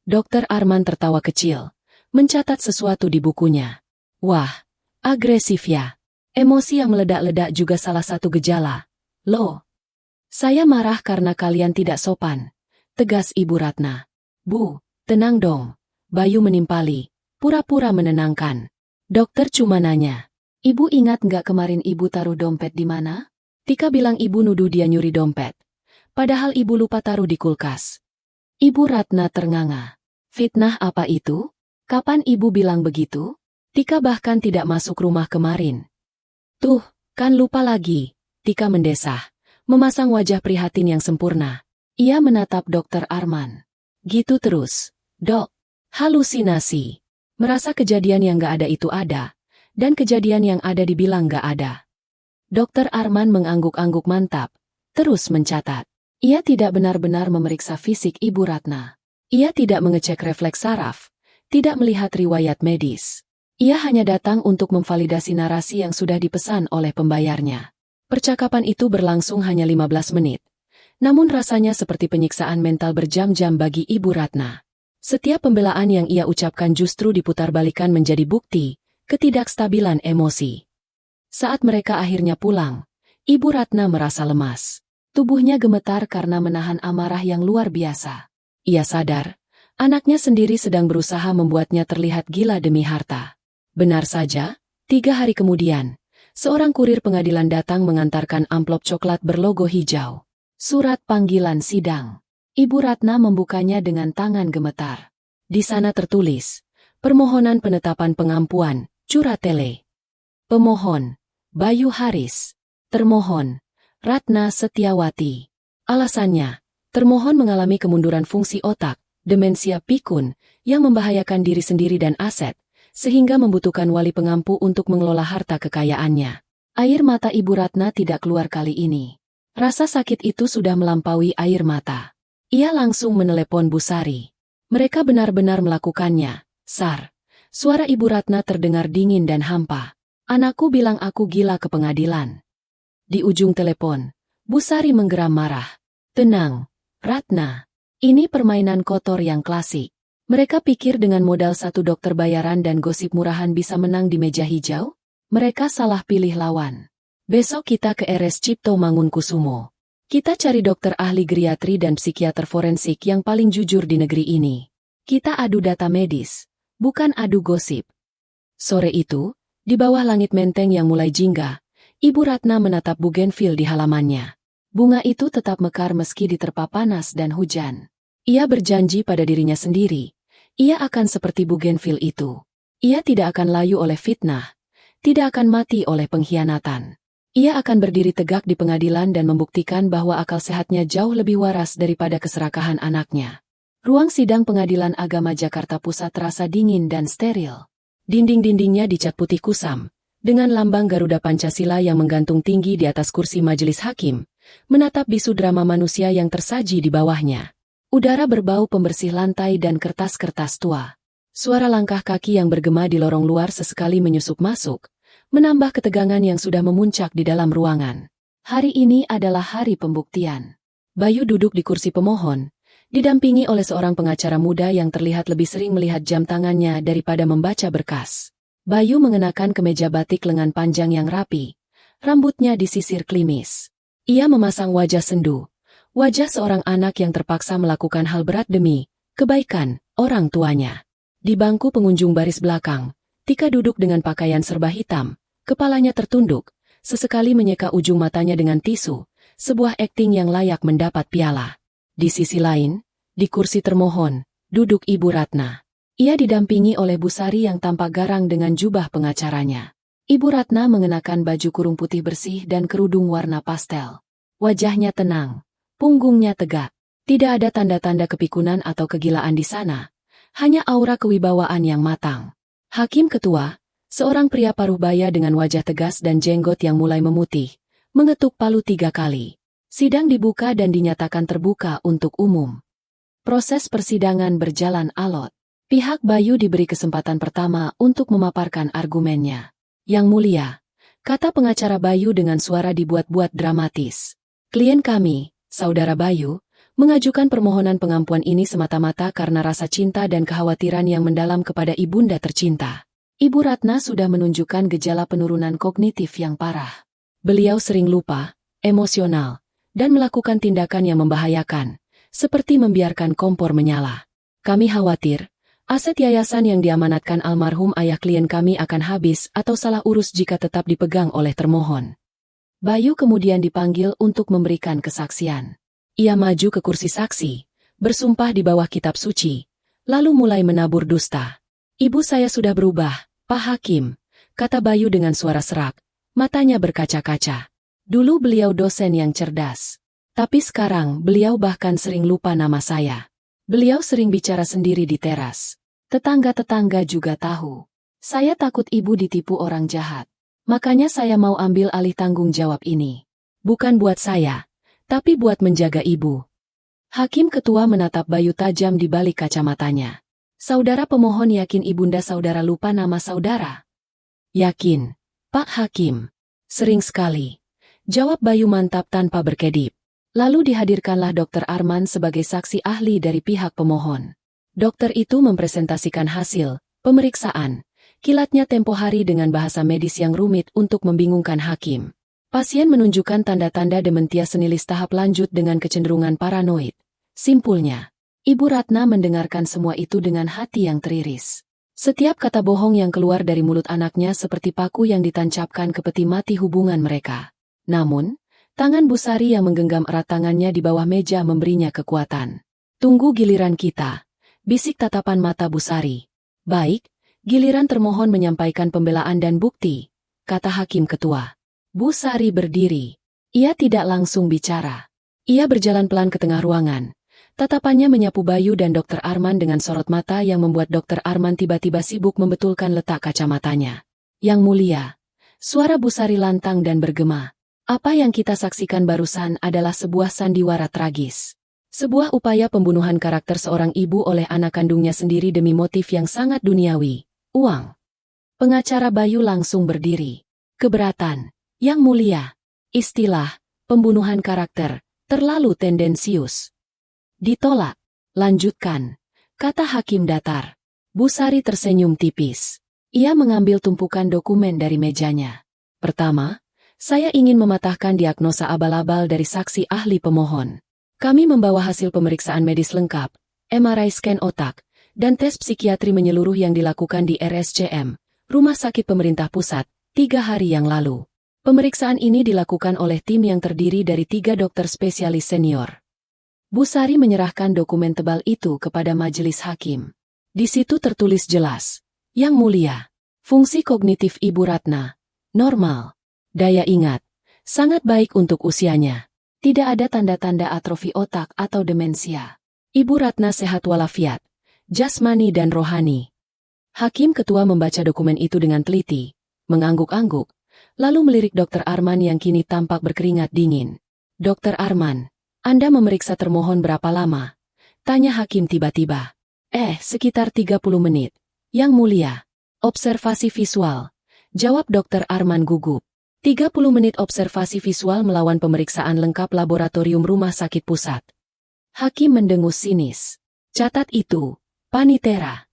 Dr. Arman tertawa kecil, mencatat sesuatu di bukunya. Wah, agresif ya. Emosi yang meledak-ledak juga salah satu gejala. Loh, saya marah karena kalian tidak sopan. Tegas Ibu Ratna. Bu, tenang dong. Bayu menimpali, pura-pura menenangkan. Dokter cuma nanya. Ibu ingat nggak kemarin ibu taruh dompet di mana? Tika bilang ibu nuduh dia nyuri dompet. Padahal ibu lupa taruh di kulkas. Ibu Ratna ternganga. Fitnah apa itu? Kapan ibu bilang begitu? Tika bahkan tidak masuk rumah kemarin. Tuh, kan lupa lagi. Tika mendesah, memasang wajah prihatin yang sempurna. Ia menatap Dr. Arman. Gitu terus, Dok. Halusinasi. Merasa kejadian yang gak ada itu ada, dan kejadian yang ada dibilang gak ada. Dr. Arman mengangguk-angguk mantap, terus mencatat. Ia tidak benar-benar memeriksa fisik Ibu Ratna. Ia tidak mengecek refleks saraf, tidak melihat riwayat medis. Ia hanya datang untuk memvalidasi narasi yang sudah dipesan oleh pembayarnya. Percakapan itu berlangsung hanya 15 menit. Namun rasanya seperti penyiksaan mental berjam-jam bagi Ibu Ratna. Setiap pembelaan yang ia ucapkan justru diputarbalikan menjadi bukti ketidakstabilan emosi. Saat mereka akhirnya pulang, Ibu Ratna merasa lemas. Tubuhnya gemetar karena menahan amarah yang luar biasa. Ia sadar, anaknya sendiri sedang berusaha membuatnya terlihat gila demi harta. Benar saja, 3 hari kemudian, seorang kurir pengadilan datang mengantarkan amplop coklat berlogo hijau. Surat panggilan sidang. Ibu Ratna membukanya dengan tangan gemetar. Di sana tertulis, permohonan penetapan pengampuan, curatele. Pemohon, Bayu Haris. Termohon, Ratna Setiawati. Alasannya, termohon mengalami kemunduran fungsi otak, demensia pikun, yang membahayakan diri sendiri dan aset, sehingga membutuhkan wali pengampu untuk mengelola harta kekayaannya. Air mata Ibu Ratna tidak keluar kali ini. Rasa sakit itu sudah melampaui air mata. Ia langsung menelepon Bu Sari. Mereka benar-benar melakukannya, Sar. Suara Ibu Ratna terdengar dingin dan hampa. Anakku bilang aku gila ke pengadilan. Di ujung telepon, Bu Sari menggeram marah. Tenang, Ratna. Ini permainan kotor yang klasik. Mereka pikir dengan modal satu dokter bayaran dan gosip murahan bisa menang di meja hijau? Mereka salah pilih lawan. Besok kita ke RS Cipto Mangunkusumo. Kita cari dokter ahli geriatri dan psikiater forensik yang paling jujur di negeri ini. Kita adu data medis, bukan adu gosip. Sore itu, di bawah langit menteng yang mulai jingga, Ibu Ratna menatap bugenvil di halamannya. Bunga itu tetap mekar meski diterpa panas dan hujan. Ia berjanji pada dirinya sendiri, ia akan seperti bugenvil itu. Ia tidak akan layu oleh fitnah, tidak akan mati oleh pengkhianatan. Ia akan berdiri tegak di pengadilan dan membuktikan bahwa akal sehatnya jauh lebih waras daripada keserakahan anaknya. Ruang sidang Pengadilan Agama Jakarta Pusat terasa dingin dan steril. Dinding-dindingnya dicat putih kusam, dengan lambang Garuda Pancasila yang menggantung tinggi di atas kursi majelis hakim, menatap bisu drama manusia yang tersaji di bawahnya. Udara berbau pembersih lantai dan kertas-kertas tua. Suara langkah kaki yang bergema di lorong luar sesekali menyusup masuk, menambah ketegangan yang sudah memuncak di dalam ruangan. Hari ini adalah hari pembuktian. Bayu duduk di kursi pemohon, didampingi oleh seorang pengacara muda yang terlihat lebih sering melihat jam tangannya daripada membaca berkas. Bayu mengenakan kemeja batik lengan panjang yang rapi, rambutnya disisir klimis. Ia memasang wajah sendu, wajah seorang anak yang terpaksa melakukan hal berat demi kebaikan orang tuanya. Di bangku pengunjung baris belakang, Tika duduk dengan pakaian serba hitam, kepalanya tertunduk, sesekali menyeka ujung matanya dengan tisu, sebuah akting yang layak mendapat piala. Di sisi lain, di kursi termohon, duduk Ibu Ratna. Ia didampingi oleh Bu Sari yang tampak garang dengan jubah pengacaranya. Ibu Ratna mengenakan baju kurung putih bersih dan kerudung warna pastel. Wajahnya tenang, punggungnya tegak. Tidak ada tanda-tanda kepikunan atau kegilaan di sana, hanya aura kewibawaan yang matang. Hakim Ketua, seorang pria paruh-baya dengan wajah tegas dan jenggot yang mulai memutih, mengetuk palu 3 kali. Sidang dibuka dan dinyatakan terbuka untuk umum. Proses persidangan berjalan alot. Pihak Bayu diberi kesempatan pertama untuk memaparkan argumennya. Yang mulia, kata pengacara Bayu dengan suara dibuat-buat dramatis. Klien kami, Saudara Bayu, mengajukan permohonan pengampuan ini semata-mata karena rasa cinta dan kekhawatiran yang mendalam kepada ibunda tercinta. Ibu Ratna sudah menunjukkan gejala penurunan kognitif yang parah. Beliau sering lupa, emosional, dan melakukan tindakan yang membahayakan, seperti membiarkan kompor menyala. Kami khawatir, aset yayasan yang diamanatkan almarhum ayah klien kami akan habis atau salah urus jika tetap dipegang oleh termohon. Bayu kemudian dipanggil untuk memberikan kesaksian. Ia maju ke kursi saksi, bersumpah di bawah kitab suci, lalu mulai menabur dusta. Ibu saya sudah berubah, Pak Hakim, kata Bayu dengan suara serak, matanya berkaca-kaca. Dulu beliau dosen yang cerdas, tapi sekarang beliau bahkan sering lupa nama saya. Beliau sering bicara sendiri di teras. Tetangga-tetangga juga tahu. Saya takut ibu ditipu orang jahat. Makanya saya mau ambil alih tanggung jawab ini. Bukan buat saya, tapi buat menjaga ibu. Hakim Ketua menatap Bayu tajam di balik kacamatanya. Saudara pemohon yakin ibunda saudara lupa nama saudara? Yakin, Pak Hakim. Sering sekali. Jawab Bayu mantap tanpa berkedip. Lalu dihadirkanlah Dr. Arman sebagai saksi ahli dari pihak pemohon. Dokter itu mempresentasikan hasil pemeriksaan. Kilatnya tempo hari dengan bahasa medis yang rumit untuk membingungkan hakim. Pasien menunjukkan tanda-tanda dementia senilis tahap lanjut dengan kecenderungan paranoid. Simpulnya, Ibu Ratna mendengarkan semua itu dengan hati yang teriris. Setiap kata bohong yang keluar dari mulut anaknya seperti paku yang ditancapkan ke peti mati hubungan mereka. Namun, tangan Bu Sari yang menggenggam erat tangannya di bawah meja memberinya kekuatan. Tunggu giliran kita, bisik tatapan mata Bu Sari. Baik, giliran termohon menyampaikan pembelaan dan bukti, kata Hakim Ketua. Bu Sari berdiri. Ia tidak langsung bicara. Ia berjalan pelan ke tengah ruangan. Tatapannya menyapu Bayu dan Dr. Arman dengan sorot mata yang membuat Dr. Arman tiba-tiba sibuk membetulkan letak kacamatanya. Yang mulia, suara Bu Sari lantang dan bergema. Apa yang kita saksikan barusan adalah sebuah sandiwara tragis. Sebuah upaya pembunuhan karakter seorang ibu oleh anak kandungnya sendiri demi motif yang sangat duniawi, uang. Pengacara Bayu langsung berdiri. Keberatan, Yang mulia. Istilah, pembunuhan karakter, terlalu tendensius. Ditolak. Lanjutkan, kata hakim datar. Busari tersenyum tipis. Ia mengambil tumpukan dokumen dari mejanya. Pertama, saya ingin mematahkan diagnosa abal-abal dari saksi ahli pemohon. Kami membawa hasil pemeriksaan medis lengkap, MRI scan otak, dan tes psikiatri menyeluruh yang dilakukan di RSCM, Rumah Sakit Pemerintah Pusat, 3 hari yang lalu. Pemeriksaan ini dilakukan oleh tim yang terdiri dari 3 dokter spesialis senior. Busari menyerahkan dokumen tebal itu kepada majelis hakim. Di situ tertulis jelas, Yang Mulia, fungsi kognitif Ibu Ratna, normal. Daya ingat, sangat baik untuk usianya. Tidak ada tanda-tanda atrofi otak atau demensia. Ibu Ratna sehat walafiat, jasmani dan rohani. Hakim ketua membaca dokumen itu dengan teliti, mengangguk-angguk, lalu melirik Dr. Arman yang kini tampak berkeringat dingin. Dr. Arman, Anda memeriksa termohon berapa lama? Tanya hakim tiba-tiba. Sekitar 30 menit. Yang Mulia. Observasi visual. Jawab Dr. Arman gugup. 30 menit observasi visual melawan pemeriksaan lengkap laboratorium Rumah Sakit Pusat. Hakim mendengus sinis. Catat itu, Panitera.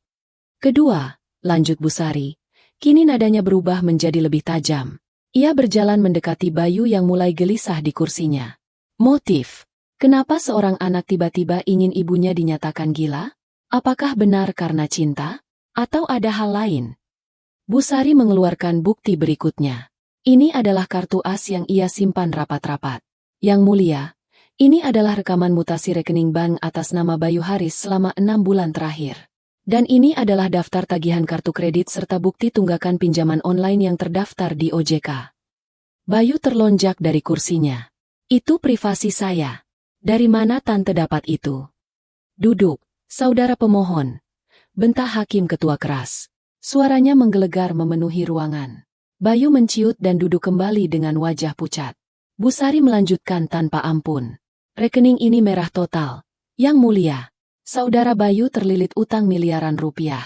Kedua, lanjut Busari, kini nadanya berubah menjadi lebih tajam. Ia berjalan mendekati Bayu yang mulai gelisah di kursinya. Motif. Kenapa seorang anak tiba-tiba ingin ibunya dinyatakan gila? Apakah benar karena cinta? Atau ada hal lain? Busari mengeluarkan bukti berikutnya. Ini adalah kartu as yang ia simpan rapat-rapat. Yang Mulia, ini adalah rekaman mutasi rekening bank atas nama Bayu Haris selama 6 bulan terakhir. Dan ini adalah daftar tagihan kartu kredit serta bukti tunggakan pinjaman online yang terdaftar di OJK. Bayu terlonjak dari kursinya. Itu privasi saya. Dari mana Tante dapat itu? Duduk, saudara pemohon. Bentak hakim ketua keras. Suaranya menggelegar memenuhi ruangan. Bayu menciut dan duduk kembali dengan wajah pucat. Busari melanjutkan tanpa ampun. Rekening ini merah total. Yang Mulia, saudara Bayu terlilit utang miliaran rupiah.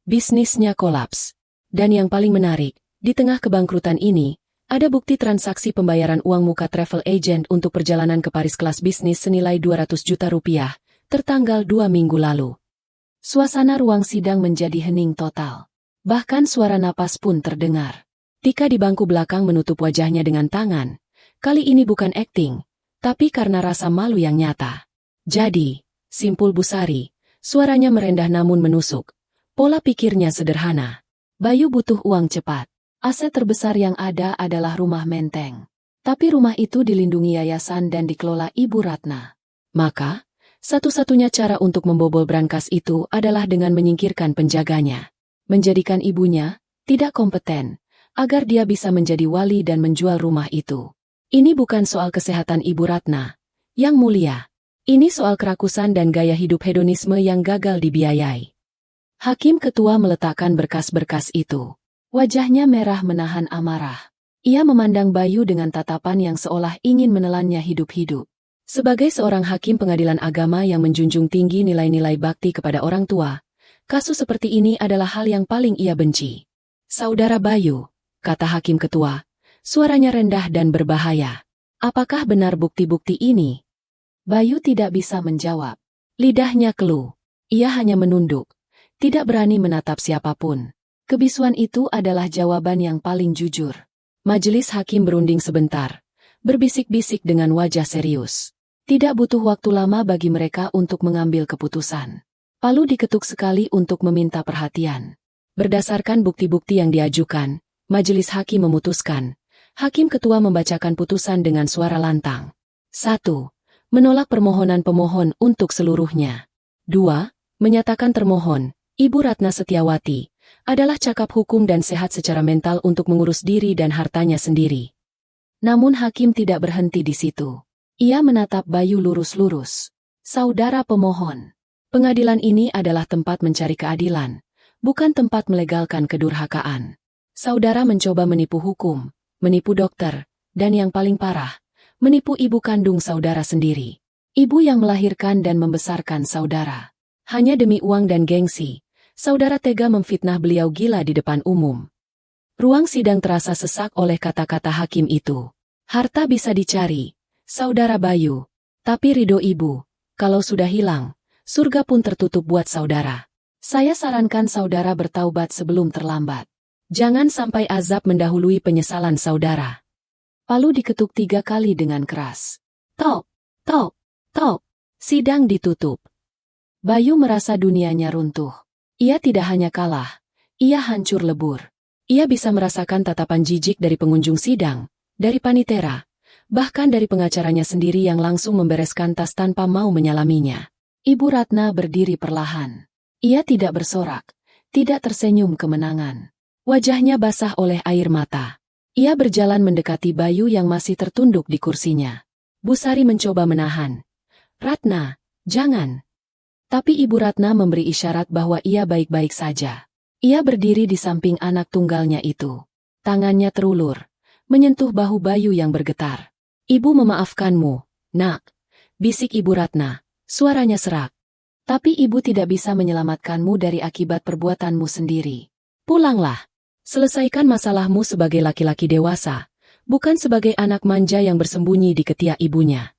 Bisnisnya kolaps. Dan yang paling menarik, di tengah kebangkrutan ini, ada bukti transaksi pembayaran uang muka travel agent untuk perjalanan ke Paris kelas bisnis senilai 200 juta rupiah, tertanggal 2 minggu lalu. Suasana ruang sidang menjadi hening total. Bahkan suara napas pun terdengar. Tika di bangku belakang menutup wajahnya dengan tangan. Kali ini bukan akting, tapi karena rasa malu yang nyata. Jadi, simpul Busari, suaranya merendah namun menusuk. Pola pikirnya sederhana. Bayu butuh uang cepat. Aset terbesar yang ada adalah rumah menteng. Tapi rumah itu dilindungi yayasan dan dikelola Ibu Ratna. Maka, satu-satunya cara untuk membobol brankas itu adalah dengan menyingkirkan penjaganya. Menjadikan ibunya tidak kompeten, agar dia bisa menjadi wali dan menjual rumah itu. Ini bukan soal kesehatan Ibu Ratna, Yang Mulia. Ini soal kerakusan dan gaya hidup hedonisme yang gagal dibiayai. Hakim ketua meletakkan berkas-berkas itu. Wajahnya merah menahan amarah. Ia memandang Bayu dengan tatapan yang seolah ingin menelannya hidup-hidup. Sebagai seorang hakim pengadilan agama yang menjunjung tinggi nilai-nilai bakti kepada orang tua, kasus seperti ini adalah hal yang paling ia benci. Saudara Bayu, kata hakim ketua, suaranya rendah dan berbahaya. Apakah benar bukti-bukti ini? Bayu tidak bisa menjawab. Lidahnya keluh. Ia hanya menunduk. Tidak berani menatap siapapun. Kebisuan itu adalah jawaban yang paling jujur. Majelis hakim berunding sebentar. Berbisik-bisik dengan wajah serius. Tidak butuh waktu lama bagi mereka untuk mengambil keputusan. Palu diketuk sekali untuk meminta perhatian. Berdasarkan bukti-bukti yang diajukan, majelis hakim memutuskan. Hakim ketua membacakan putusan dengan suara lantang. 1. Menolak permohonan pemohon untuk seluruhnya. 2. Menyatakan termohon, Ibu Ratna Setiawati, adalah cakap hukum dan sehat secara mental untuk mengurus diri dan hartanya sendiri. Namun hakim tidak berhenti di situ. Ia menatap Bayu lurus-lurus. Saudara pemohon, pengadilan ini adalah tempat mencari keadilan, bukan tempat melegalkan kedurhakaan. Saudara mencoba menipu hukum, menipu dokter, dan yang paling parah, menipu ibu kandung saudara sendiri. Ibu yang melahirkan dan membesarkan saudara. Hanya demi uang dan gengsi, saudara tega memfitnah beliau gila di depan umum. Ruang sidang terasa sesak oleh kata-kata hakim itu. Harta bisa dicari, Saudara Bayu. Tapi ridho ibu, kalau sudah hilang, surga pun tertutup buat saudara. Saya sarankan saudara bertaubat sebelum terlambat. Jangan sampai azab mendahului penyesalan saudara. Palu diketuk 3 kali dengan keras. Tok, tok, tok. Sidang ditutup. Bayu merasa dunianya runtuh. Ia tidak hanya kalah, ia hancur lebur. Ia bisa merasakan tatapan jijik dari pengunjung sidang, dari panitera, bahkan dari pengacaranya sendiri yang langsung membereskan tas tanpa mau menyalaminya. Ibu Ratna berdiri perlahan. Ia tidak bersorak, tidak tersenyum kemenangan. Wajahnya basah oleh air mata. Ia berjalan mendekati Bayu yang masih tertunduk di kursinya. Bu Sari mencoba menahan. Ratna, jangan. Tapi Ibu Ratna memberi isyarat bahwa ia baik-baik saja. Ia berdiri di samping anak tunggalnya itu. Tangannya terulur, menyentuh bahu Bayu yang bergetar. Ibu memaafkanmu, nak, bisik Ibu Ratna, suaranya serak. Tapi ibu tidak bisa menyelamatkanmu dari akibat perbuatanmu sendiri. Pulanglah, selesaikan masalahmu sebagai laki-laki dewasa, bukan sebagai anak manja yang bersembunyi di ketiak ibunya.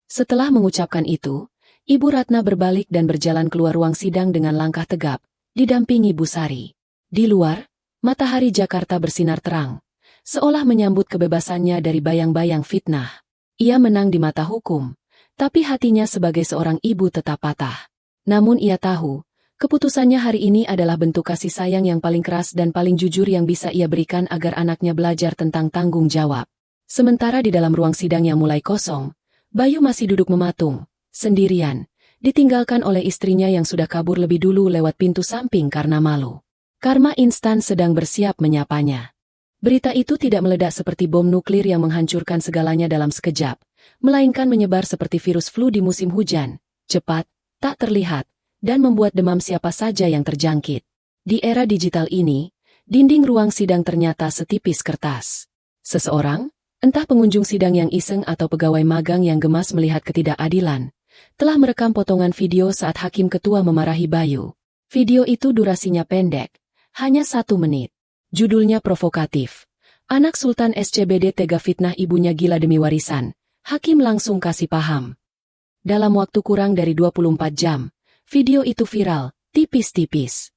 Setelah mengucapkan itu, Ibu Ratna berbalik dan berjalan keluar ruang sidang dengan langkah tegap, didampingi Bu Sari. Di luar, matahari Jakarta bersinar terang, seolah menyambut kebebasannya dari bayang-bayang fitnah. Ia menang di mata hukum, tapi hatinya sebagai seorang ibu tetap patah. Namun ia tahu, keputusannya hari ini adalah bentuk kasih sayang yang paling keras dan paling jujur yang bisa ia berikan agar anaknya belajar tentang tanggung jawab. Sementara di dalam ruang sidang yang mulai kosong, Bayu masih duduk mematung, sendirian, ditinggalkan oleh istrinya yang sudah kabur lebih dulu lewat pintu samping karena malu. Karma instan sedang bersiap menyapanya. Berita itu tidak meledak seperti bom nuklir yang menghancurkan segalanya dalam sekejap, melainkan menyebar seperti virus flu di musim hujan, cepat, tak terlihat, dan membuat demam siapa saja yang terjangkit. Di era digital ini, dinding ruang sidang ternyata setipis kertas. Seseorang, entah pengunjung sidang yang iseng atau pegawai magang yang gemas melihat ketidakadilan, telah merekam potongan video saat hakim ketua memarahi Bayu. Video itu durasinya pendek, hanya 1 menit. Judulnya provokatif. Anak Sultan SCBD tega fitnah ibunya gila demi warisan. Hakim langsung kasih paham. Dalam waktu kurang dari 24 jam, video itu viral, tipis-tipis.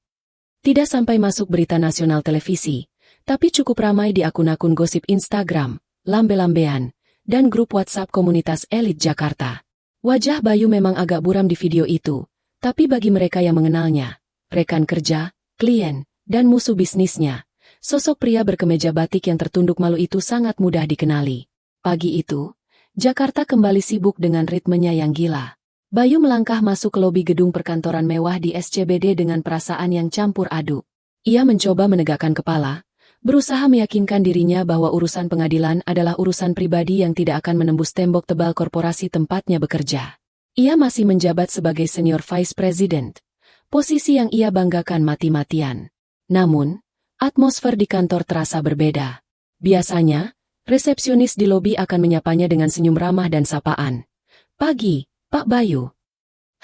Tidak sampai masuk berita nasional televisi, tapi cukup ramai di akun-akun gosip Instagram, lambe-lambean, dan grup WhatsApp komunitas elit Jakarta. Wajah Bayu memang agak buram di video itu, tapi bagi mereka yang mengenalnya, rekan kerja, klien, dan musuh bisnisnya, sosok pria berkemeja batik yang tertunduk malu itu sangat mudah dikenali. Pagi itu, Jakarta kembali sibuk dengan ritmenya yang gila. Bayu melangkah masuk ke lobi gedung perkantoran mewah di SCBD dengan perasaan yang campur aduk. Ia mencoba menegakkan kepala, berusaha meyakinkan dirinya bahwa urusan pengadilan adalah urusan pribadi yang tidak akan menembus tembok tebal korporasi tempatnya bekerja. Ia masih menjabat sebagai senior vice president, posisi yang ia banggakan mati-matian. Namun, atmosfer di kantor terasa berbeda. Biasanya, resepsionis di lobi akan menyapanya dengan senyum ramah dan sapaan. "Pagi, Pak Bayu."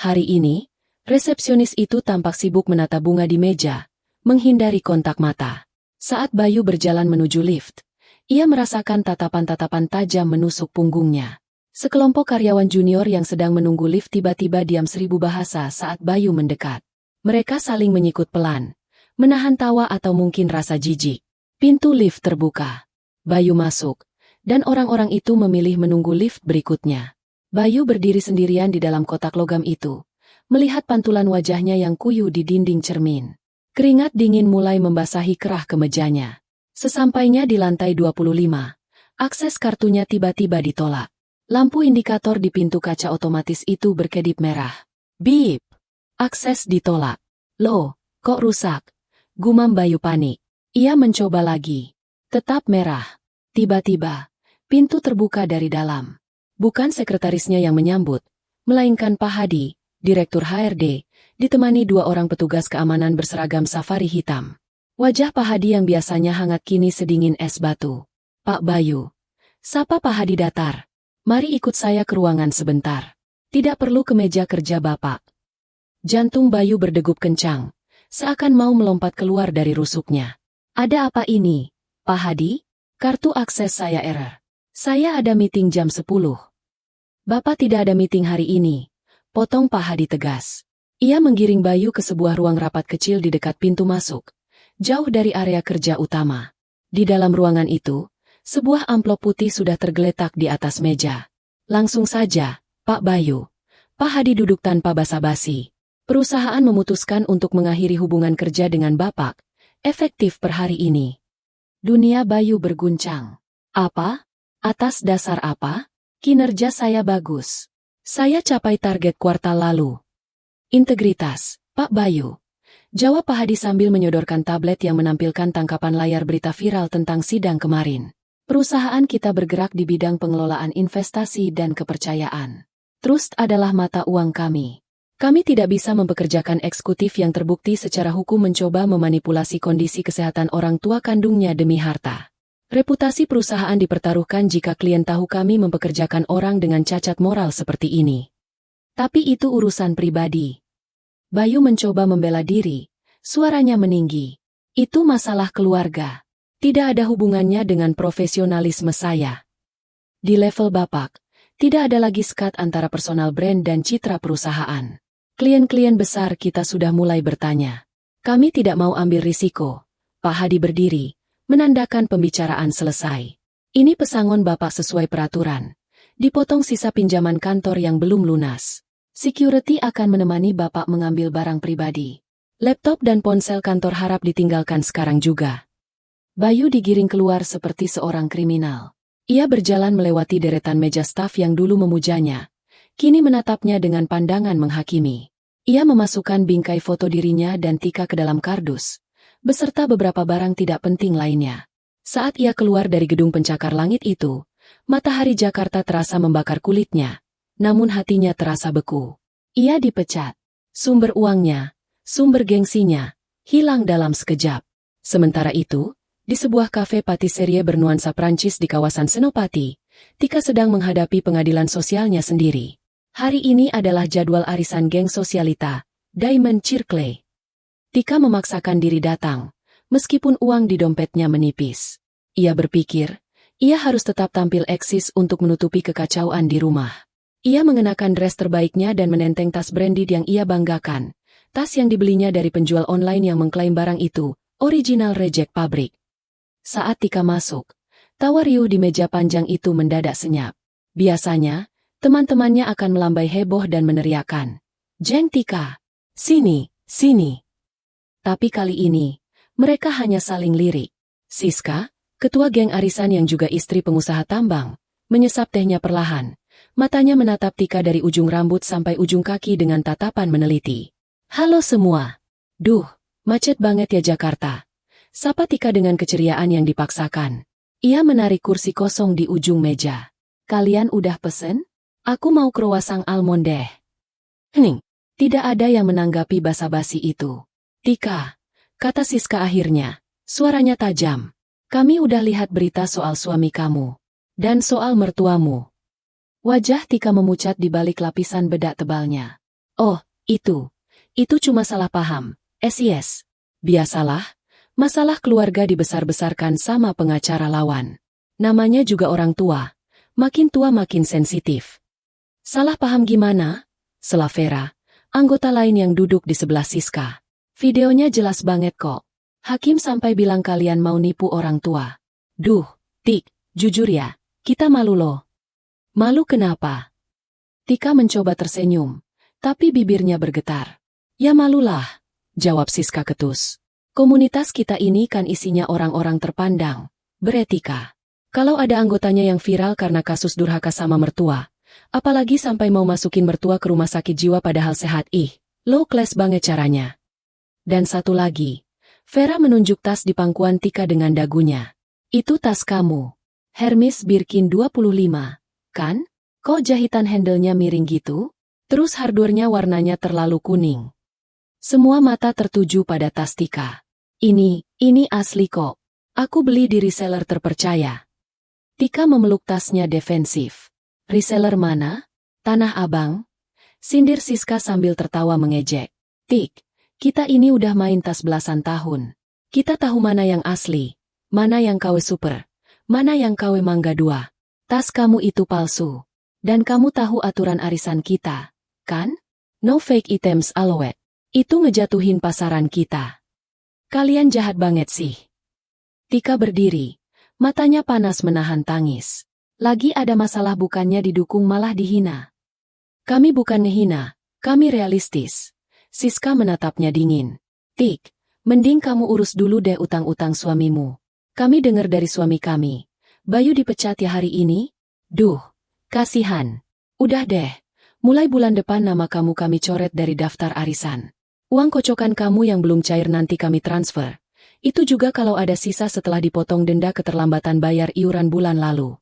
Hari ini, resepsionis itu tampak sibuk menata bunga di meja, menghindari kontak mata. Saat Bayu berjalan menuju lift, ia merasakan tatapan-tatapan tajam menusuk punggungnya. Sekelompok karyawan junior yang sedang menunggu lift tiba-tiba diam 1000 bahasa saat Bayu mendekat. Mereka saling menyikut pelan, menahan tawa atau mungkin rasa jijik. Pintu lift terbuka. Bayu masuk, dan orang-orang itu memilih menunggu lift berikutnya. Bayu berdiri sendirian di dalam kotak logam itu, melihat pantulan wajahnya yang kuyu di dinding cermin. Keringat dingin mulai membasahi kerah kemejanya. Sesampainya di lantai 25, akses kartunya tiba-tiba ditolak. Lampu indikator di pintu kaca otomatis itu berkedip merah. Bip! Akses ditolak. Loh, kok rusak? Gumam Bayu panik. Ia mencoba lagi. Tetap merah. Tiba-tiba, pintu terbuka dari dalam. Bukan sekretarisnya yang menyambut, melainkan Pak Hadi, Direktur HRD, ditemani 2 orang petugas keamanan berseragam safari hitam. Wajah Pak Hadi yang biasanya hangat kini sedingin es batu. "Pak Bayu." Sapa Pak Hadi datar. "Mari ikut saya ke ruangan sebentar." "Tidak perlu ke meja kerja Bapak." Jantung Bayu berdegup kencang, seakan mau melompat keluar dari rusuknya. "Ada apa ini, Pak Hadi?" "Kartu akses saya error." Saya ada meeting jam 10. Bapak tidak ada meeting hari ini, potong Pak Hadi tegas. Ia menggiring Bayu ke sebuah ruang rapat kecil di dekat pintu masuk, jauh dari area kerja utama. Di dalam ruangan itu, sebuah amplop putih sudah tergeletak di atas meja. Langsung saja, Pak Bayu. Pak Hadi duduk tanpa basa-basi. Perusahaan memutuskan untuk mengakhiri hubungan kerja dengan Bapak, efektif per hari ini. Dunia Bayu berguncang. Apa? Atas dasar apa? Kinerja saya bagus. Saya capai target kuartal lalu. Integritas, Pak Bayu. Jawab Pak Hadi sambil menyodorkan tablet yang menampilkan tangkapan layar berita viral tentang sidang kemarin. Perusahaan kita bergerak di bidang pengelolaan investasi dan kepercayaan. Trust adalah mata uang kami. Kami tidak bisa mempekerjakan eksekutif yang terbukti secara hukum mencoba memanipulasi kondisi kesehatan orang tua kandungnya demi harta. Reputasi perusahaan dipertaruhkan jika klien tahu kami mempekerjakan orang dengan cacat moral seperti ini. Tapi itu urusan pribadi. Bayu mencoba membela diri, suaranya meninggi. Itu masalah keluarga. Tidak ada hubungannya dengan profesionalisme saya. Di level Bapak, tidak ada lagi sekat antara personal brand dan citra perusahaan. Klien-klien besar kita sudah mulai bertanya. Kami tidak mau ambil risiko. Pak Hadi berdiri, menandakan pembicaraan selesai. Ini pesangon Bapak sesuai peraturan. Dipotong sisa pinjaman kantor yang belum lunas. Security akan menemani Bapak mengambil barang pribadi. Laptop dan ponsel kantor harap ditinggalkan sekarang juga. Bayu digiring keluar seperti seorang kriminal. Ia berjalan melewati deretan meja staf yang dulu memujanya. Kini menatapnya dengan pandangan menghakimi. Ia memasukkan bingkai foto dirinya dan Tika ke dalam kardus, beserta beberapa barang tidak penting lainnya. Saat ia keluar dari gedung pencakar langit itu, matahari Jakarta terasa membakar kulitnya, namun hatinya terasa beku. Ia dipecat. Sumber uangnya, sumber gengsinya, hilang dalam sekejap. Sementara itu, di sebuah kafe patisserie bernuansa Prancis di kawasan Senopati, Tika sedang menghadapi pengadilan sosialnya sendiri. Hari ini adalah jadwal arisan geng sosialita, Diamond Circle. Tika memaksakan diri datang, meskipun uang di dompetnya menipis. Ia berpikir, ia harus tetap tampil eksis untuk menutupi kekacauan di rumah. Ia mengenakan dress terbaiknya dan menenteng tas branded yang ia banggakan. Tas yang dibelinya dari penjual online yang mengklaim barang itu, original reject pabrik. Saat Tika masuk, tawa riuh di meja panjang itu mendadak senyap. Biasanya, teman-temannya akan melambai heboh dan meneriakan, "Jeng Tika, sini, sini." Tapi kali ini, mereka hanya saling lirik. Siska, ketua geng arisan yang juga istri pengusaha tambang, menyesap tehnya perlahan. Matanya menatap Tika dari ujung rambut sampai ujung kaki dengan tatapan meneliti. "Halo semua. Duh, macet banget ya Jakarta." Sapa Tika dengan keceriaan yang dipaksakan. Ia menarik kursi kosong di ujung meja. "Kalian udah pesen? Aku mau croissant almond deh." Hening. Tidak ada yang menanggapi basa-basi itu. "Tika," kata Siska akhirnya, suaranya tajam. "Kami udah lihat berita soal suami kamu. Dan soal mertuamu." Wajah Tika memucat di balik lapisan bedak tebalnya. "Oh, itu cuma salah paham. Yes. Biasalah, masalah keluarga dibesar-besarkan sama pengacara lawan. Namanya juga orang tua. Makin tua makin sensitif." "Salah paham gimana?" sela Vera, anggota lain yang duduk di sebelah Siska. "Videonya jelas banget kok. Hakim sampai bilang kalian mau nipu orang tua." "Duh, Tik, jujur ya, kita malu loh." "Malu kenapa?" Tika mencoba tersenyum, tapi bibirnya bergetar. "Ya malulah," jawab Siska ketus. "Komunitas kita ini kan isinya orang-orang terpandang, beretika. Kalau ada anggotanya yang viral karena kasus durhaka sama mertua, apalagi sampai mau masukin mertua ke rumah sakit jiwa padahal sehat, low class banget caranya." "Dan satu lagi." Vera menunjuk tas di pangkuan Tika dengan dagunya. "Itu tas kamu. Hermes Birkin 25, kan? Kok jahitan handle-nya miring gitu? Terus hardware-nya warnanya terlalu kuning." Semua mata tertuju pada tas Tika. Ini asli kok. Aku beli di reseller terpercaya." Tika memeluk tasnya defensif. "Reseller mana? Tanah Abang?" sindir Siska sambil tertawa mengejek. "Tik, kita ini udah main tas belasan tahun. Kita tahu mana yang asli, mana yang KW super, mana yang KW Mangga 2. Tas kamu itu palsu. Dan kamu tahu aturan arisan kita, kan? No fake items allowed. Itu ngejatuhin pasaran kita. Kalian jahat banget sih. Tika berdiri. Matanya panas menahan tangis. Lagi ada masalah bukannya didukung malah dihina. Kami bukan ngehina, kami realistis. Siska menatapnya dingin. Tik, mending kamu urus dulu deh utang-utang suamimu. Kami dengar dari suami kami. Bayu dipecat ya hari ini? Duh, kasihan. Udah deh, mulai bulan depan nama kamu kami coret dari daftar arisan. Uang kocokan kamu yang belum cair nanti kami transfer. Itu juga kalau ada sisa setelah dipotong denda keterlambatan bayar iuran bulan lalu.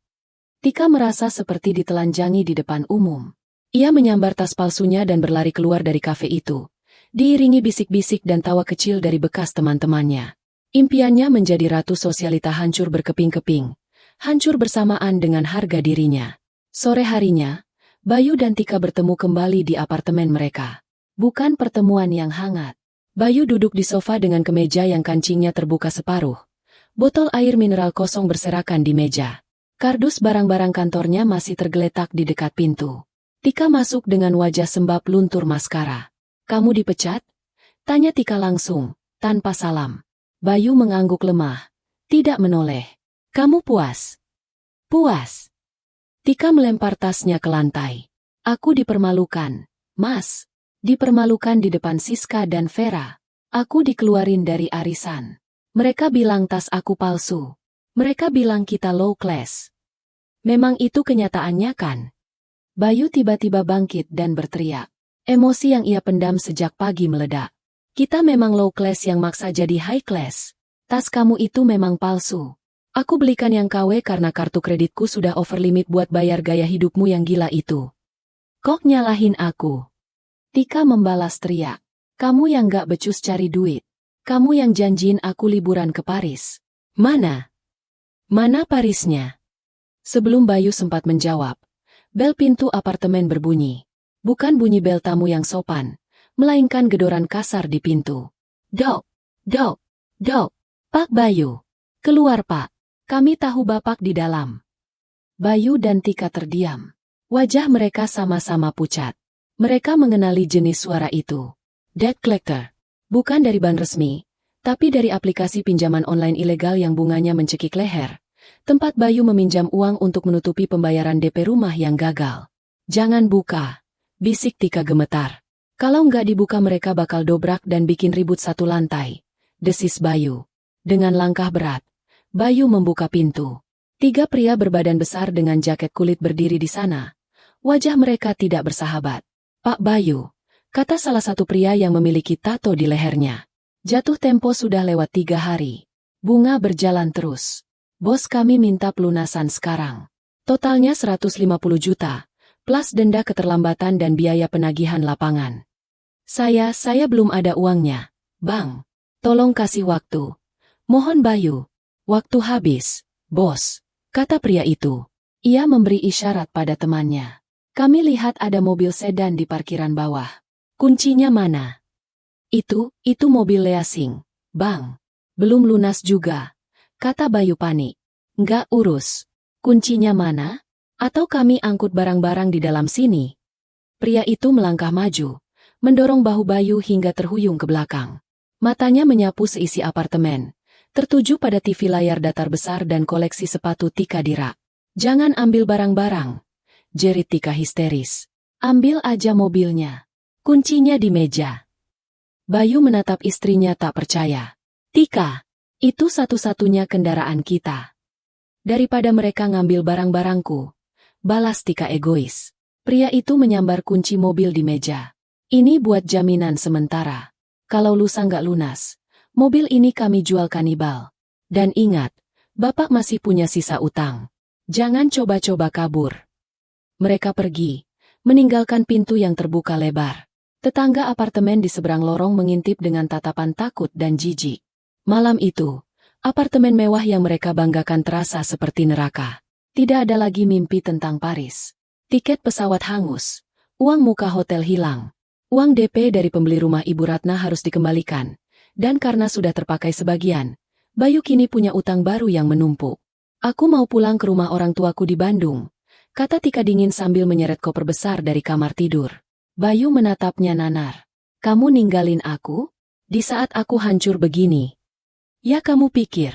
Tika merasa seperti ditelanjangi di depan umum. Ia menyambar tas palsunya dan berlari keluar dari kafe itu. Diiringi bisik-bisik dan tawa kecil dari bekas teman-temannya. Impiannya menjadi ratu sosialita hancur berkeping-keping. Hancur bersamaan dengan harga dirinya. Sore harinya, Bayu dan Tika bertemu kembali di apartemen mereka. Bukan pertemuan yang hangat. Bayu duduk di sofa dengan kemeja yang kancingnya terbuka separuh. Botol air mineral kosong berserakan di meja. Kardus barang-barang kantornya masih tergeletak di dekat pintu. Tika masuk dengan wajah sembab luntur maskara. Kamu dipecat? Tanya Tika langsung, tanpa salam. Bayu mengangguk lemah. Tidak menoleh. Kamu puas? Puas. Tika melempar tasnya ke lantai. Aku dipermalukan, Mas. Dipermalukan di depan Siska dan Vera. Aku dikeluarin dari arisan. Mereka bilang tas aku palsu. Mereka bilang kita low class. Memang itu kenyataannya kan? Bayu tiba-tiba bangkit dan berteriak. Emosi yang ia pendam sejak pagi meledak. Kita memang low class yang maksa jadi high class. Tas kamu itu memang palsu. Aku belikan yang KW karena kartu kreditku sudah over limit buat bayar gaya hidupmu yang gila itu. Kok nyalahin aku? Tika membalas teriak. Kamu yang gak becus cari duit. Kamu yang janjiin aku liburan ke Paris. Mana? Mana Parisnya? Sebelum Bayu sempat menjawab, bel pintu apartemen berbunyi. Bukan bunyi bel tamu yang sopan, melainkan gedoran kasar di pintu. Dok, dok, dok, Pak Bayu. Keluar Pak. Kami tahu Bapak di dalam. Bayu dan Tika terdiam. Wajah mereka sama-sama pucat. Mereka mengenali jenis suara itu. Debt collector. Bukan dari bank resmi, tapi dari aplikasi pinjaman online ilegal yang bunganya mencekik leher. Tempat Bayu meminjam uang untuk menutupi pembayaran DP rumah yang gagal. Jangan buka, bisik Tika gemetar. Kalau nggak dibuka mereka bakal dobrak dan bikin ribut satu lantai. Desis Bayu. Dengan langkah berat, Bayu membuka pintu. 3 pria berbadan besar dengan jaket kulit berdiri di sana. Wajah mereka tidak bersahabat. Pak Bayu, kata salah satu pria yang memiliki tato di lehernya. Jatuh tempo sudah lewat 3 hari. Bunga berjalan terus. Bos kami minta pelunasan sekarang. Totalnya 150 juta, plus denda keterlambatan dan biaya penagihan lapangan. Saya belum ada uangnya. Bang, tolong kasih waktu. Mohon Bayu. Waktu habis, bos, kata pria itu. Ia memberi isyarat pada temannya. Kami lihat ada mobil sedan di parkiran bawah. Kuncinya mana? Itu mobil leasing, bang. Belum lunas juga, kata Bayu panik. Nggak urus. Kuncinya mana? Atau kami angkut barang-barang di dalam sini? Pria itu melangkah maju, mendorong bahu Bayu hingga terhuyung ke belakang. Matanya menyapu seisi apartemen. Tertuju pada TV layar datar besar dan koleksi sepatu Tika di rak. Jangan ambil barang-barang, jerit Tika histeris. Ambil aja mobilnya. Kuncinya di meja. Bayu menatap istrinya tak percaya. Tika, itu satu-satunya kendaraan kita. Daripada mereka ngambil barang-barangku, balas Tika egois. Pria itu menyambar kunci mobil di meja. Ini buat jaminan sementara. Kalau lusa nggak lunas, mobil ini kami jual kanibal. Dan ingat, Bapak masih punya sisa utang. Jangan coba-coba kabur. Mereka pergi, meninggalkan pintu yang terbuka lebar. Tetangga apartemen di seberang lorong mengintip dengan tatapan takut dan jijik. Malam itu, apartemen mewah yang mereka banggakan terasa seperti neraka. Tidak ada lagi mimpi tentang Paris. Tiket pesawat hangus. Uang muka hotel hilang. Uang DP dari pembeli rumah Ibu Ratna harus dikembalikan. Dan karena sudah terpakai sebagian, Bayu kini punya utang baru yang menumpuk. Aku mau pulang ke rumah orang tuaku di Bandung, kata Tika dingin sambil menyeret koper besar dari kamar tidur. Bayu menatapnya nanar. Kamu ninggalin aku? Di saat aku hancur begini. Ya kamu pikir.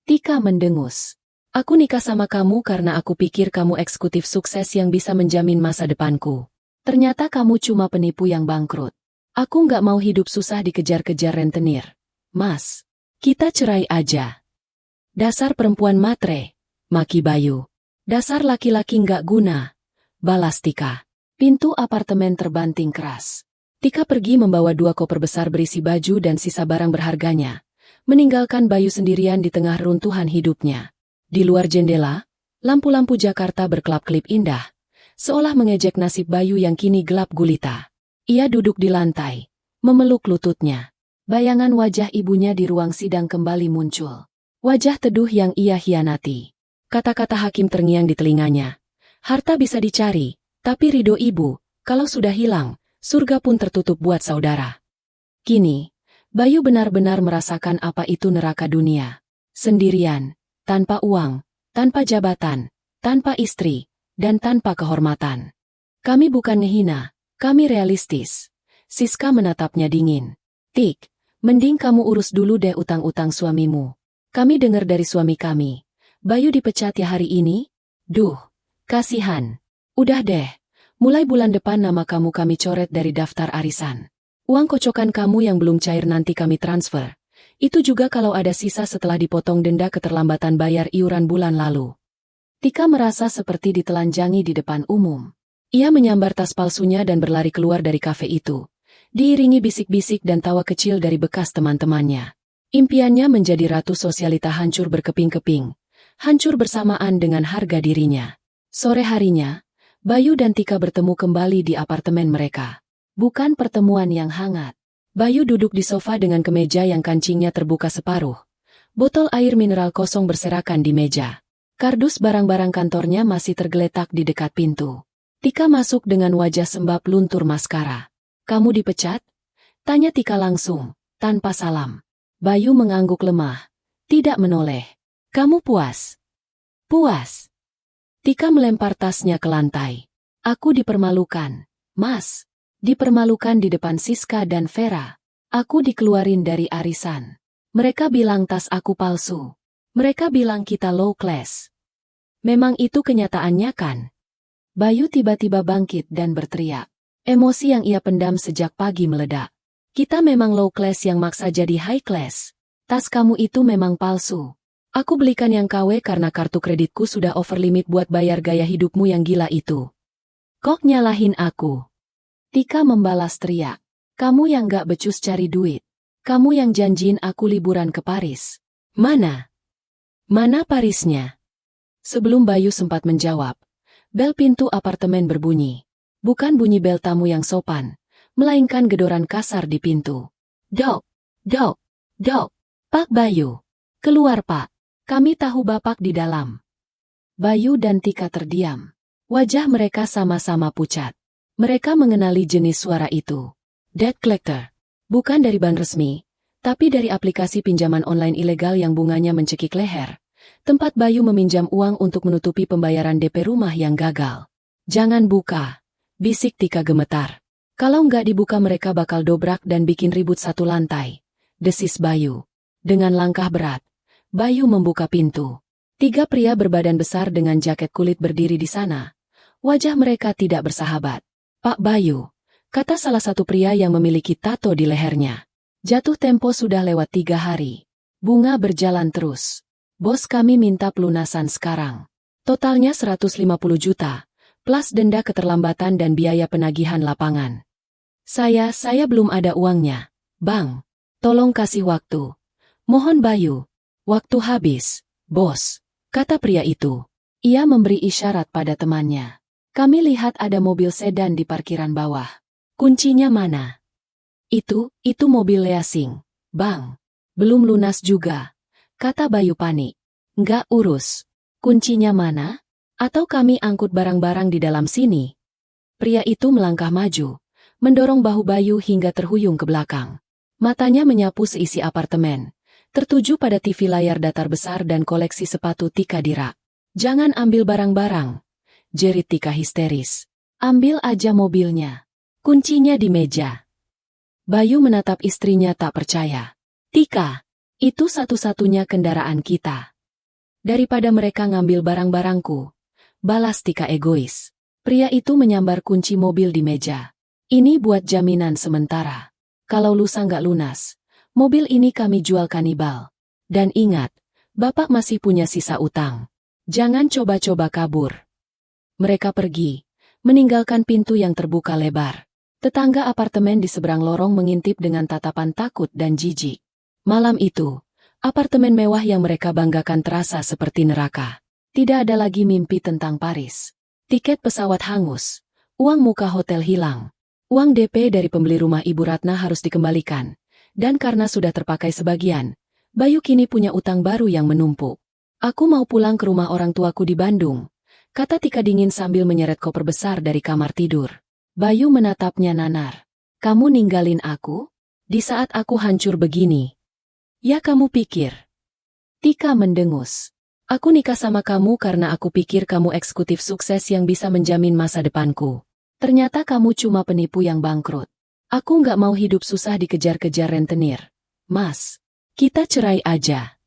Tika mendengus. Aku nikah sama kamu karena aku pikir kamu eksekutif sukses yang bisa menjamin masa depanku. Ternyata kamu cuma penipu yang bangkrut. Aku nggak mau hidup susah dikejar-kejar rentenir. Mas, kita cerai aja. Dasar perempuan matre, maki Bayu. Dasar laki-laki nggak guna, balas Tika. Pintu apartemen terbanting keras. Tika pergi membawa 2 koper besar berisi baju dan sisa barang berharganya, meninggalkan Bayu sendirian di tengah runtuhan hidupnya. Di luar jendela, lampu-lampu Jakarta berkelap-kelip indah, seolah mengejek nasib Bayu yang kini gelap gulita. Ia duduk di lantai, memeluk lututnya. Bayangan wajah ibunya di ruang sidang kembali muncul. Wajah teduh yang ia hianati. Kata-kata hakim terngiang di telinganya. Harta bisa dicari, tapi ridho ibu, kalau sudah hilang, surga pun tertutup buat saudara. Kini, Bayu benar-benar merasakan apa itu neraka dunia. Sendirian, tanpa uang, tanpa jabatan, tanpa istri, dan tanpa kehormatan. Kami bukan ngehina, kami realistis. Siska menatapnya dingin. Tik, mending kamu urus dulu deh utang-utang suamimu. Kami dengar dari suami kami. Bayu dipecat ya hari ini? Duh, kasihan. Udah deh. Mulai bulan depan nama kamu kami coret dari daftar arisan. Uang kocokan kamu yang belum cair nanti kami transfer. Itu juga kalau ada sisa setelah dipotong denda keterlambatan bayar iuran bulan lalu. Tika merasa seperti ditelanjangi di depan umum. Ia menyambar tas palsunya dan berlari keluar dari kafe itu. Diiringi bisik-bisik dan tawa kecil dari bekas teman-temannya. Impiannya menjadi ratu sosialita hancur berkeping-keping. Hancur bersamaan dengan harga dirinya. Sore harinya, Bayu dan Tika bertemu kembali di apartemen mereka. Bukan pertemuan yang hangat. Bayu duduk di sofa dengan kemeja yang kancingnya terbuka separuh. Botol air mineral kosong berserakan di meja. Kardus barang-barang kantornya masih tergeletak di dekat pintu. Tika masuk dengan wajah sembab luntur maskara. Kamu dipecat? Tanya Tika langsung, tanpa salam. Bayu mengangguk lemah. Tidak menoleh. Kamu puas? Puas. Tika melempar tasnya ke lantai. Aku dipermalukan, Mas. Dipermalukan di depan Siska dan Vera. Aku dikeluarin dari arisan. Mereka bilang tas aku palsu. Mereka bilang kita low class. Memang itu kenyataannya kan? Bayu tiba-tiba bangkit dan berteriak. Emosi yang ia pendam sejak pagi meledak. Kita memang low class yang maksa jadi high class. Tas kamu itu memang palsu. Aku belikan yang KW karena kartu kreditku sudah over limit buat bayar gaya hidupmu yang gila itu. Kok nyalahin aku? Tika membalas teriak. Kamu yang gak becus cari duit. Kamu yang janjiin aku liburan ke Paris. Mana? Mana Parisnya? Sebelum Bayu sempat menjawab, bel pintu apartemen berbunyi. Bukan bunyi bel tamu yang sopan, melainkan gedoran kasar di pintu. Dok, dok, dok, Pak Bayu. Keluar Pak. Kami tahu Bapak di dalam. Bayu dan Tika terdiam. Wajah mereka sama-sama pucat. Mereka mengenali jenis suara itu. Debt collector. Bukan dari bank resmi, tapi dari aplikasi pinjaman online ilegal yang bunganya mencekik leher. Tempat Bayu meminjam uang untuk menutupi pembayaran DP rumah yang gagal. Jangan buka, bisik Tika gemetar. Kalau nggak dibuka mereka bakal dobrak dan bikin ribut satu lantai. Desis Bayu. Dengan langkah berat, Bayu membuka pintu. 3 pria berbadan besar dengan jaket kulit berdiri di sana. Wajah mereka tidak bersahabat. Pak Bayu, kata salah satu pria yang memiliki tato di lehernya. Jatuh tempo sudah lewat 3 hari. Bunga berjalan terus. Bos kami minta pelunasan sekarang. Totalnya 150 juta, plus denda keterlambatan dan biaya penagihan lapangan. Saya belum ada uangnya. Bang, tolong kasih waktu. Mohon Bayu. Waktu habis, bos, kata pria itu. Ia memberi isyarat pada temannya. Kami lihat ada mobil sedan di parkiran bawah. Kuncinya mana? Itu mobil leasing. Bang, belum lunas juga, kata Bayu panik. Nggak urus. Kuncinya mana? Atau kami angkut barang-barang di dalam sini? Pria itu melangkah maju, mendorong bahu Bayu hingga terhuyung ke belakang. Matanya menyapu seisi apartemen. tertuju pada TV layar datar besar dan koleksi sepatu Tika di rak. "Jangan ambil barang-barang," jerit Tika histeris. "Ambil aja mobilnya. Kuncinya di meja." Bayu menatap istrinya tak percaya. "Tika, itu satu-satunya kendaraan kita. Daripada mereka ngambil barang-barangku," balas Tika egois. Pria itu menyambar kunci mobil di meja. "Ini buat jaminan sementara. Kalau lusa nggak lunas, mobil ini kami jual kanibal. Dan ingat, Bapak masih punya sisa utang. Jangan coba-coba kabur." Mereka pergi, meninggalkan pintu yang terbuka lebar. Tetangga apartemen di seberang lorong mengintip dengan tatapan takut dan jijik. Malam itu, apartemen mewah yang mereka banggakan terasa seperti neraka. Tidak ada lagi mimpi tentang Paris. Tiket pesawat hangus, uang muka hotel hilang. Uang DP dari pembeli rumah Ibu Ratna harus dikembalikan. Dan karena sudah terpakai sebagian, Bayu kini punya utang baru yang menumpuk. "Aku mau pulang ke rumah orang tuaku di Bandung," kata Tika dingin sambil menyeret koper besar dari kamar tidur. Bayu menatapnya nanar. "Kamu ninggalin aku? Di saat aku hancur begini?" "Ya kamu pikir?" Tika mendengus. "Aku nikah sama kamu karena aku pikir kamu eksekutif sukses yang bisa menjamin masa depanku. Ternyata kamu cuma penipu yang bangkrut. Aku nggak mau hidup susah dikejar-kejar rentenir. Mas, kita cerai aja."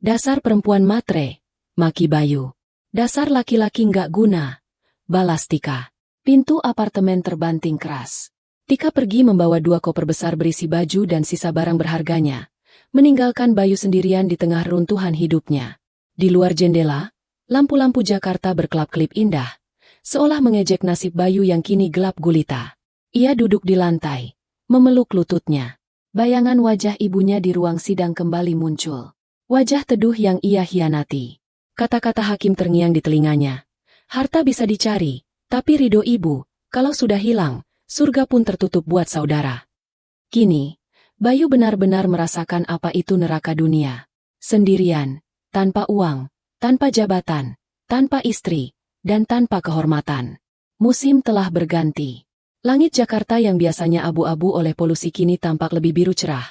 "Dasar perempuan matre," maki Bayu. "Dasar laki-laki nggak guna," balas Tika. Pintu apartemen terbanting keras. Tika pergi membawa 2 koper besar berisi baju dan sisa barang berharganya, meninggalkan Bayu sendirian di tengah runtuhan hidupnya. Di luar jendela, lampu-lampu Jakarta berkelap-kelip indah, seolah mengejek nasib Bayu yang kini gelap gulita. Ia duduk di lantai, memeluk lututnya. Bayangan wajah ibunya di ruang sidang kembali muncul. Wajah teduh yang ia hianati. Kata-kata hakim terngiang di telinganya. "Harta bisa dicari, tapi ridho ibu, kalau sudah hilang, surga pun tertutup buat saudara." Kini, Bayu benar-benar merasakan apa itu neraka dunia. Sendirian, tanpa uang, tanpa jabatan, tanpa istri, dan tanpa kehormatan. Musim telah berganti. Langit Jakarta yang biasanya abu-abu oleh polusi kini tampak lebih biru cerah.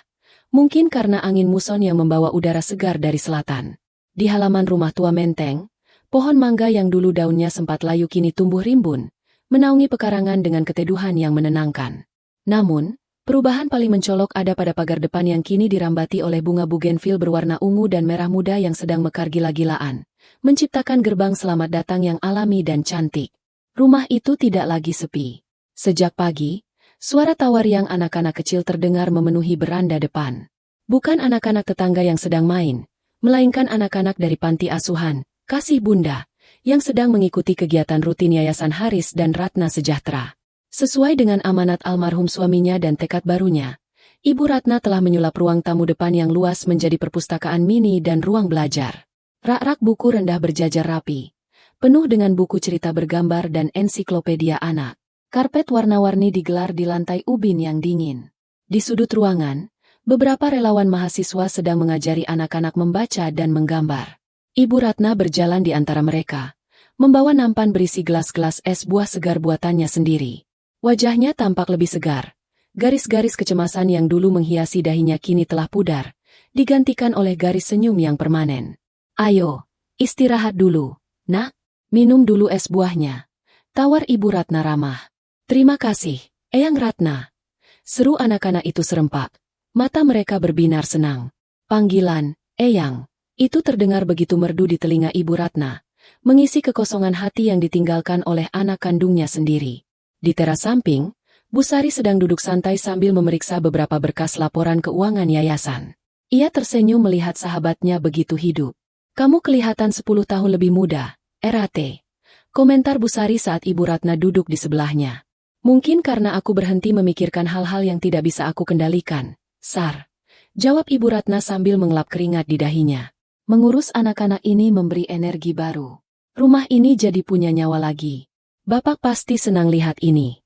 Mungkin karena angin muson yang membawa udara segar dari selatan. Di halaman rumah tua Menteng, pohon mangga yang dulu daunnya sempat layu kini tumbuh rimbun, menaungi pekarangan dengan keteduhan yang menenangkan. Namun, perubahan paling mencolok ada pada pagar depan yang kini dirambati oleh bunga bugenvil berwarna ungu dan merah muda yang sedang mekar gila-gilaan, menciptakan gerbang selamat datang yang alami dan cantik. Rumah itu tidak lagi sepi. Sejak pagi, suara tawa riang anak-anak kecil terdengar memenuhi beranda depan. Bukan anak-anak tetangga yang sedang main, melainkan anak-anak dari panti asuhan, Kasih Bunda, yang sedang mengikuti kegiatan rutin Yayasan Haris dan Ratna Sejahtera. Sesuai dengan amanat almarhum suaminya dan tekad barunya, Ibu Ratna telah menyulap ruang tamu depan yang luas menjadi perpustakaan mini dan ruang belajar. Rak-rak buku rendah berjajar rapi, penuh dengan buku cerita bergambar dan ensiklopedia anak. Karpet warna-warni digelar di lantai ubin yang dingin. Di sudut ruangan, beberapa relawan mahasiswa sedang mengajari anak-anak membaca dan menggambar. Ibu Ratna berjalan di antara mereka, membawa nampan berisi gelas-gelas es buah segar buatannya sendiri. Wajahnya tampak lebih segar. Garis-garis kecemasan yang dulu menghiasi dahinya kini telah pudar, digantikan oleh garis senyum yang permanen. "Ayo, istirahat dulu, nak. Minum dulu es buahnya," tawar Ibu Ratna ramah. "Terima kasih, Eyang Ratna," seru anak-anak itu serempak. Mata mereka berbinar senang. Panggilan, "Eyang," itu terdengar begitu merdu di telinga Ibu Ratna, mengisi kekosongan hati yang ditinggalkan oleh anak kandungnya sendiri. Di teras samping, Bu Sari sedang duduk santai sambil memeriksa beberapa berkas laporan keuangan yayasan. Ia tersenyum melihat sahabatnya begitu hidup. "Kamu kelihatan 10 tahun lebih muda, RAT," komentar Bu Sari saat Ibu Ratna duduk di sebelahnya. "Mungkin karena aku berhenti memikirkan hal-hal yang tidak bisa aku kendalikan, Sar," jawab Ibu Ratna sambil mengelap keringat di dahinya. Mengurus anak-anak ini memberi energi baru. Rumah ini jadi punya nyawa lagi. Bapak pasti senang lihat ini.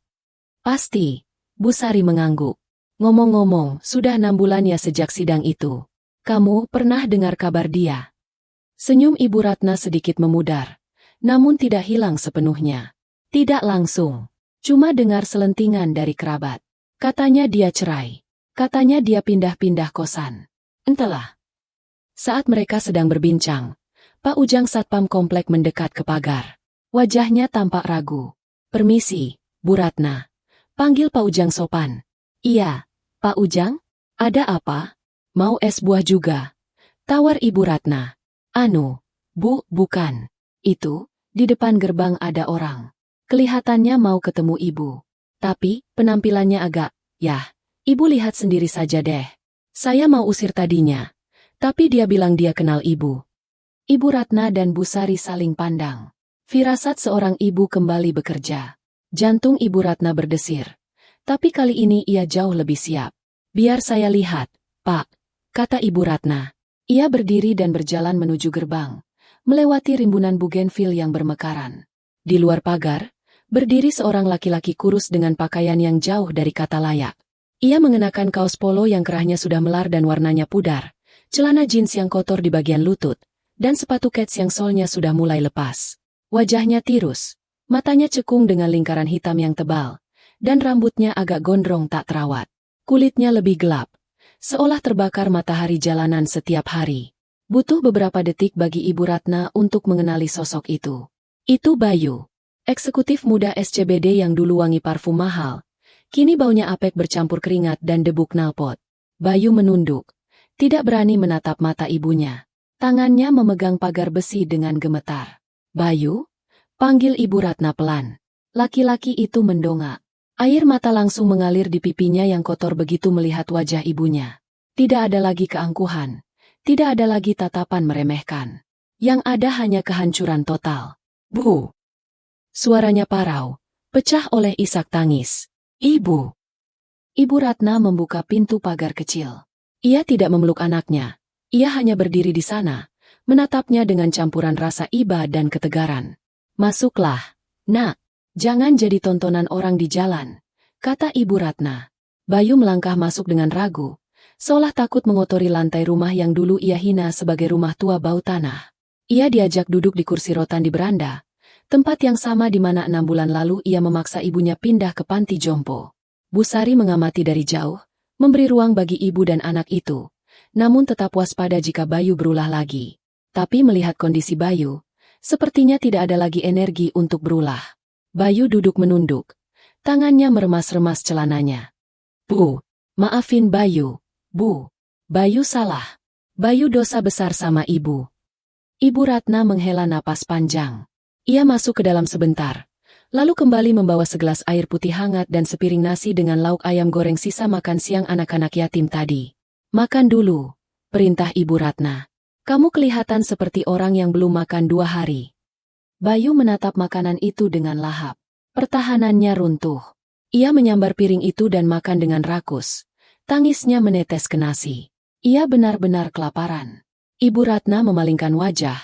"Pasti," Bu Sari mengangguk. "Ngomong-ngomong, sudah 6 bulan ya sejak sidang itu. Kamu pernah dengar kabar dia?" Senyum Ibu Ratna sedikit memudar, namun tidak hilang sepenuhnya. "Tidak langsung. Cuma dengar selentingan dari kerabat. Katanya dia cerai. Katanya dia pindah-pindah kosan. Entahlah, Saat mereka sedang berbincang, Pak Ujang Satpam Komplek mendekat ke pagar. Wajahnya tampak ragu. "Permisi, Bu Ratna." Panggil Pak Ujang sopan. "Iya, Pak Ujang? Ada apa? Mau es buah juga?" Tawar Ibu Ratna. "Anu, Bu, bukan. Itu, di depan gerbang ada orang. Kelihatannya mau ketemu Ibu. Tapi, penampilannya agak, yah, Ibu lihat sendiri saja deh. Saya mau usir tadinya. Tapi dia bilang dia kenal Ibu." Ibu Ratna dan Bu Sari saling pandang. Firasat seorang ibu kembali bekerja. Jantung Ibu Ratna berdesir. Tapi kali ini ia jauh lebih siap. "Biar saya lihat, Pak," kata Ibu Ratna. Ia berdiri dan berjalan menuju gerbang, melewati rimbunan bugenvil yang bermekaran. Di luar pagar, berdiri seorang laki-laki kurus dengan pakaian yang jauh dari kata layak. Ia mengenakan kaos polo yang kerahnya sudah melar dan warnanya pudar, celana jeans yang kotor di bagian lutut, dan sepatu kets yang solnya sudah mulai lepas. Wajahnya tirus, matanya cekung dengan lingkaran hitam yang tebal, dan rambutnya agak gondrong tak terawat. Kulitnya lebih gelap, seolah terbakar matahari jalanan setiap hari. Butuh beberapa detik bagi Ibu Ratna untuk mengenali sosok itu. Itu Bayu, eksekutif muda SCBD yang dulu wangi parfum mahal. Kini baunya apek bercampur keringat dan debu knalpot. Bayu menunduk, tidak berani menatap mata ibunya. Tangannya memegang pagar besi dengan gemetar. "Bayu?" panggil Ibu Ratna pelan. Laki-laki itu mendongak. Air mata langsung mengalir di pipinya yang kotor begitu melihat wajah ibunya. Tidak ada lagi keangkuhan. Tidak ada lagi tatapan meremehkan. Yang ada hanya kehancuran total. "Bu!" Suaranya parau, pecah oleh isak tangis. "Ibu!" Ibu Ratna membuka pintu pagar kecil. Ia tidak memeluk anaknya. Ia hanya berdiri di sana, menatapnya dengan campuran rasa iba dan ketegaran. "Masuklah, Nak. Jangan jadi tontonan orang di jalan," kata Ibu Ratna. Bayu melangkah masuk dengan ragu, seolah takut mengotori lantai rumah yang dulu ia hina sebagai rumah tua bau tanah. Ia diajak duduk di kursi rotan di beranda, tempat yang sama di mana 6 bulan lalu ia memaksa ibunya pindah ke panti jompo. Bu Sari mengamati dari jauh, memberi ruang bagi ibu dan anak itu, namun tetap waspada jika Bayu berulah lagi. Tapi melihat kondisi Bayu, sepertinya tidak ada lagi energi untuk berulah. Bayu duduk menunduk, tangannya meremas-remas celananya. "Bu, maafin Bayu, Bu. Bayu salah. Bayu dosa besar sama Ibu." Ibu Ratna menghela napas panjang. Ia masuk ke dalam sebentar, lalu kembali membawa segelas air putih hangat dan sepiring nasi dengan lauk ayam goreng sisa makan siang anak-anak yatim tadi. "Makan dulu," perintah Ibu Ratna. "Kamu kelihatan seperti orang yang belum makan 2 hari." Bayu menatap makanan itu dengan lahap. Pertahanannya runtuh. Ia menyambar piring itu dan makan dengan rakus. Tangisnya menetes ke nasi. Ia benar-benar kelaparan. Ibu Ratna memalingkan wajah,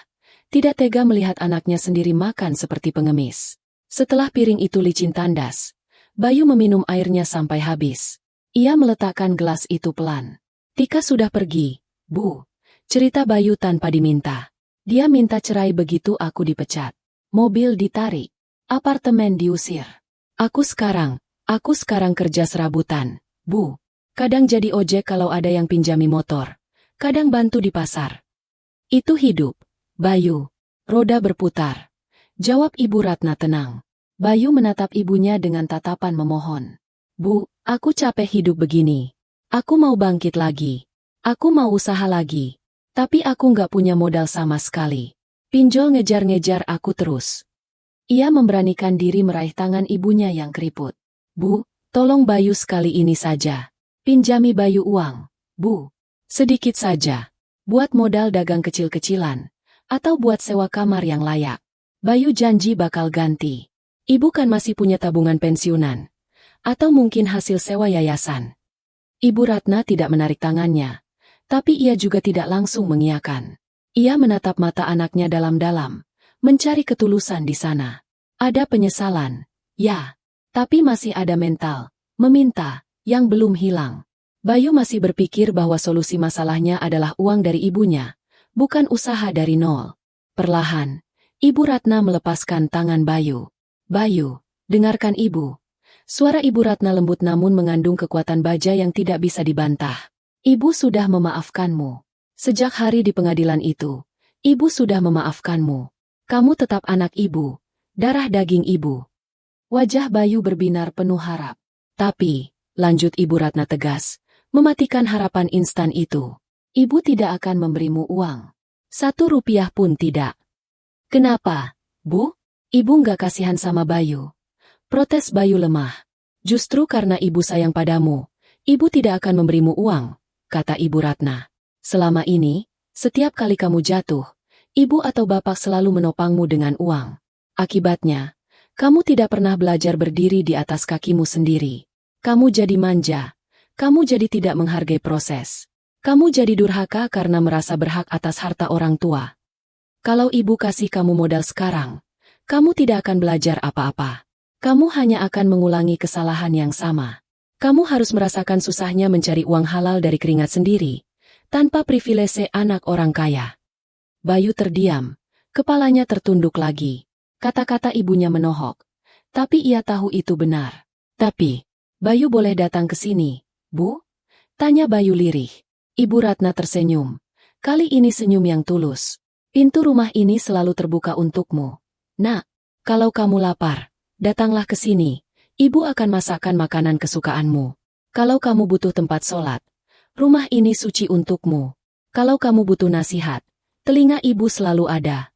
tidak tega melihat anaknya sendiri makan seperti pengemis. Setelah piring itu licin tandas, Bayu meminum airnya sampai habis. Ia meletakkan gelas itu pelan. "Tika sudah pergi, Bu," cerita Bayu tanpa diminta. "Dia minta cerai begitu aku dipecat. Mobil ditarik. Apartemen diusir. Aku sekarang kerja serabutan, Bu. Kadang jadi ojek kalau ada yang pinjami motor. Kadang bantu di pasar. Itu hidup, Bayu." "Roda berputar," jawab Ibu Ratna tenang. Bayu menatap ibunya dengan tatapan memohon. "Bu, aku capek hidup begini. Aku mau bangkit lagi. Aku mau usaha lagi. Tapi aku nggak punya modal sama sekali. Pinjol ngejar-ngejar aku terus." Ia memberanikan diri meraih tangan ibunya yang keriput. "Bu, tolong Bayu sekali ini saja. Pinjami Bayu uang, Bu. Sedikit saja. Buat modal dagang kecil-kecilan. Atau buat sewa kamar yang layak. Bayu janji bakal ganti. Ibu kan masih punya tabungan pensiunan. Atau mungkin hasil sewa yayasan." Ibu Ratna tidak menarik tangannya. Tapi ia juga tidak langsung mengiyakan. Ia menatap mata anaknya dalam-dalam, mencari ketulusan di sana. Ada penyesalan, ya. Tapi masih ada mental, meminta, yang belum hilang. Bayu masih berpikir bahwa solusi masalahnya adalah uang dari ibunya, bukan usaha dari nol. Perlahan, Ibu Ratna melepaskan tangan Bayu. "Bayu, dengarkan Ibu." Suara Ibu Ratna lembut namun mengandung kekuatan baja yang tidak bisa dibantah. "Ibu sudah memaafkanmu. Sejak hari di pengadilan itu, ibu sudah memaafkanmu. Kamu tetap anak ibu, darah daging ibu. Wajah Bayu berbinar penuh harap. Tapi, lanjut Ibu Ratna tegas, mematikan harapan instan itu. Ibu tidak akan memberimu uang. 1 rupiah pun tidak. Kenapa, Bu? Ibu nggak kasihan sama Bayu. Protes Bayu lemah. Justru karena ibu sayang padamu, ibu tidak akan memberimu uang, kata Ibu Ratna. Selama ini, setiap kali kamu jatuh, ibu atau bapak selalu menopangmu dengan uang. Akibatnya, kamu tidak pernah belajar berdiri di atas kakimu sendiri. Kamu jadi manja. Kamu jadi tidak menghargai proses. Kamu jadi durhaka karena merasa berhak atas harta orang tua. Kalau ibu kasih kamu modal sekarang, kamu tidak akan belajar apa-apa. Kamu hanya akan mengulangi kesalahan yang sama. Kamu harus merasakan susahnya mencari uang halal dari keringat sendiri, tanpa privilese anak orang kaya. Bayu terdiam, kepalanya tertunduk lagi. Kata-kata ibunya menohok. Tapi ia tahu itu benar. Tapi, Bayu boleh datang ke sini, Bu? Tanya Bayu lirih. Ibu Ratna tersenyum. Kali ini senyum yang tulus. Pintu rumah ini selalu terbuka untukmu. Nak, kalau kamu lapar, datanglah ke sini. Ibu akan masakkan makanan kesukaanmu. Kalau kamu butuh tempat sholat, rumah ini suci untukmu. Kalau kamu butuh nasihat, telinga ibu selalu ada.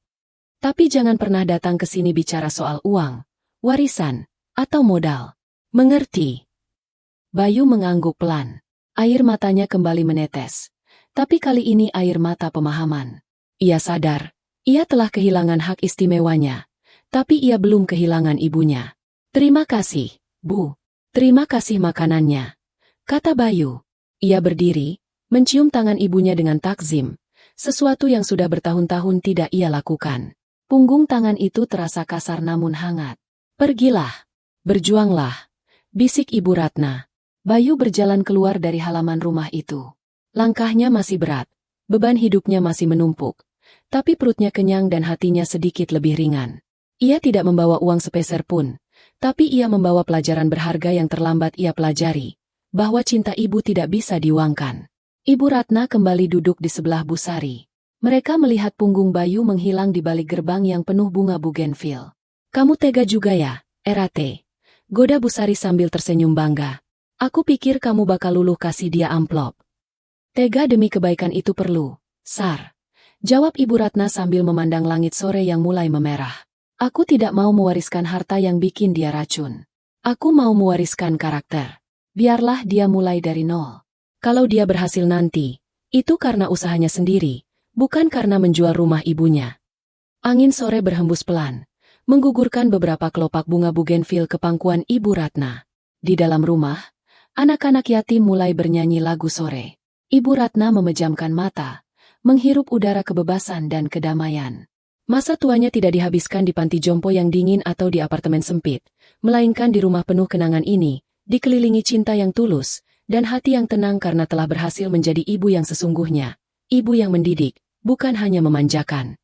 Tapi jangan pernah datang ke sini bicara soal uang, warisan, atau modal. Mengerti? Bayu mengangguk pelan. Air matanya kembali menetes. Tapi kali ini air mata pemahaman. Ia sadar, ia telah kehilangan hak istimewanya. Tapi ia belum kehilangan ibunya. Terima kasih, Bu. Terima kasih makanannya, kata Bayu. Ia berdiri, mencium tangan ibunya dengan takzim. Sesuatu yang sudah bertahun-tahun tidak ia lakukan. Punggung tangan itu terasa kasar namun hangat. Pergilah. Berjuanglah, bisik Ibu Ratna. Bayu berjalan keluar dari halaman rumah itu. Langkahnya masih berat, beban hidupnya masih menumpuk. Tapi perutnya kenyang dan hatinya sedikit lebih ringan. Ia tidak membawa uang sepeser pun, tapi ia membawa pelajaran berharga yang terlambat ia pelajari, bahwa cinta ibu tidak bisa diuangkan. Ibu Ratna kembali duduk di sebelah Bu Sari. Mereka melihat punggung Bayu menghilang di balik gerbang yang penuh bunga bugenvil. Kamu tega juga ya, Erate? Goda Bu Sari sambil tersenyum bangga. Aku pikir kamu bakal luluh kasih dia amplop. Tega demi kebaikan itu perlu, Sar. Jawab Ibu Ratna sambil memandang langit sore yang mulai memerah. Aku tidak mau mewariskan harta yang bikin dia racun. Aku mau mewariskan karakter. Biarlah dia mulai dari nol. Kalau dia berhasil nanti, itu karena usahanya sendiri, bukan karena menjual rumah ibunya. Angin sore berhembus pelan, menggugurkan beberapa kelopak bunga bugenvil ke pangkuan Ibu Ratna. Di dalam rumah, anak-anak yatim mulai bernyanyi lagu sore. Ibu Ratna memejamkan mata, menghirup udara kebebasan dan kedamaian. Masa tuanya tidak dihabiskan di panti jompo yang dingin atau di apartemen sempit, melainkan di rumah penuh kenangan ini, dikelilingi cinta yang tulus, dan hati yang tenang karena telah berhasil menjadi ibu yang sesungguhnya, ibu yang mendidik, bukan hanya memanjakan.